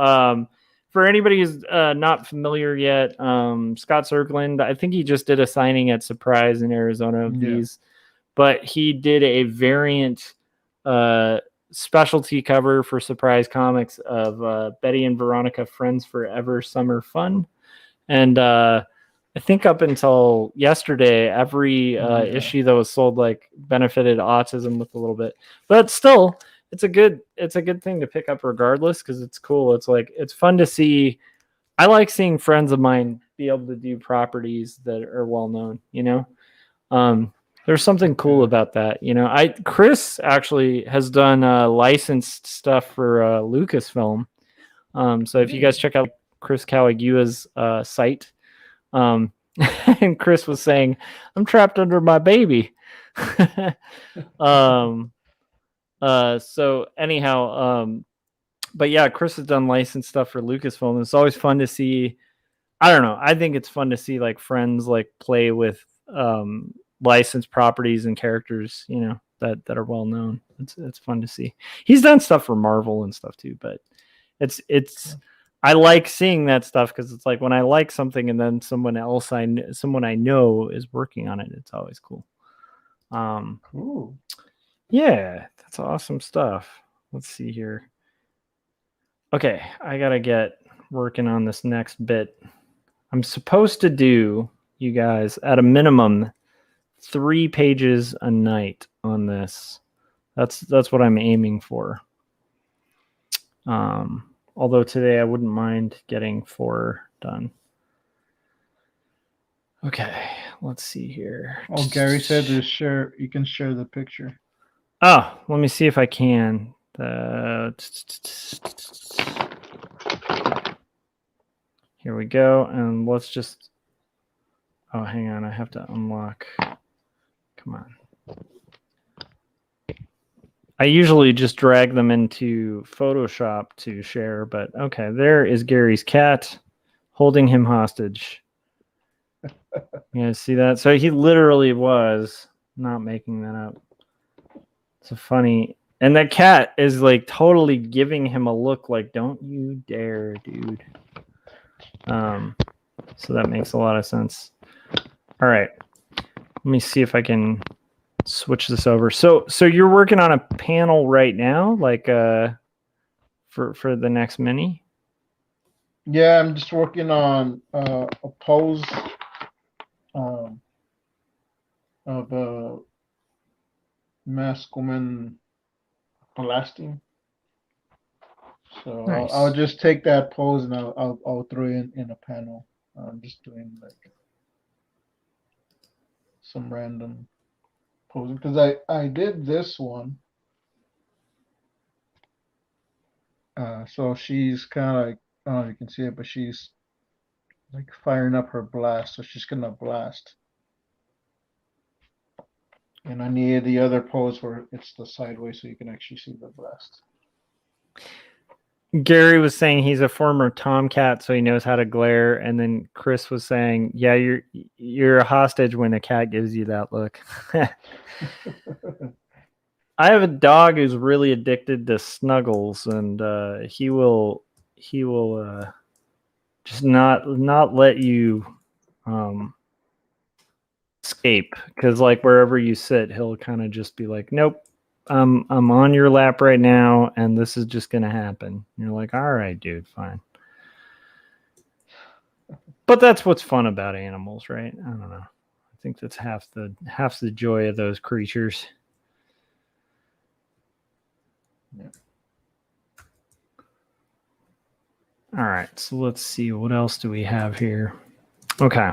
For anybody who's not familiar yet, Scott Cirkland, I think he just did a signing at Surprise in Arizona of these, but he did a variant specialty cover for Surprise Comics of Betty and Veronica Friends Forever Summer Fun. And I think up until yesterday, every issue that was sold like benefited autism with a little bit, but still, it's a good thing to pick up regardless, because it's cool. It's like, it's fun to see. I like seeing friends of mine be able to do properties that are well known. There's something cool about that. Chris actually has done licensed stuff for Lucasfilm. So if you guys check out Chris Caligia's site. And Chris was saying, "I'm trapped under my baby." So anyhow, but yeah, Chris has done licensed stuff for Lucasfilm. It's always fun to see. I don't know. I think it's fun to see like friends like play with licensed properties and characters, that are well known. It's fun to see. He's done stuff for Marvel and stuff too, but it's I like seeing that stuff, because it's like when I like something and then someone I know is working on it, it's always cool. Cool. Yeah, that's awesome stuff. Let's see here. Okay, I gotta get working on this next bit. I'm supposed to do, you guys, at a minimum 3 pages a night on this. That's what I'm aiming for. Although today I wouldn't mind getting 4 done. Okay, let's see here. Oh, Gary said to you can share the picture. Oh, let me see if I can. Here we go, and let's just. Oh, hang on, I have to unlock. Come on. I usually just drag them into Photoshop to share, but okay, there is Gary's cat holding him hostage. You guys see that? So he literally was not making that up. It's a funny, and that cat is like totally giving him a look like, "Don't you dare, dude." So that makes a lot of sense. All right, let me see if I can switch this over. So you're working on a panel right now, like for the next mini? Yeah, I'm just working on a pose of a masculine blasting. So Nice. I'll just take that pose and I'll throw it in a panel. I'm just doing like some random posing, because I did this one. So she's kind of like, I don't know if you can see it, but she's like firing up her blast. So she's gonna blast. And I need the other pose where it's the sideways so you can actually see the blast. Gary was saying he's a former Tomcat, so he knows how to glare. And then Chris was saying, "Yeah, you're a hostage when a cat gives you that look." I have a dog who's really addicted to snuggles, and he will just not let you escape, because like wherever you sit, he'll kind of just be like, "Nope, I'm on your lap right now, and this is just gonna happen." And you're like, "All right, dude, fine." But that's what's fun about animals, right? I don't know. I think that's half the joy of those creatures. Yeah. All right, so let's see, what else do we have here? Okay.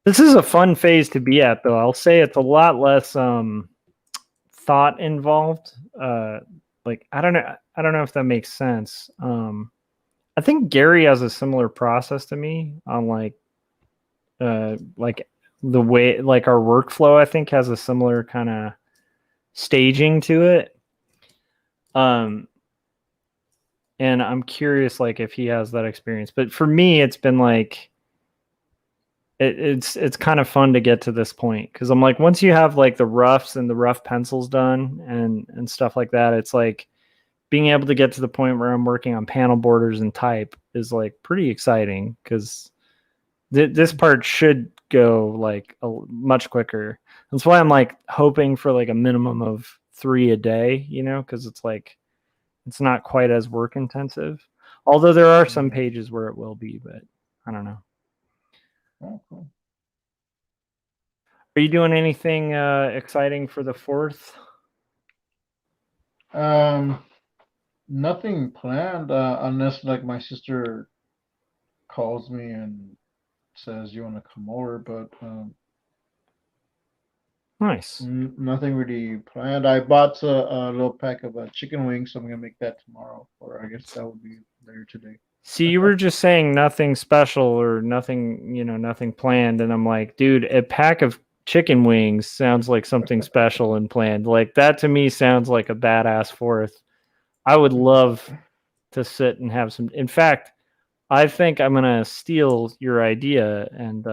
This is a fun phase to be at, though. I'll say it's a lot less thought involved. Like I don't know if that makes sense. I think Gary has a similar process to me on like the way, like our workflow, I think has a similar kind of staging to it. And I'm curious like if he has that experience. But for me, it's been like it's kind of fun to get to this point, because I'm like, once you have like the roughs and the rough pencils done and stuff like that, it's like being able to get to the point where I'm working on panel borders and type is like pretty exciting, because this part should go like much quicker. That's why I'm like hoping for like a minimum of 3 a day, because it's like it's not quite as work intensive. Although there are some pages where it will be, but I don't know. Oh, cool. Are you doing anything exciting for the 4th? Nothing planned, unless like my sister calls me and says you want to come over, but Nice. nothing really planned. I bought a little pack of chicken wings, so I'm gonna make that tomorrow, or I guess that would be later today. See, you were just saying nothing special or nothing, nothing planned, and I'm like, dude, a pack of chicken wings sounds like something special and planned. Like that to me sounds like a badass 4th. I would love to sit and have some. In fact, I think I'm gonna steal your idea, and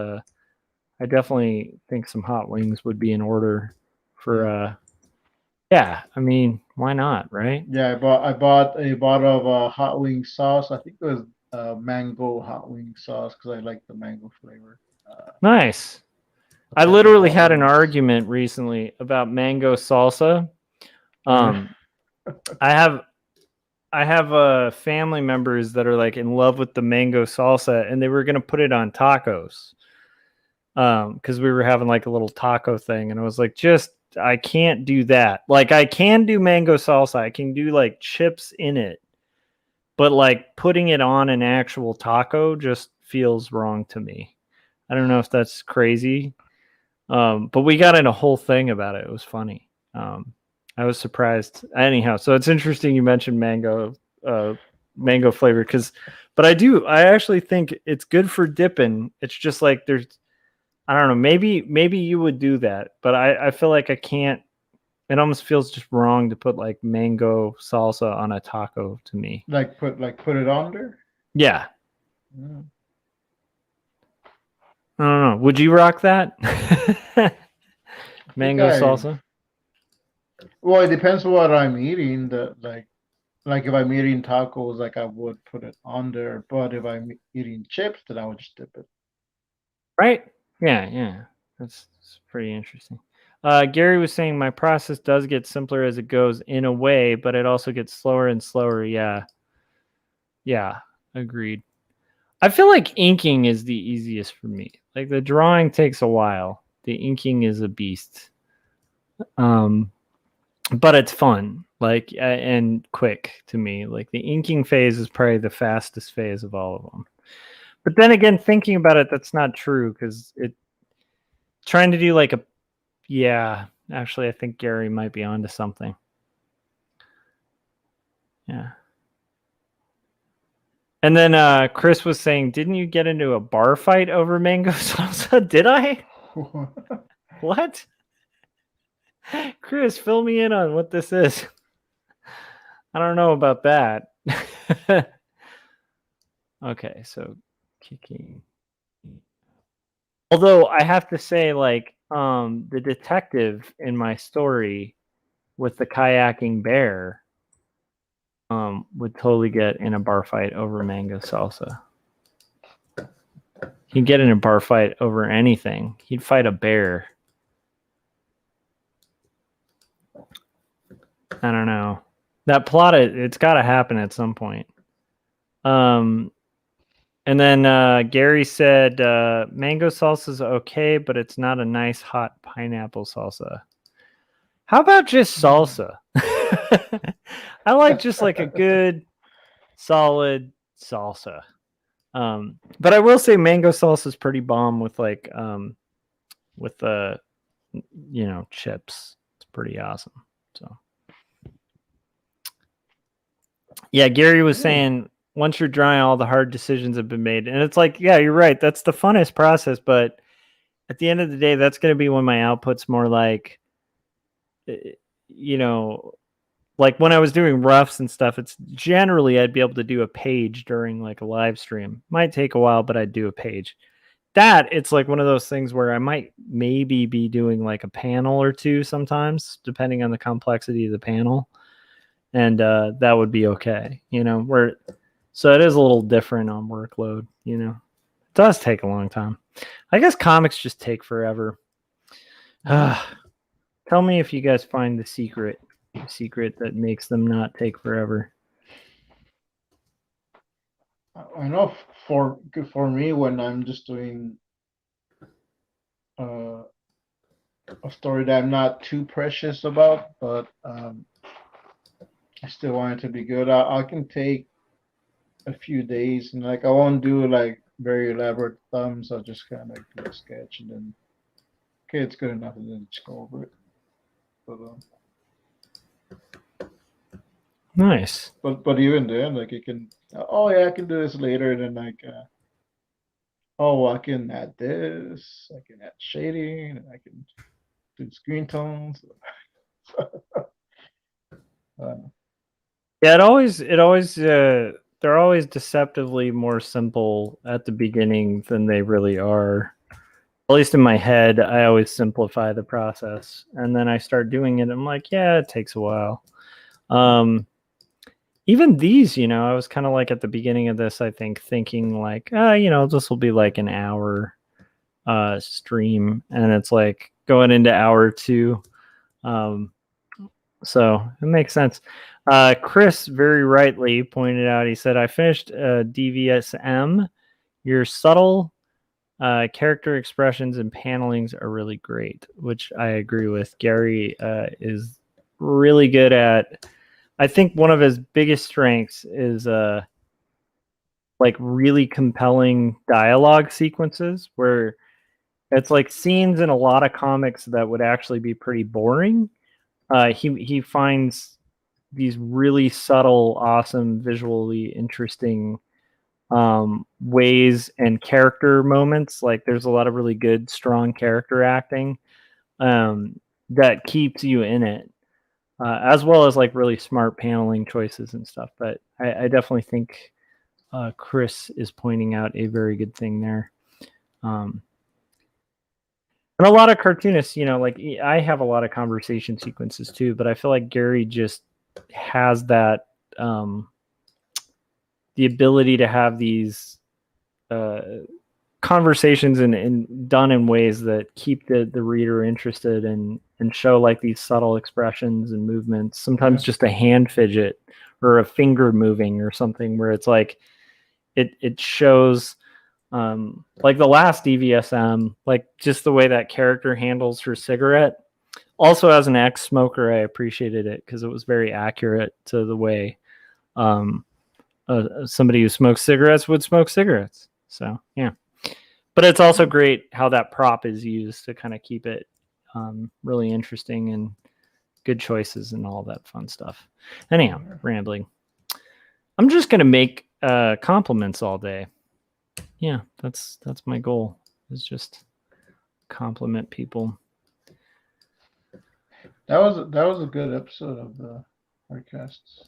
I definitely think some hot wings would be in order for. Yeah, I mean, why not, right? Yeah, I bought a bottle of hot wing sauce. I think it was mango hot wing sauce because I like the mango flavor. Nice. I literally had an argument recently about mango salsa. I have family members that are like in love with the mango salsa, and they were gonna put it on tacos. Because we were having like a little taco thing, and I was like, I can't do that. Like I can do mango salsa, I can do like chips in it, but like putting it on an actual taco just feels wrong to me. I don't know if that's crazy. But we got in a whole thing about it. It was funny. I was surprised. Anyhow, so it's interesting you mentioned mango flavor, but I actually think it's good for dipping. It's just like I don't know, maybe you would do that, but I feel like I can't. It almost feels just wrong to put like mango salsa on a taco to me. Like put it on there? Yeah. Yeah. I don't know. Would you rock that? Mango salsa? Well, it depends what I'm eating. Like if I'm eating tacos, like I would put it on there. But if I'm eating chips, then I would just dip it. Right? Yeah. That's pretty interesting. Gary was saying my process does get simpler as it goes in a way, but it also gets slower and slower. Yeah, agreed. I feel like inking is the easiest for me. Like the drawing takes a while. The inking is a beast. But it's fun, like and quick to me. Like the inking phase is probably the fastest phase of all of them. But then again, thinking about it, that's not true, because trying to do like actually, I think Gary might be onto something. Yeah. And then Chris was saying, didn't you get into a bar fight over mango salsa? Did I? What? Chris, fill me in on what this is. I don't know about that. Okay, so kicking. Although I have to say, like, the detective in my story with the kayaking bear would totally get in a bar fight over mango salsa. He'd get in a bar fight over anything. He'd fight a bear. I don't know. That plot, it's got to happen at some point. And then Gary said, mango salsa is okay, but it's not a nice hot pineapple salsa. How about just salsa? I like just like a good, solid salsa. But I will say mango salsa is pretty bomb with like, with the, chips. It's pretty awesome. So. Yeah, Gary was saying once you're dry, all the hard decisions have been made. And it's like, yeah, you're right. That's the funnest process. But at the end of the day, that's going to be when my output's more like, like when I was doing roughs and stuff, it's generally I'd be able to do a page during like a live stream. Might take a while, but I'd do a page. That it's like one of those things where I might maybe be doing like a panel or two sometimes, depending on the complexity of the panel. And that would be okay, so it is a little different on workload, It does take a long time. I guess comics just take forever. Tell me if you guys find the secret that makes them not take forever. I know for me, when I'm just doing a story that I'm not too precious about, but I still want it to be good, I can take a few days, and like I won't do like very elaborate thumbs. I'll just kind of do a sketch, and then okay, it's good enough, and then just go over it. But Nice. But even then, like you can, I can do this later, and then like I can add this, I can add shading, and I can do screen tones. Yeah, they're always deceptively more simple at the beginning than they really are. At least in my head, I always simplify the process, and then I start doing it. I'm like, yeah, it takes a while. Even these, I was kind of like at the beginning of this, I think, thinking like, this will be like an hour stream, and it's like going into hour 2. So it makes sense. Chris very rightly pointed out, he said, I finished DVSM. Your subtle character expressions and panelings are really great, which I agree with. Gary is really good at, I think one of his biggest strengths is like really compelling dialogue sequences where it's like scenes in a lot of comics that would actually be pretty boring. He finds these really subtle, awesome, visually interesting ways and character moments. Like there's a lot of really good, strong character acting that keeps you in it, as well as like really smart paneling choices and stuff. But I definitely think Chris is pointing out a very good thing there. And a lot of cartoonists, like I have a lot of conversation sequences too, but I feel like Gary just has that the ability to have these conversations and done in ways that keep the reader interested and show like these subtle expressions and movements, sometimes just a hand fidget or a finger moving or something where it's like it shows like the last DVSM, like just the way that character handles her cigarette. Also, as an ex-smoker, I appreciated it because it was very accurate to the way somebody who smokes cigarettes would smoke cigarettes. So, yeah. But it's also great how that prop is used to kind of keep it really interesting and good choices and all that fun stuff. Anyhow, rambling. I'm just gonna make compliments all day. Yeah, that's my goal. Is just compliment people. That was a good episode of the podcasts.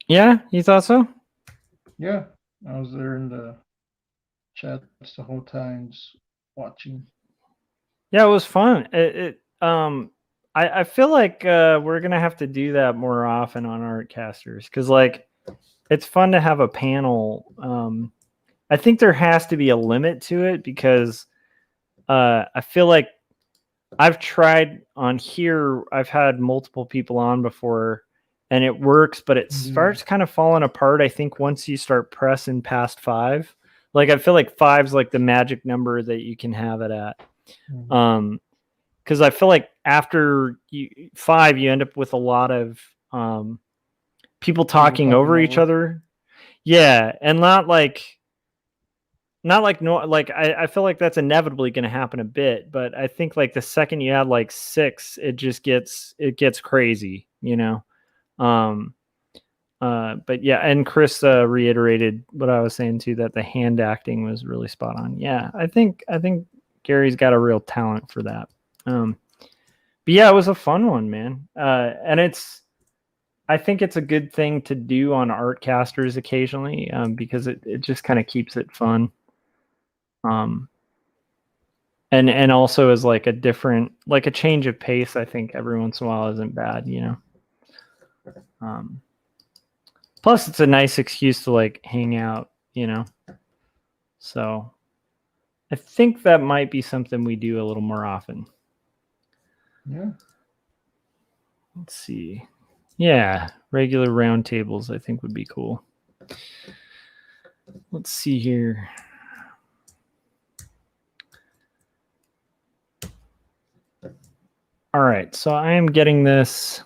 Yeah, you thought so? Yeah, I was there in the chats the whole time, just watching. Yeah, it was fun. I feel like we're gonna have to do that more often on Artcasters because like it's fun to have a panel. I think there has to be a limit to it because I feel like I've tried on here. I've had multiple people on before, and it works, but it starts kind of falling apart. I think once you start pressing past 5, like I feel like 5's like the magic number that you can have it at. Because I feel like after 5, you end up with a lot of people talking over each other. Yeah, and not like no, like I feel like that's inevitably going to happen a bit, but I think like the second you add like 6, it gets crazy, you know. But yeah, and Chris reiterated what I was saying too, that the hand acting was really spot on. Yeah, I think Gary's got a real talent for that. But yeah, it was a fun one, man. And I think it's a good thing to do on Artcasters occasionally, because it just kind of keeps it fun. And also is like a different, like a change of pace. I think every once in a while isn't bad, you know. Plus, it's a nice excuse to like hang out, you know. So, I think that might be something we do a little more often. Yeah. Let's see. Yeah, regular roundtables I think would be cool. Let's see here. All right, so I am getting this,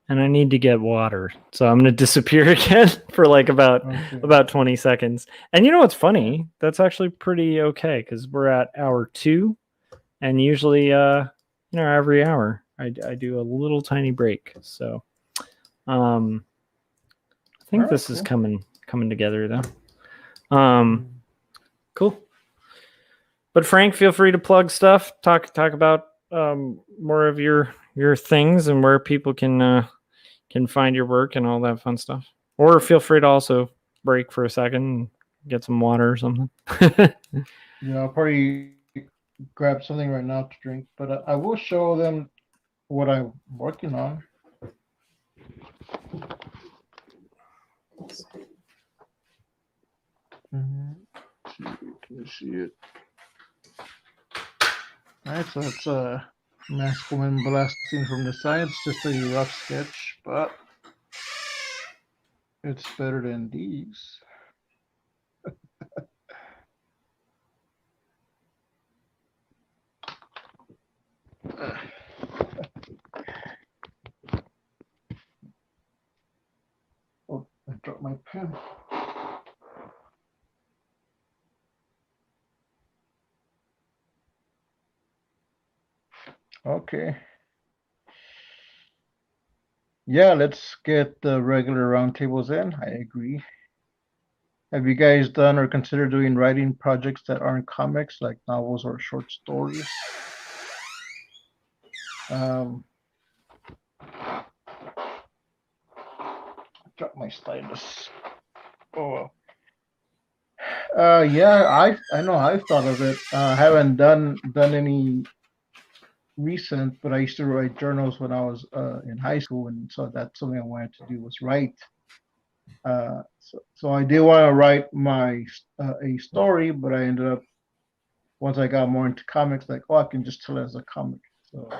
and I need to get water. So I'm going to disappear again for like about 20 seconds. And you know what's funny? That's actually pretty okay because we're at hour 2, and usually, every hour I do a little tiny break. So, I think this is coming together though. Cool. But Frank, feel free to plug stuff. Talk about more of your things and where people can find your work and all that fun stuff. Or feel free to also break for a second and get some water or something. Yeah, I'll probably grab something right now to drink, but I will show them what I'm working on. Can you see it? All right, so it's a masculine blasting from the side. It's just a rough sketch, but it's better than these. Oh, I dropped my pen. Okay. Yeah, let's get the regular roundtables in. I agree. Have you guys done or considered doing writing projects that aren't comics, like novels or short stories? Drop my stylus. Oh well. Yeah, I know I've thought of it. I haven't done any recent, but I used to write journals when I was in high school, and so that's something I wanted to do was write. So I did want to write my a story, but I ended up, once I got more into comics, like, oh, I can just tell it as a comic. So,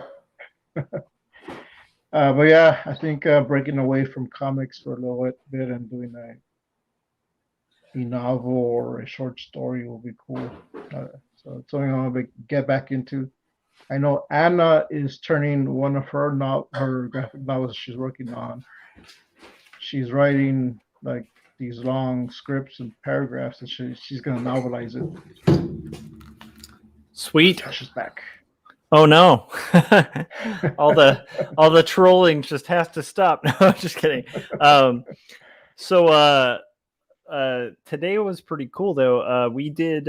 but yeah, I think breaking away from comics for a little bit and doing a novel or a short story will be cool. So it's something I want to get back into. I know Anna is turning one of her graphic novels she's working on. She's writing like these long scripts and paragraphs, and she's gonna novelize it. Sweet. She's back. Oh no! all the trolling just has to stop. No, I'm just kidding. So today was pretty cool though. We did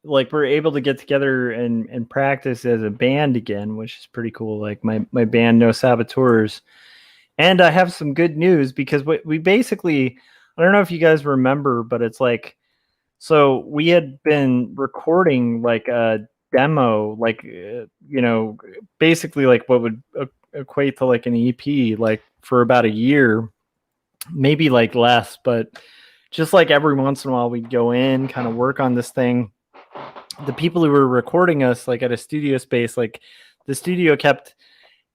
like we're able to get together and practice as a band again, which is pretty cool. Like my band No Saboteurs. And I have some good news because we basically, I don't know if you guys remember, but it's like, so we had been recording like a demo, like, basically like what would equate to like an EP, like for about a year, maybe like less, but just like every once in a while we'd go in, kind of work on this thing. The people who were recording us like at a studio space, like the studio kept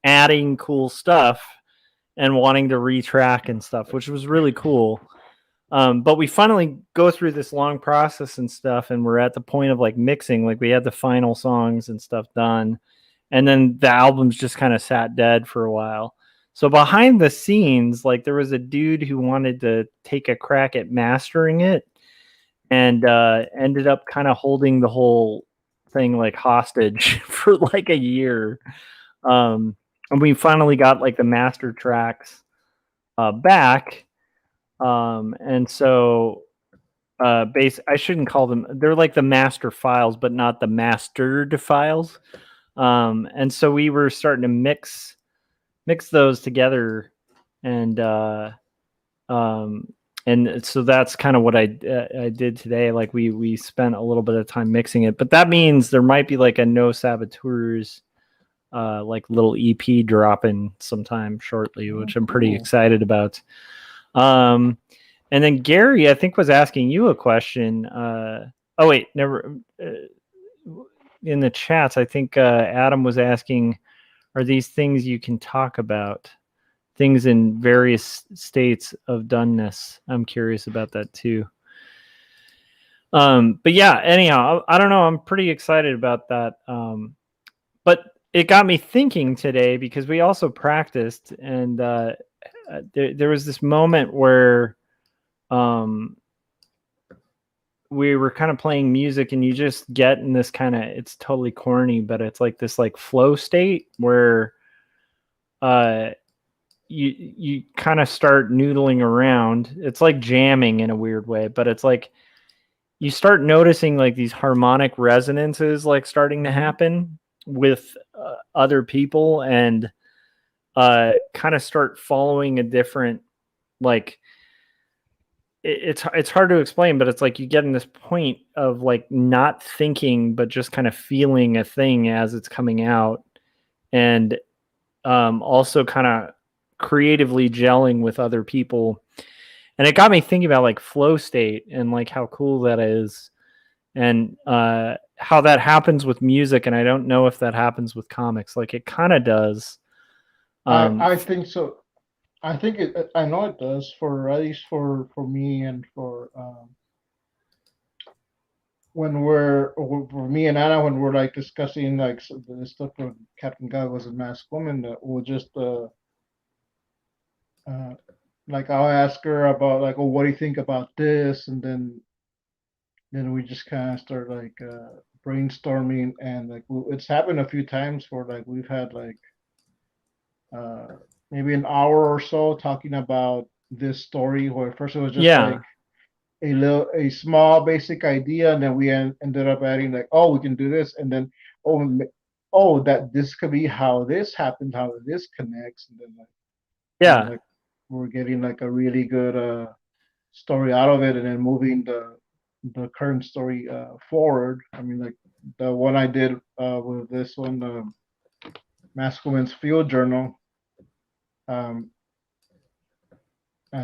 adding cool stuff and wanting to retrack and stuff, which was really cool. But we finally go through this long process and stuff, and we're at the point of like mixing, like we had the final songs and stuff done, and then the album's just kind of sat dead for a while. So behind the scenes, like there was a dude who wanted to take a crack at mastering it, and ended up kind of holding the whole thing like hostage for like a year. And we finally got like the master tracks back. And so I shouldn't call them, they're like the master files, but not the mastered files. And so we were starting to mix those together, and so that's kind of what I did today. Like we spent a little bit of time mixing it, but that means there might be like a No Saboteurs like little EP dropping sometime shortly, which I'm pretty excited about. And then Gary, I think, was asking you a question. Oh wait, never. In the chats, I think Adam was asking, are these things you can talk about? Things in various states of doneness. I'm curious about that too. But yeah, anyhow, I don't know. I'm pretty excited about that. But it got me thinking today because we also practiced, and there was this moment where we were kind of playing music, and you just get in this kind of, it's totally corny, but it's like this like flow state where you kind of start noodling around. It's like jamming in a weird way, but it's like you start noticing like these harmonic resonances like starting to happen with other people, and kind of start following a different, like, it's hard to explain, but it's like you get in this point of like not thinking but just kind of feeling a thing as it's coming out, and also kind of creatively gelling with other people. And it got me thinking about like flow state and like how cool that is, and how that happens with music. And I don't know if that happens with comics. Like it kind of does. I think so. I think I know it does, for at least for me, and for for me and Anna, when we're like discussing like the stuff with Captain God was a masked woman, we'll just like I'll ask her about like, oh, what do you think about this, and then we just kind of start like brainstorming, and like it's happened a few times where like we've had like uh maybe an hour or so talking about this story, where first it was just like a small basic idea, and then we ended up adding like, oh, we can do this, and then oh, that this could be how this happened, how this connects, and then like we're getting like a really good story out of it, and then moving the current story forward. I mean, like the one I did with this one, Masculine's Field Journal. Um,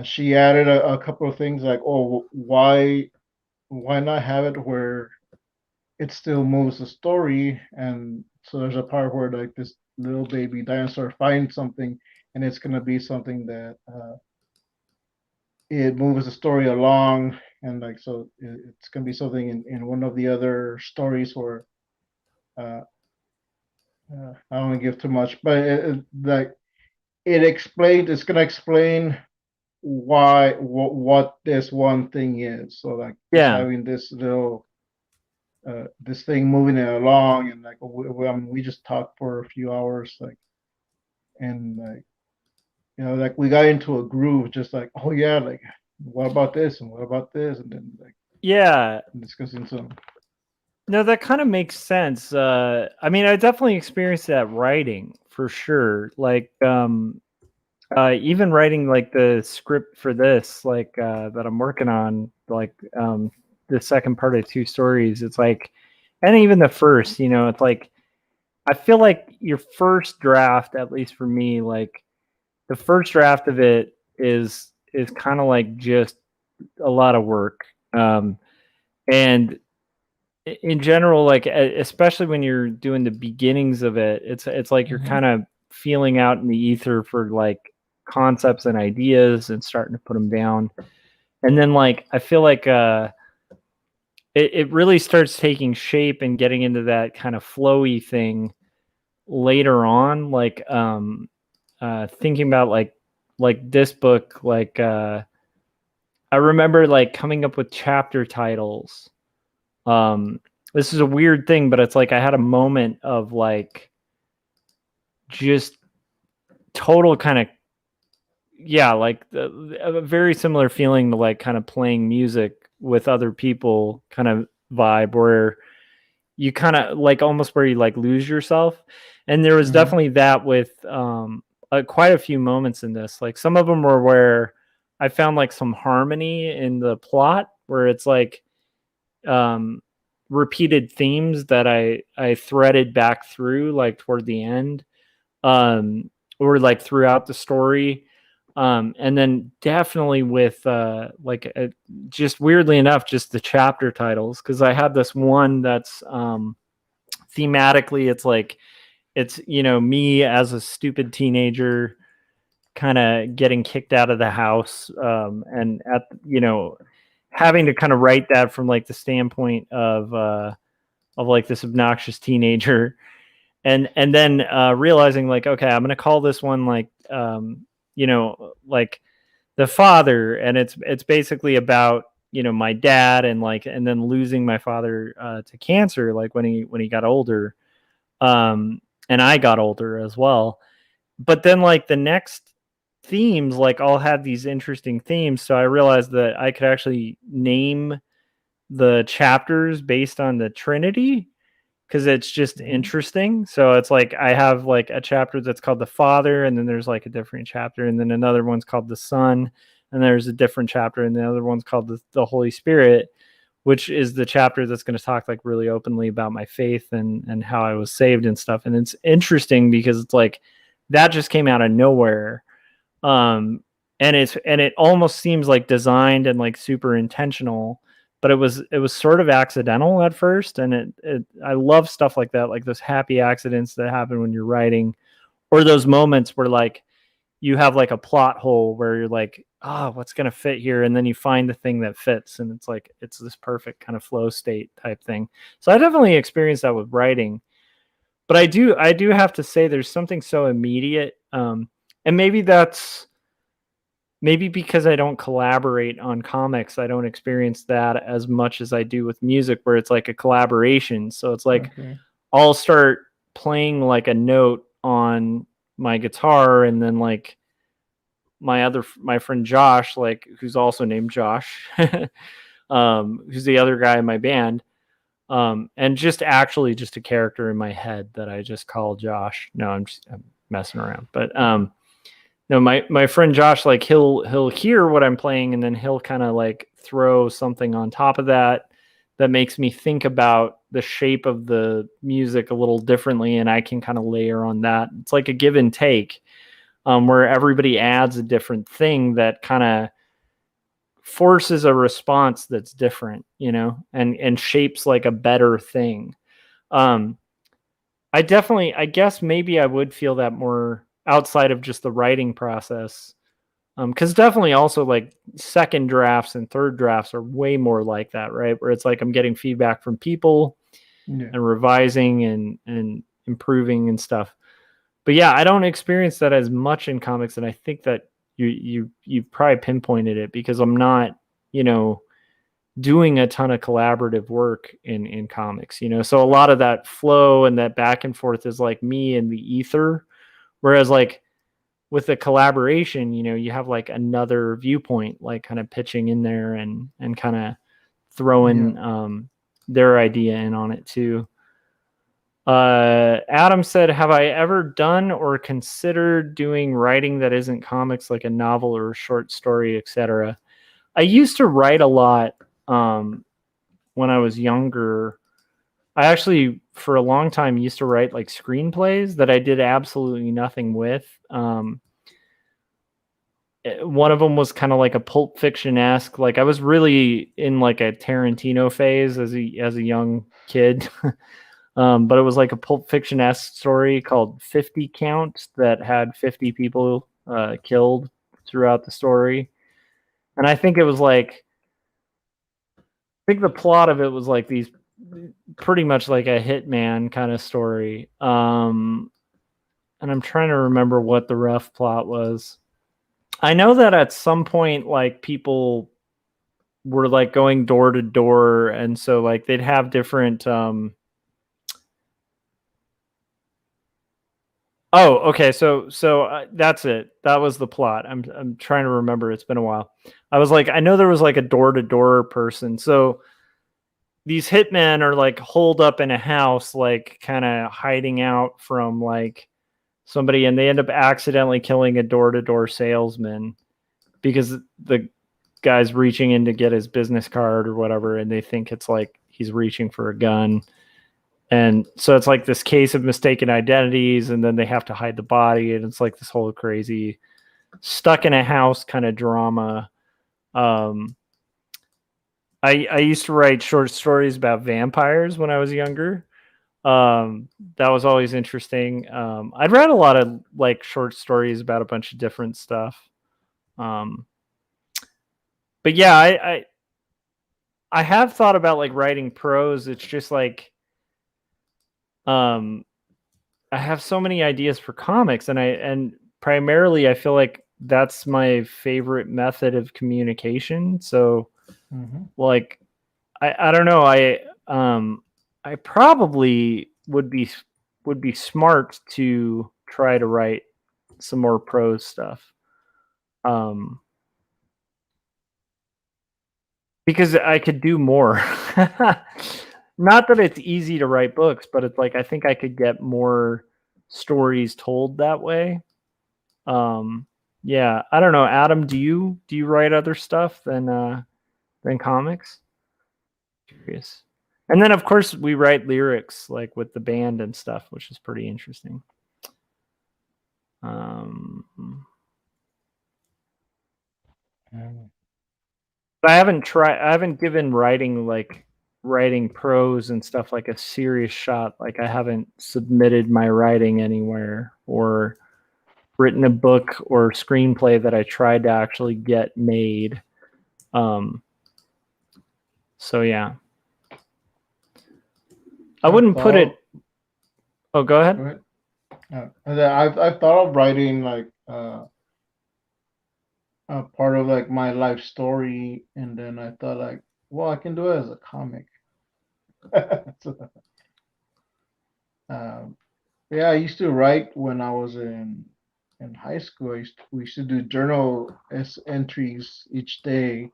she added a couple of things like, oh, why not have it where it still moves the story? And so there's a part where like this little baby dinosaur finds something, and it's gonna be something that it moves the story along, and like so it's gonna be something in one of the other stories where uh, I don't want to give too much, but like it's gonna explain what this one thing is. So like just having this little this thing moving it along, and like I mean, we just talked for a few hours, like, and like like we got into a groove, just like, oh yeah, like what about this and what about this, and then like Yeah. discussing some. No, that kind of makes sense. I mean, I definitely experienced that writing for sure. Like, even writing like the script for this, like that I'm working on, like the second part of 2 stories. It's like, and even the first, it's like I feel like your first draft, at least for me, like the first draft of it is kind of like just a lot of work. And in general, like especially when you're doing the beginnings of it, it's like you're kind of feeling out in the ether for like concepts and ideas and starting to put them down. And then like I feel like it really starts taking shape and getting into that kind of flowy thing later on, like thinking about like this book, like I remember like coming up with chapter titles. This is a weird thing, but it's like I had a moment of like just total kind of, yeah, like a very similar feeling to like kind of playing music with other people kind of vibe, where you kind of like almost where you like lose yourself. And there was definitely that with quite a few moments in this. Like some of them were where I found like some harmony in the plot, where it's like repeated themes that I threaded back through like toward the end, or like throughout the story. And then definitely with just weirdly enough, just the chapter titles, because I had this one that's thematically, it's like it's me as a stupid teenager kind of getting kicked out of the house, and at having to kind of write that from like the standpoint of like this obnoxious teenager, and then realizing like, okay, I'm gonna call this one like like the father, and it's basically about my dad, and like and then losing my father to cancer, like when he got older, and I got older as well. But then like the next themes like all had these interesting themes, so I realized that I could actually name the chapters based on the Trinity, because it's just interesting. So it's like I have like a chapter that's called the Father, and then there's like a different chapter, and then another one's called the Son, and there's a different chapter, and the other one's called the Holy Spirit, which is the chapter that's going to talk like really openly about my faith and how I was saved and stuff. And it's interesting because it's like that just came out of nowhere. And it almost seems like designed and like super intentional, but it was sort of accidental at first. And I love stuff like that, like those happy accidents that happen when you're writing, or those moments where like you have like a plot hole where you're like, oh, what's going to fit here? And then you find the thing that fits. And it's like, it's this perfect kind of flow state type thing. So I definitely experienced that with writing, but I do have to say there's something so immediate. And maybe because I don't collaborate on comics, I don't experience that as much as I do with music, where it's like a collaboration. So it's like, I'll start playing like a note on my guitar, and then like my friend Josh, like who's also named Josh, who's the other guy in my band, and just actually just a character in my head that I just call Josh. No, I'm messing around, but no, my friend Josh, like he'll hear what I'm playing, and then he'll kind of like throw something on top of that makes me think about the shape of the music a little differently, and I can kind of layer on that. It's like a give and take, where everybody adds a different thing that kind of forces a response that's different, and shapes like a better thing. I guess maybe I would feel that more outside of just the writing process. Because definitely also like second drafts and third drafts are way more like that, right? Where it's like I'm getting feedback from people and revising and improving and stuff. But yeah, I don't experience that as much in comics, and I think that you've probably pinpointed it, because I'm not, doing a ton of collaborative work in comics, so a lot of that flow and that back and forth is like me and the ether, whereas like with the collaboration, you have like another viewpoint, like kind of pitching in there and kind of throwing their idea in on it too. Adam said, have I ever done or considered doing writing that isn't comics, like a novel or a short story, etc.? I used to write a lot when I was younger. I actually, for a long time, used to write like screenplays that I did absolutely nothing with. One of them was kind of like a Pulp Fiction-esque. Like I was really in like a Tarantino phase as a young kid. But it was like a Pulp Fiction-esque story called 50 Count that had 50 people killed throughout the story. And I think it was like, I think the plot of it was like these, pretty much like a hitman kind of story. And I'm trying to remember what the rough plot was. I know that at some point, like people were like going door to door. And so like they'd have different, oh, okay. So that's it. That was the plot. I'm trying to remember. It's been a while. I was like, I know there was like a door to door person. So these hitmen are like holed up in a house, like kind of hiding out from like somebody, and they end up accidentally killing a door to door salesman because the guy's reaching in to get his business card or whatever, and they think it's like he's reaching for a gun. And so it's like this case of mistaken identities, and then they have to hide the body, and it's like this whole crazy stuck in a house kind of drama. I used to write short stories about vampires when I was younger. That was always interesting. I'd read a lot of like short stories about a bunch of different stuff. But yeah, I have thought about like writing prose. It's just like, I have so many ideas for comics, and primarily I feel like that's my favorite method of communication. So like, I don't know. I probably would be smart to try to write some more prose stuff. Because I could do more. Not that it's easy to write books, but it's like I think I could get more stories told that way. Yeah, I don't know. Adam, do you write other stuff than comics? Curious. And then of course we write lyrics like with the band and stuff, which is pretty interesting. But I haven't given writing prose and stuff like a serious shot. Like I haven't submitted my writing anywhere or written a book or screenplay that I tried to actually get made. So yeah. I wouldn't put it. Oh, go ahead. I've thought of writing like a part of like my life story, and then I thought like, well, I can do it as a comic. So, yeah, I used to write when I was in high school. We used to do journal entries each day,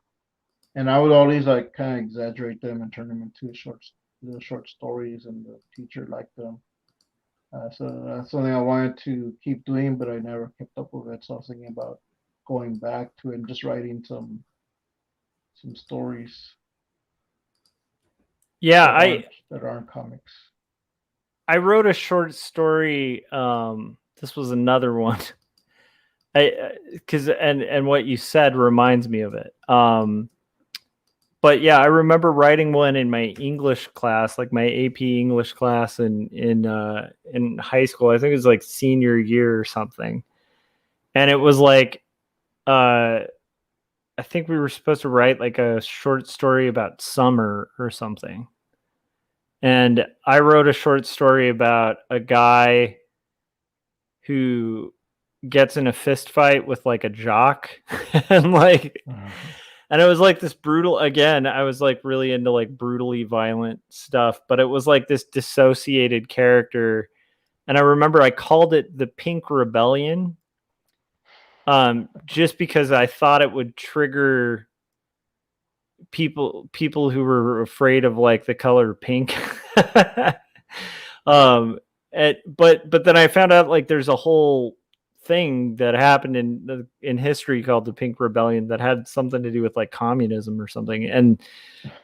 and I would always like kind of exaggerate them and turn them into little short stories, and the teacher liked them. So that's something I wanted to keep doing, but I never kept up with it. So I was thinking about going back to it and just writing some stories. Yeah, that aren't comics. I wrote a short story. This was another one. Because what you said reminds me of it. But yeah, I remember writing one in my English class, like my AP English class in high school. I think it was like senior year or something. And it was like, I think we were supposed to write like a short story about summer or something. And I wrote a short story about a guy who gets in a fist fight with like a jock and like, and it was like this brutal, again, I was like really into like brutally violent stuff, but it was like this dissociated character. And I remember I called it the Pink Rebellion just because I thought it would trigger people who were afraid of like the color pink. But then I found out like there's a whole thing that happened in history called the Pink Rebellion that had something to do with like communism or something.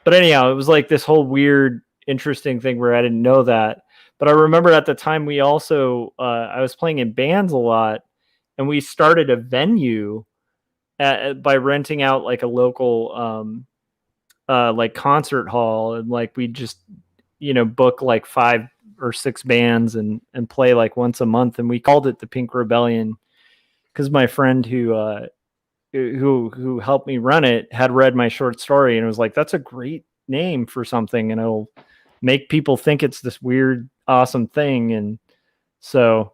But anyhow, it was like this whole weird, interesting thing where I didn't know that. But I remember at the time we also I was playing in bands a lot, and we started a venue by renting out like a local like concert hall, and like we just book like 5 or 6 bands and play like once a month, and we called it the Pink Rebellion because my friend who helped me run it had read my short story and was like, that's a great name for something and it'll make people think it's this weird awesome thing. And so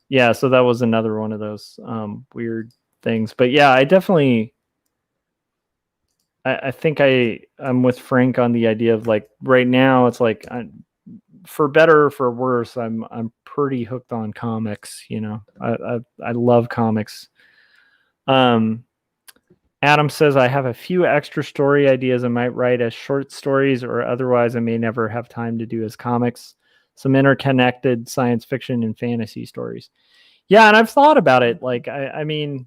yeah, so that was another one of those weird things. But yeah, I definitely I think I'm with Frank on the idea of like right now it's like for better or for worse, I'm pretty hooked on comics. I love comics. Adam says I have a few extra story ideas I might write as short stories, or otherwise I may never have time to do as comics. Some interconnected science fiction and fantasy stories. Yeah, and I've thought about it. Like I mean,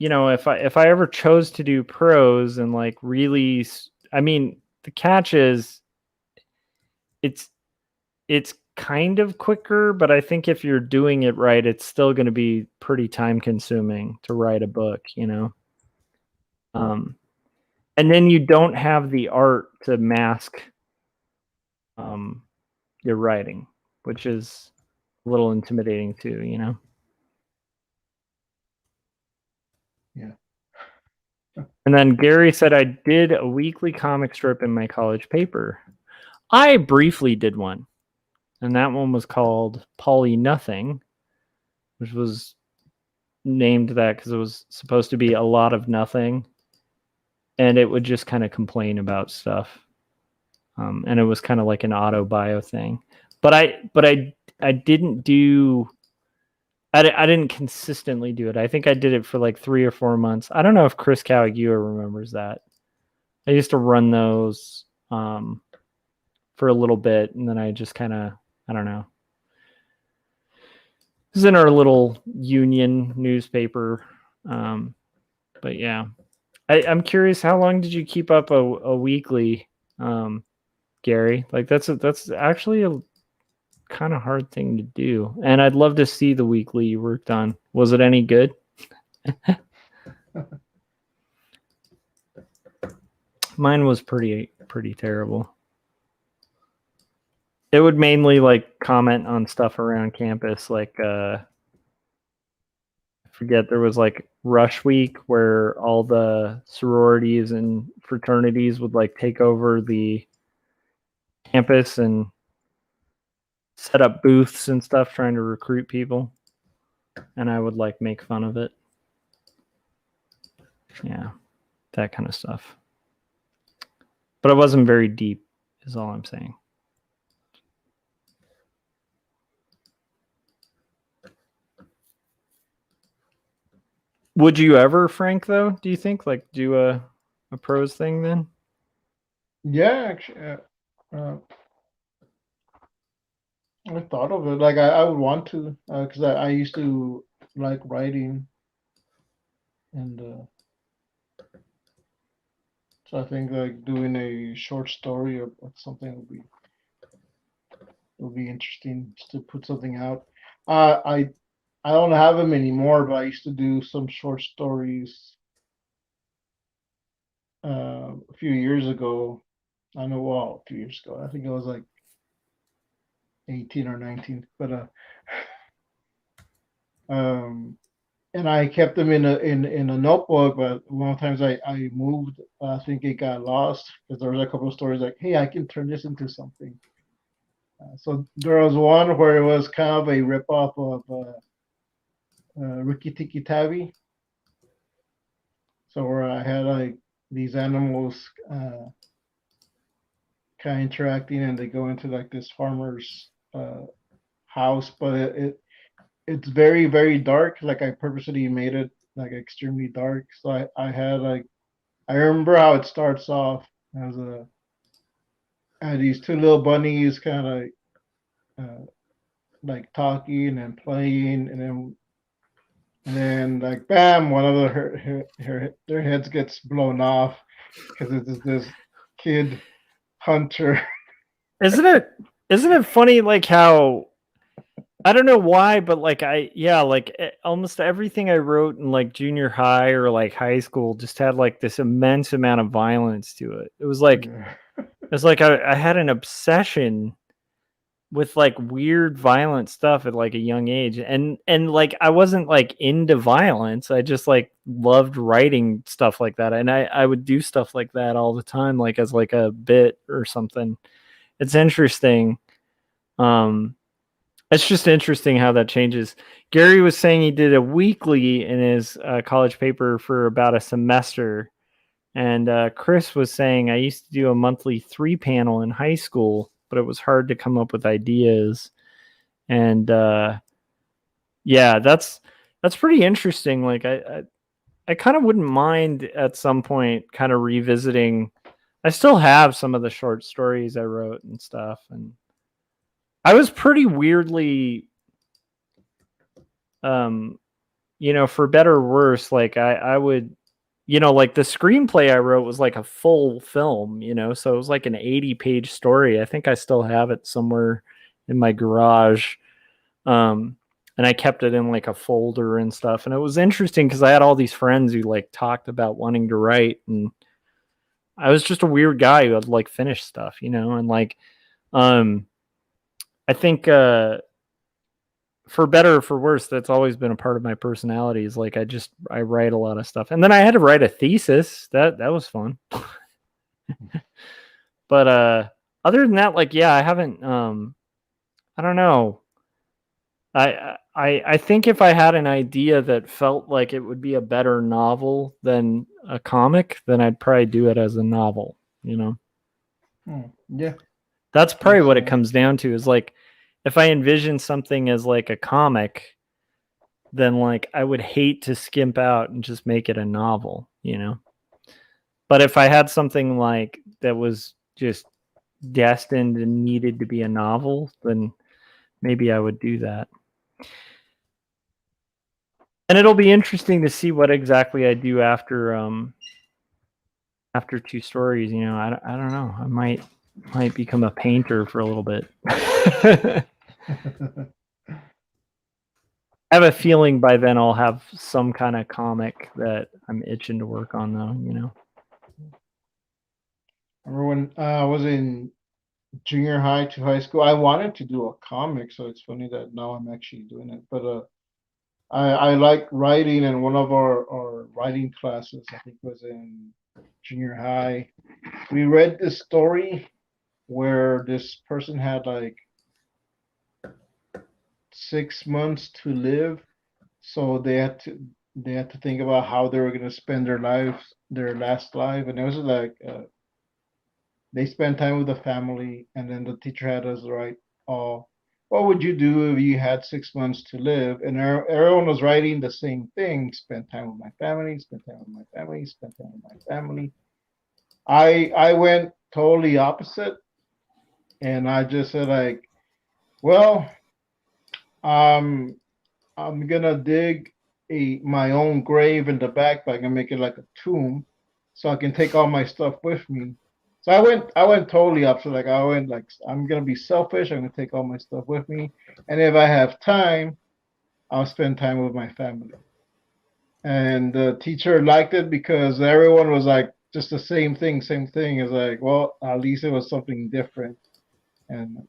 if I ever chose to do prose and like really, I mean, the catch is it's kind of quicker, but I think if you're doing it right, it's still going to be pretty time consuming to write a book, and then you don't have the art to mask your writing, which is a little intimidating too, Yeah. And then Gary said, I did a weekly comic strip in my college paper. I briefly did one, and that one was called Polly Nothing, which was named that because it was supposed to be a lot of nothing, and it would just kind of complain about stuff, and it was kind of like an auto bio thing. But I didn't do. I didn't consistently do it. I think I did it for like 3 or 4 months. I don't know if Chris Caligiua remembers that. I used to run those for a little bit, and then I just kind of, I don't know. It was in our little union newspaper. But yeah, I'm curious, how long did you keep up a weekly, Gary? Like that's actually a kind of hard thing to do, and I'd love to see the weekly you worked on. Was it any good? Mine was pretty terrible. It would mainly like comment on stuff around campus, like I forget, there was like Rush Week where all the sororities and fraternities would like take over the campus and set up booths and stuff trying to recruit people, and I would like make fun of it. Yeah, that kind of stuff. But it wasn't very deep is all I'm saying. Would you ever, Frank, though, do you think, like do a prose thing then? Yeah, actually, I thought of it. Like I would want to, because I used to like writing, and so I think like doing a short story or something would be interesting just to put something out. I don't have them anymore, but I used to do some short stories a few years ago. I know, well, a few years ago. I think it was like 18 or 19, but and I kept them in a notebook. But one of the times I moved, I think it got lost because there was a couple of stories like, hey, I can turn this into something. So there was one where it was kind of a ripoff of Ricky Tikki Tavi. So where I had like these animals kind of interacting, and they go into like this farmer's house, but it's very, very dark. Like I purposely made it like extremely dark. So I had like I remember how it starts off as a these two little bunnies kind of like talking and playing, and then like bam, one of their heads gets blown off because it's this kid hunter. Isn't it funny like how I don't know why, but like almost everything I wrote in like junior high or like high school just had like this immense amount of violence to it. It was like Yeah. I had an obsession with like weird violent stuff at like a young age, and like I wasn't like into violence. I just like loved writing stuff like that, and I would do stuff like that all the time, like as like a bit or something. It's interesting. um it's just interesting how that changes. Gary was saying he did a weekly in his college paper for about a semester. And Chris was saying, I used to do a monthly 3 panel in high school, but it was hard to come up with ideas. And yeah, that's pretty interesting. Like I kind of wouldn't mind at some point kind of revisiting. I still have some of the short stories I wrote and stuff, and I was pretty weirdly um for better or worse, like I would, like the screenplay I wrote was like a full film, so it was like an 80-page story. I think I still have it somewhere in my garage. And I kept it in like a folder and stuff. And it was interesting because I had all these friends who like talked about wanting to write, and I was just a weird guy who had like finish stuff, and like um I think for better or for worse, that's always been a part of my personality, is like I write a lot of stuff. And then I had to write a thesis. That was fun. But other than that, like yeah, I haven't I don't know. I think if I had an idea that felt like it would be a better novel than a comic, then I'd probably do it as a novel. Yeah, That's probably that's what it comes down to, is like if I envision something as like a comic, then like I would hate to skimp out and just make it a novel. But if I had something like that was just destined and needed to be a novel, then maybe I would do that. And it'll be interesting to see what exactly I do after 2 stories. I don't know. I might become a painter for a little bit. I have a feeling by then I'll have some kind of comic that I'm itching to work on, though. I remember when I was in junior high to high school, I wanted to do a comic, so it's funny that now I'm actually doing it. But I like writing, and one of our writing classes, I think was in junior high, we read this story where this person had like 6 months to live, so they had to think about how they were gonna spend their last life, and it was like they spent time with the family, and then the teacher had us write, "Oh, what would you do if you had 6 months to live?" And everyone was writing the same thing: spend time with my family, spend time with my family, spend time with my family. I went totally opposite, and I just said like, well, um, I'm gonna dig my own grave in the back, but I'm gonna make it like a tomb, so I can take all my stuff with me. So I went totally opposite. Like I went like I'm gonna be selfish. I'm gonna take all my stuff with me, and if I have time, I'll spend time with my family. And the teacher liked it because everyone was like just the same thing, same thing. It's like, well, at least it was something different, and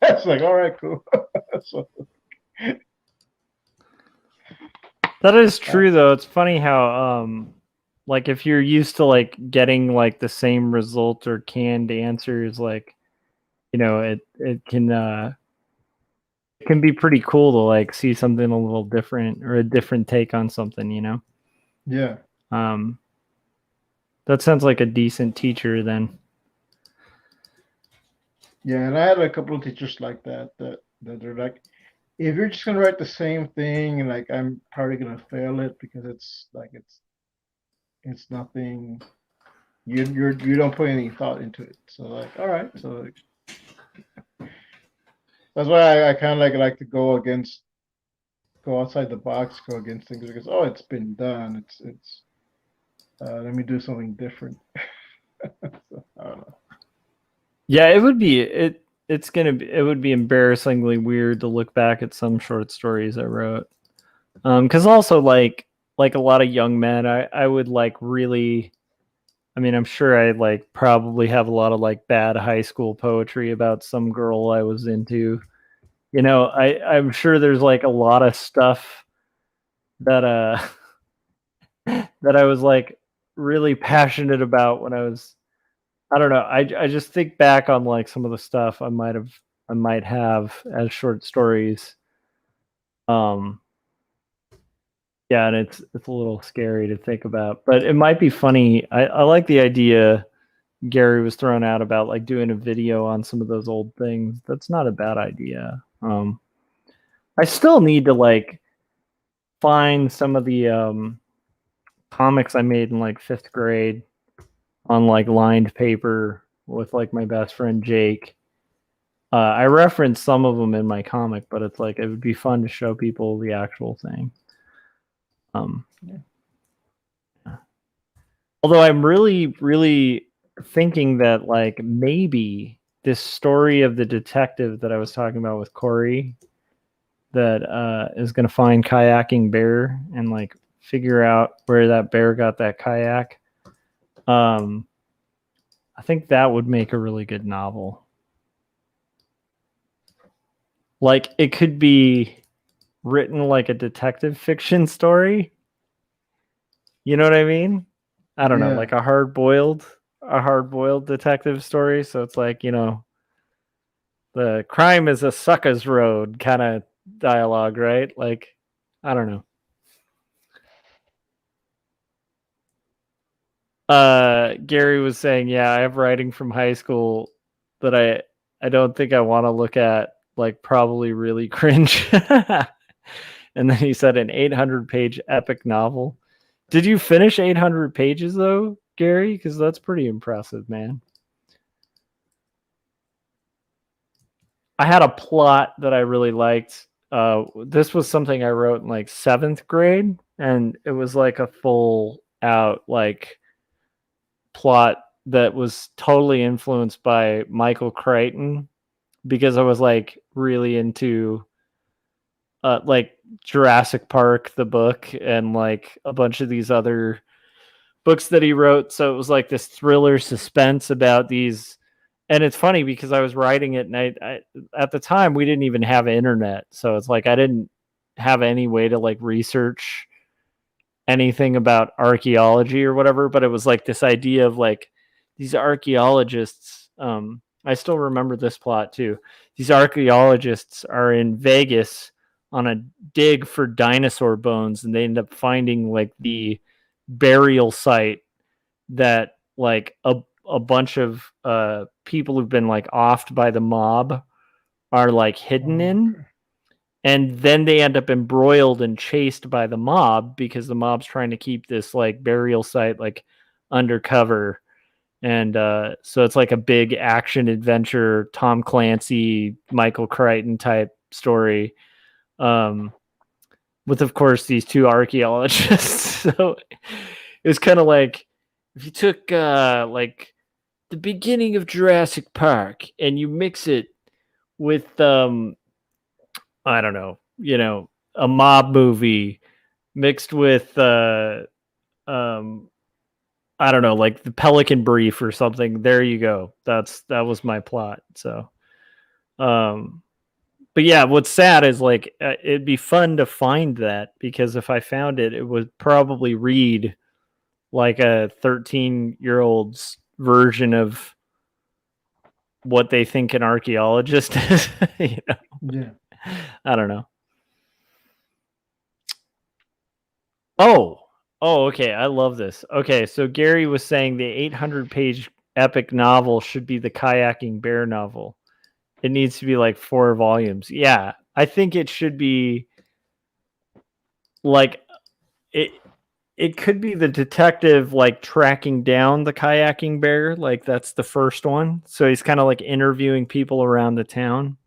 it's like, all right, cool. So, That is true, though. It's funny how like if you're used to like getting like the same result or canned answers, like it can be pretty cool to like see something a little different or a different take on something. yeah. um that sounds like a decent teacher then. Yeah, and I had a couple of teachers like that they're like, if you're just gonna write the same thing, and like I'm probably gonna fail it because it's nothing. You don't put any thought into it. So like, all right. So like, that's why I kind of like to go outside the box, go against things because oh, it's been done. It's let me do something different. So, I don't know. Yeah, it would be it would be embarrassingly weird to look back at some short stories I wrote. Because also like a lot of young men, I would like really. I mean, I'm sure I like probably have a lot of like bad high school poetry about some girl I was into. You know, I'm sure there's like a lot of stuff that that I was like really passionate about when I was. I don't know. I just think back on like some of the stuff I might have as short stories. Um, yeah, and it's a little scary to think about, but it might be funny. I like the idea Gary was throwing out about like doing a video on some of those old things. That's not a bad idea. I still need to like find some of the comics I made in like fifth grade on like lined paper with like my best friend Jake. I referenced some of them in my comic, but it's like it would be fun to show people the actual thing. Yeah. Although I'm really, really thinking that like maybe this story of the detective that I was talking about with Corey that is going to find kayaking bear and like figure out where that bear got that kayak. I think that would make a really good novel. Like it could be written like a detective fiction story. You know what I mean? I don't know, Yeah. like a hard-boiled detective story. So it's like, you know, the crime is a sucker's road kind of dialogue, right? Like, I don't know. Gary was saying, yeah, I have writing from high school that I don't think I want to look at, like probably really cringe. And then he said an 800-page epic novel. Did you finish 800 pages though, Gary? Because that's pretty impressive, man. I had a plot that I really liked. This was something I wrote in like seventh grade, and it was like a full out like plot that was totally influenced by Michael Crichton because I was like really into like Jurassic Park, the book, and like a bunch of these other books that he wrote. So it was like this thriller suspense about these. And it's funny because I was writing it, and I at the time we didn't even have internet, so it's like I didn't have any way to like research anything about archaeology or whatever. But it was like this idea of like these archaeologists. I still remember this plot too. These archaeologists are in Vegas on a dig for dinosaur bones, and they end up finding like the burial site that like a bunch of people who've been like offed by the mob are like hidden in, Okay. and then they end up embroiled and chased by the mob because the mob's trying to keep this like burial site like undercover. And so it's like a big action adventure Tom Clancy Michael Crichton type story, with of course these two archaeologists. So it was kind of like if you took like the beginning of Jurassic Park and you mix it with I don't know, you know, a mob movie mixed with um I don't know, like the Pelican Brief or something. There you go. That was my plot. So um but yeah, what's sad is like it'd be fun to find that because if I found it, it would probably read like a 13-year-old's version of what they think an archaeologist is. You know? Yeah. I don't know. Oh, okay. I love this. Okay, so Gary was saying the 800-page epic novel should be the Kayaking Bear novel. It needs to be like 4 volumes. Yeah, I think it should be like it could be the detective like tracking down the kayaking bear, like that's the first one. So he's kind of like interviewing people around the town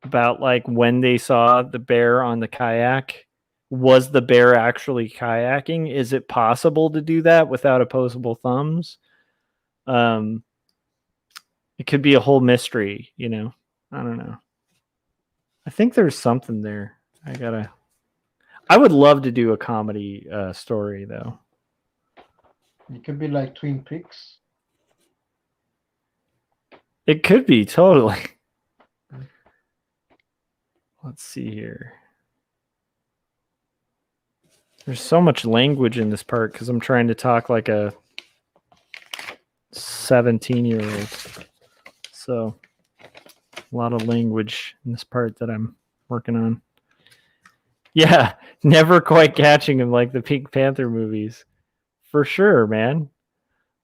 about like when they saw the bear on the kayak. Was the bear actually kayaking? Is it possible to do that without opposable thumbs? It could be a whole mystery, you know. I don't know. I think there's something there. I would love to do a comedy story though. It could be like Twin Peaks. It could be totally. Let's see here. There's so much language in this part because I'm trying to talk like a 17-year-old. So a lot of language in this part that I'm working on. Yeah, never quite catching him like the Pink Panther movies. For sure, man.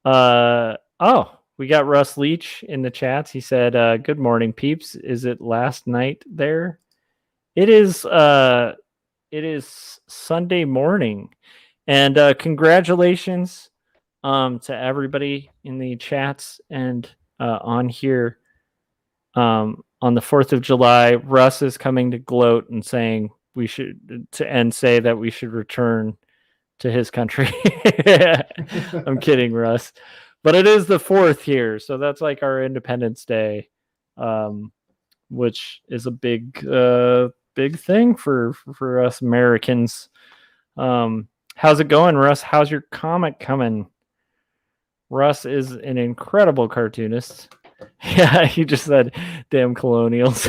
We got Russ Leach in the chats. He said, good morning, peeps. Is it last night there? It is Sunday morning. And congratulations to everybody in the chats and on here on the 4th of July. Russ is coming to gloat and saying say that we should return to his country. I'm kidding, Russ. But it is the 4th here, so that's like our Independence Day, which is a big thing for us Americans. How's it going, Russ? How's your comic coming? Russ is an incredible cartoonist. Yeah, he just said, "Damn colonials."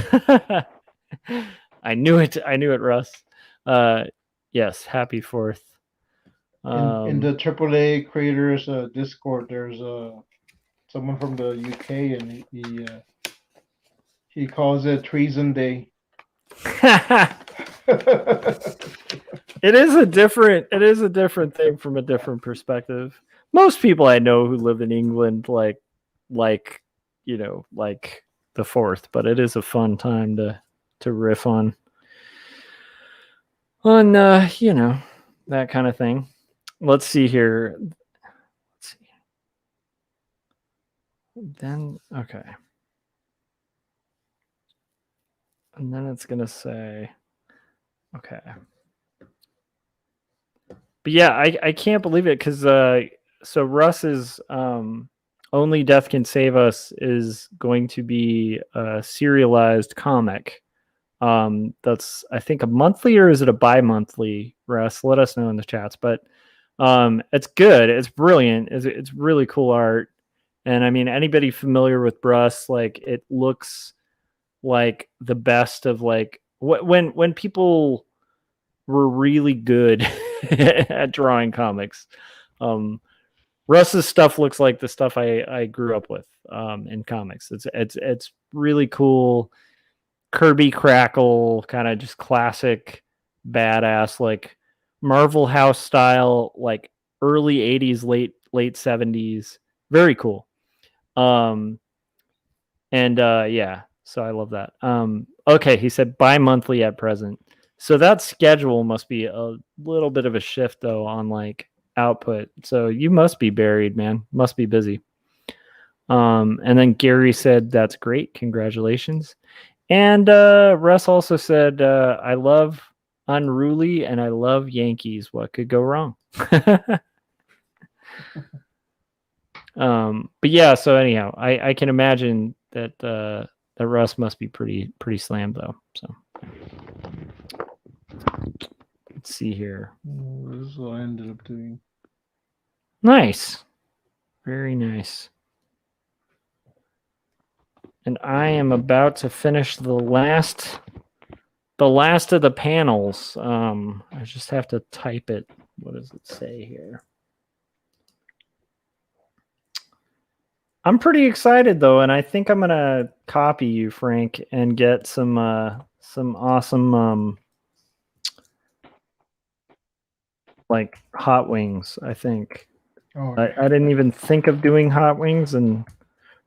I knew it, Russ. Yes, happy 4th. In the AAA creators Discord, there's someone from the UK, and he calls it Treason Day. It is a different thing from a different perspective. Most people I know who live in England like you know, like the 4th, but it is a fun time to riff on you know, that kind of thing. Let's see here. Let's see. Then okay. And then it's gonna say okay. But yeah, I can't believe it because so Russ's Only Death Can Save Us is going to be a serialized comic. That's I think a monthly, or is it a bi-monthly, Russ? Let us know in the chats. But it's good. It's brilliant. It's really cool art. And I mean, anybody familiar with Russ, like it looks like the best of like when people were really good at drawing comics. Russ's stuff looks like the stuff I grew up with in comics. It's really cool. Kirby Crackle, kind of just classic badass, like Marvel House style, like early 80s, late 70s. Very cool. Yeah, so I love that. Okay, he said bi-monthly at present. So that schedule must be a little bit of a shift though on like output. So you must be buried, man. Must be busy. And then Gary said, that's great. Congratulations. And Russ also said, I love Unruly and I love Yankees. What could go wrong? But yeah, so anyhow, I can imagine that that Russ must be pretty slammed though. So let's see here. This is what I ended up doing. Nice. Very nice. And I am about to finish the last of the panels. I just have to type it. What does it say here? I'm pretty excited though, and I think I'm gonna copy you, Frank, and get some awesome like hot wings. I think. Oh, I didn't even think of doing hot wings, and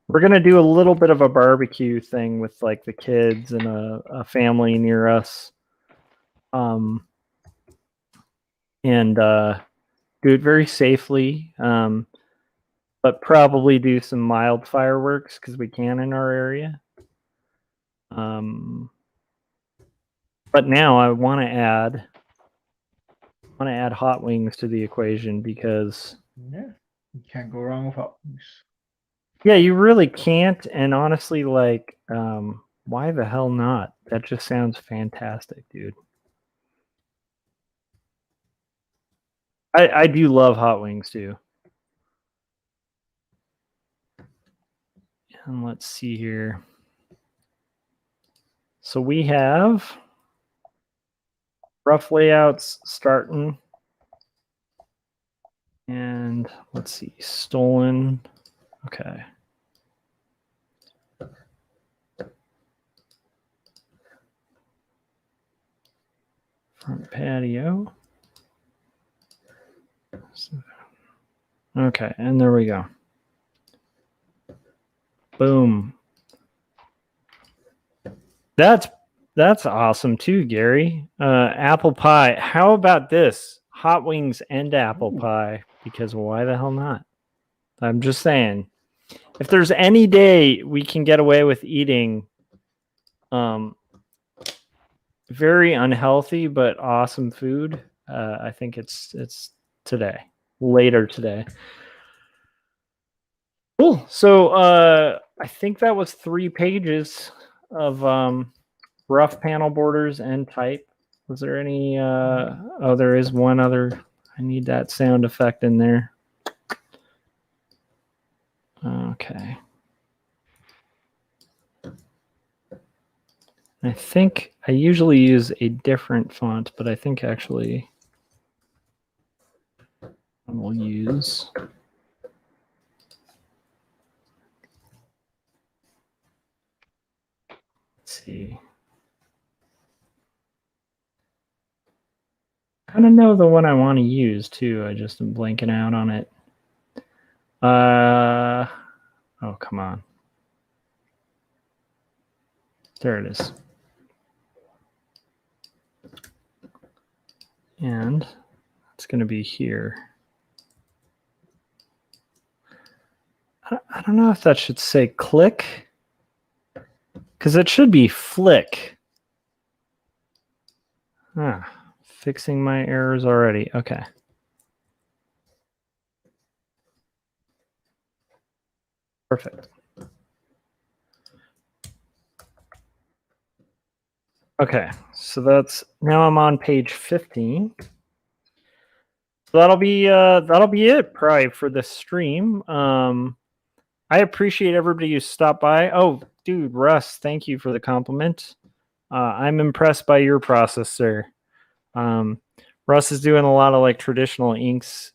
We're gonna do a little bit of a barbecue thing with like the kids and a family near us, and do it very safely, but probably do some mild fireworks because we can in our area. But now I want to add hot wings to the equation because Yeah, you can't go wrong with hot wings. yeah, you really can't. And honestly, like, why the hell not? That just sounds fantastic, dude. I do love hot wings too. And let's see here. So we have rough layouts starting. And let's see, stolen. Okay. Front patio. Okay, and there we go. Boom. That's awesome too, Gary. Apple pie. How about this? Hot wings and apple pie. Because why the hell not? I'm just saying. If there's any day we can get away with eating very unhealthy but awesome food, I think it's today. Later today. Cool. So I think that was 3 pages of rough panel borders and type. Was there any oh, there is one other. I need that sound effect in there. Okay. I think I usually use a different font, but I think actually I will use see. I kind of know the one I want to use too. I just am blanking out on it. Oh, come on. There it is. And it's going to be here. I don't know if that should say click, because it should be flick. Fixing my errors already. Okay. Perfect. Okay, so that's now I'm on page 15. So that'll be it probably for this stream. I appreciate everybody who stopped by. Oh, dude, Russ, thank you for the compliment. I'm impressed by your process, sir. Russ is doing a lot of like traditional inks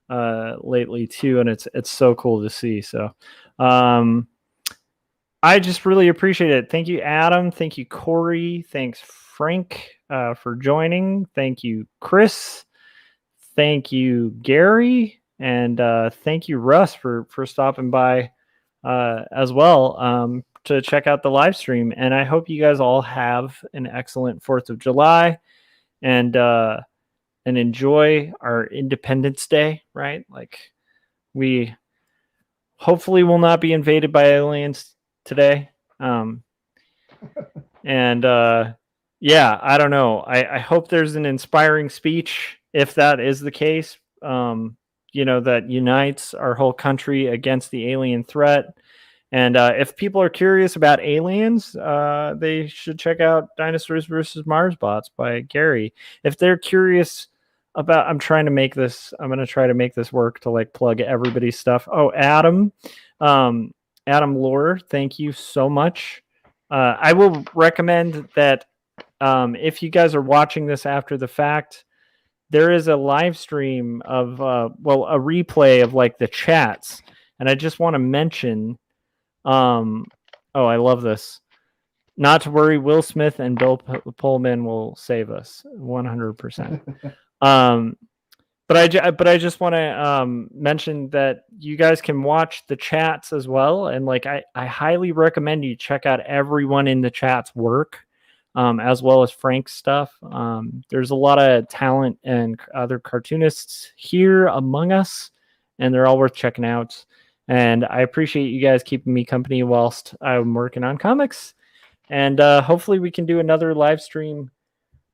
lately too, and it's so cool to see. So I just really appreciate it. Thank you, Adam. Thank you, Corey. Thanks, Frank, for joining. Thank you, Chris. Thank you, Gary, and thank you, Russ, for stopping by as well to check out the live stream. And I hope you guys all have an excellent 4th of July and enjoy our Independence Day, right? Like we hopefully will not be invaded by aliens today. And yeah, I don't know. I hope there's an inspiring speech if that is the case, that unites our whole country against the alien threat. And if people are curious about aliens, they should check out Dinosaurs versus Mars Bots by Gary. If they're curious about, I'm going to try to make this work to like plug everybody's stuff. Oh, Adam Lohr, thank you so much. I will recommend that if you guys are watching this after the fact, there is a live stream of, a replay of like the chats. And I just want to mention, oh, I love this. Not to worry, Will Smith and Bill Pullman will save us 100%. But I just want to mention that you guys can watch the chats as well, and like I highly recommend you check out everyone in the chat's work, as well as Frank's stuff. There's a lot of talent and other cartoonists here among us, and they're all worth checking out. And I appreciate you guys keeping me company whilst I'm working on comics. And hopefully we can do another live stream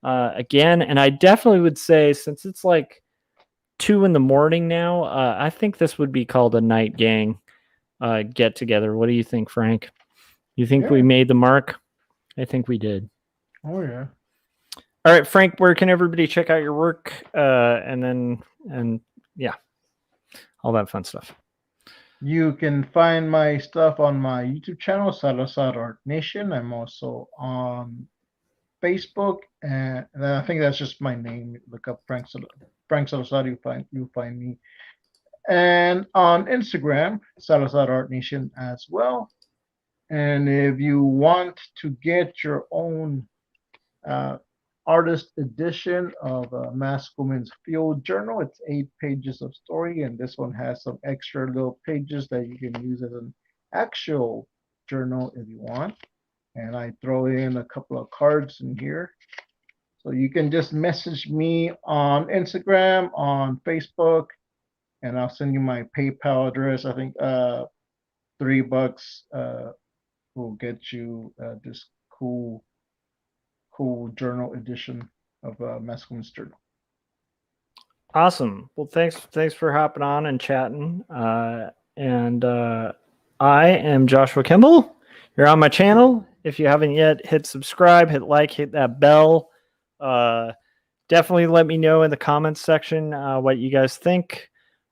again. And I definitely would say, since it's like 2 a.m. now, I think this would be called a night gang get together. What do you think, Frank? You think we made the mark? I think we did. Oh yeah. All right, Frank, where can everybody check out your work? And yeah, all that fun stuff. You can find my stuff on my YouTube channel, Salazar Art Nation. I'm also on Facebook, and I think that's just my name. Look up Frank Salazar, you find me. And on Instagram, Salazar Art Nation as well. And if you want to get your own artist edition of Mask Woman's Field Journal, it's 8 pages of story, and this one has some extra little pages that you can use as an actual journal if you want. And I throw in a couple of cards in here. So you can just message me on Instagram, on Facebook, and I'll send you my PayPal address. I think $3 will get you this cool journal edition of Masculine's Journal. Awesome. Well, thanks for hopping on and chatting. And I am Joshua Kemble. You're on my channel. If you haven't yet, hit subscribe, hit like, hit that bell. Definitely let me know in the comments section what you guys think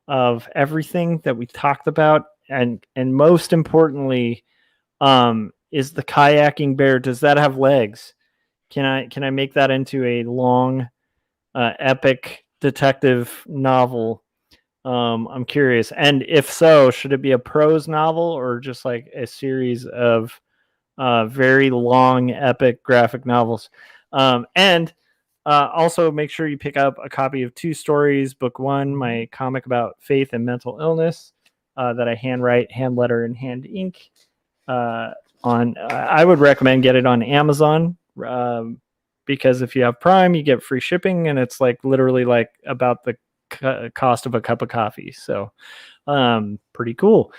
of everything that we talked about, and most importantly, is the kayaking bear, does that have legs? Can I make that into a long, epic detective novel? I'm curious. And if so, should it be a prose novel or just like a series of very long, epic graphic novels? And also make sure you pick up a copy of 2 Stories, book 1, my comic about faith and mental illness that I handwrite, hand letter, and hand ink. I would recommend get it on Amazon. Because if you have Prime, you get free shipping, and it's like literally like about the cost of a cup of coffee. So pretty cool.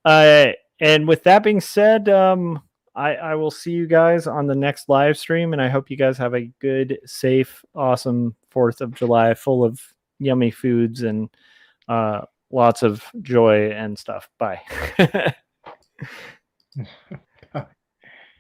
And with that being said, I will see you guys on the next live stream, and I hope you guys have a good, safe, awesome 4th of July full of yummy foods and lots of joy and stuff. Bye.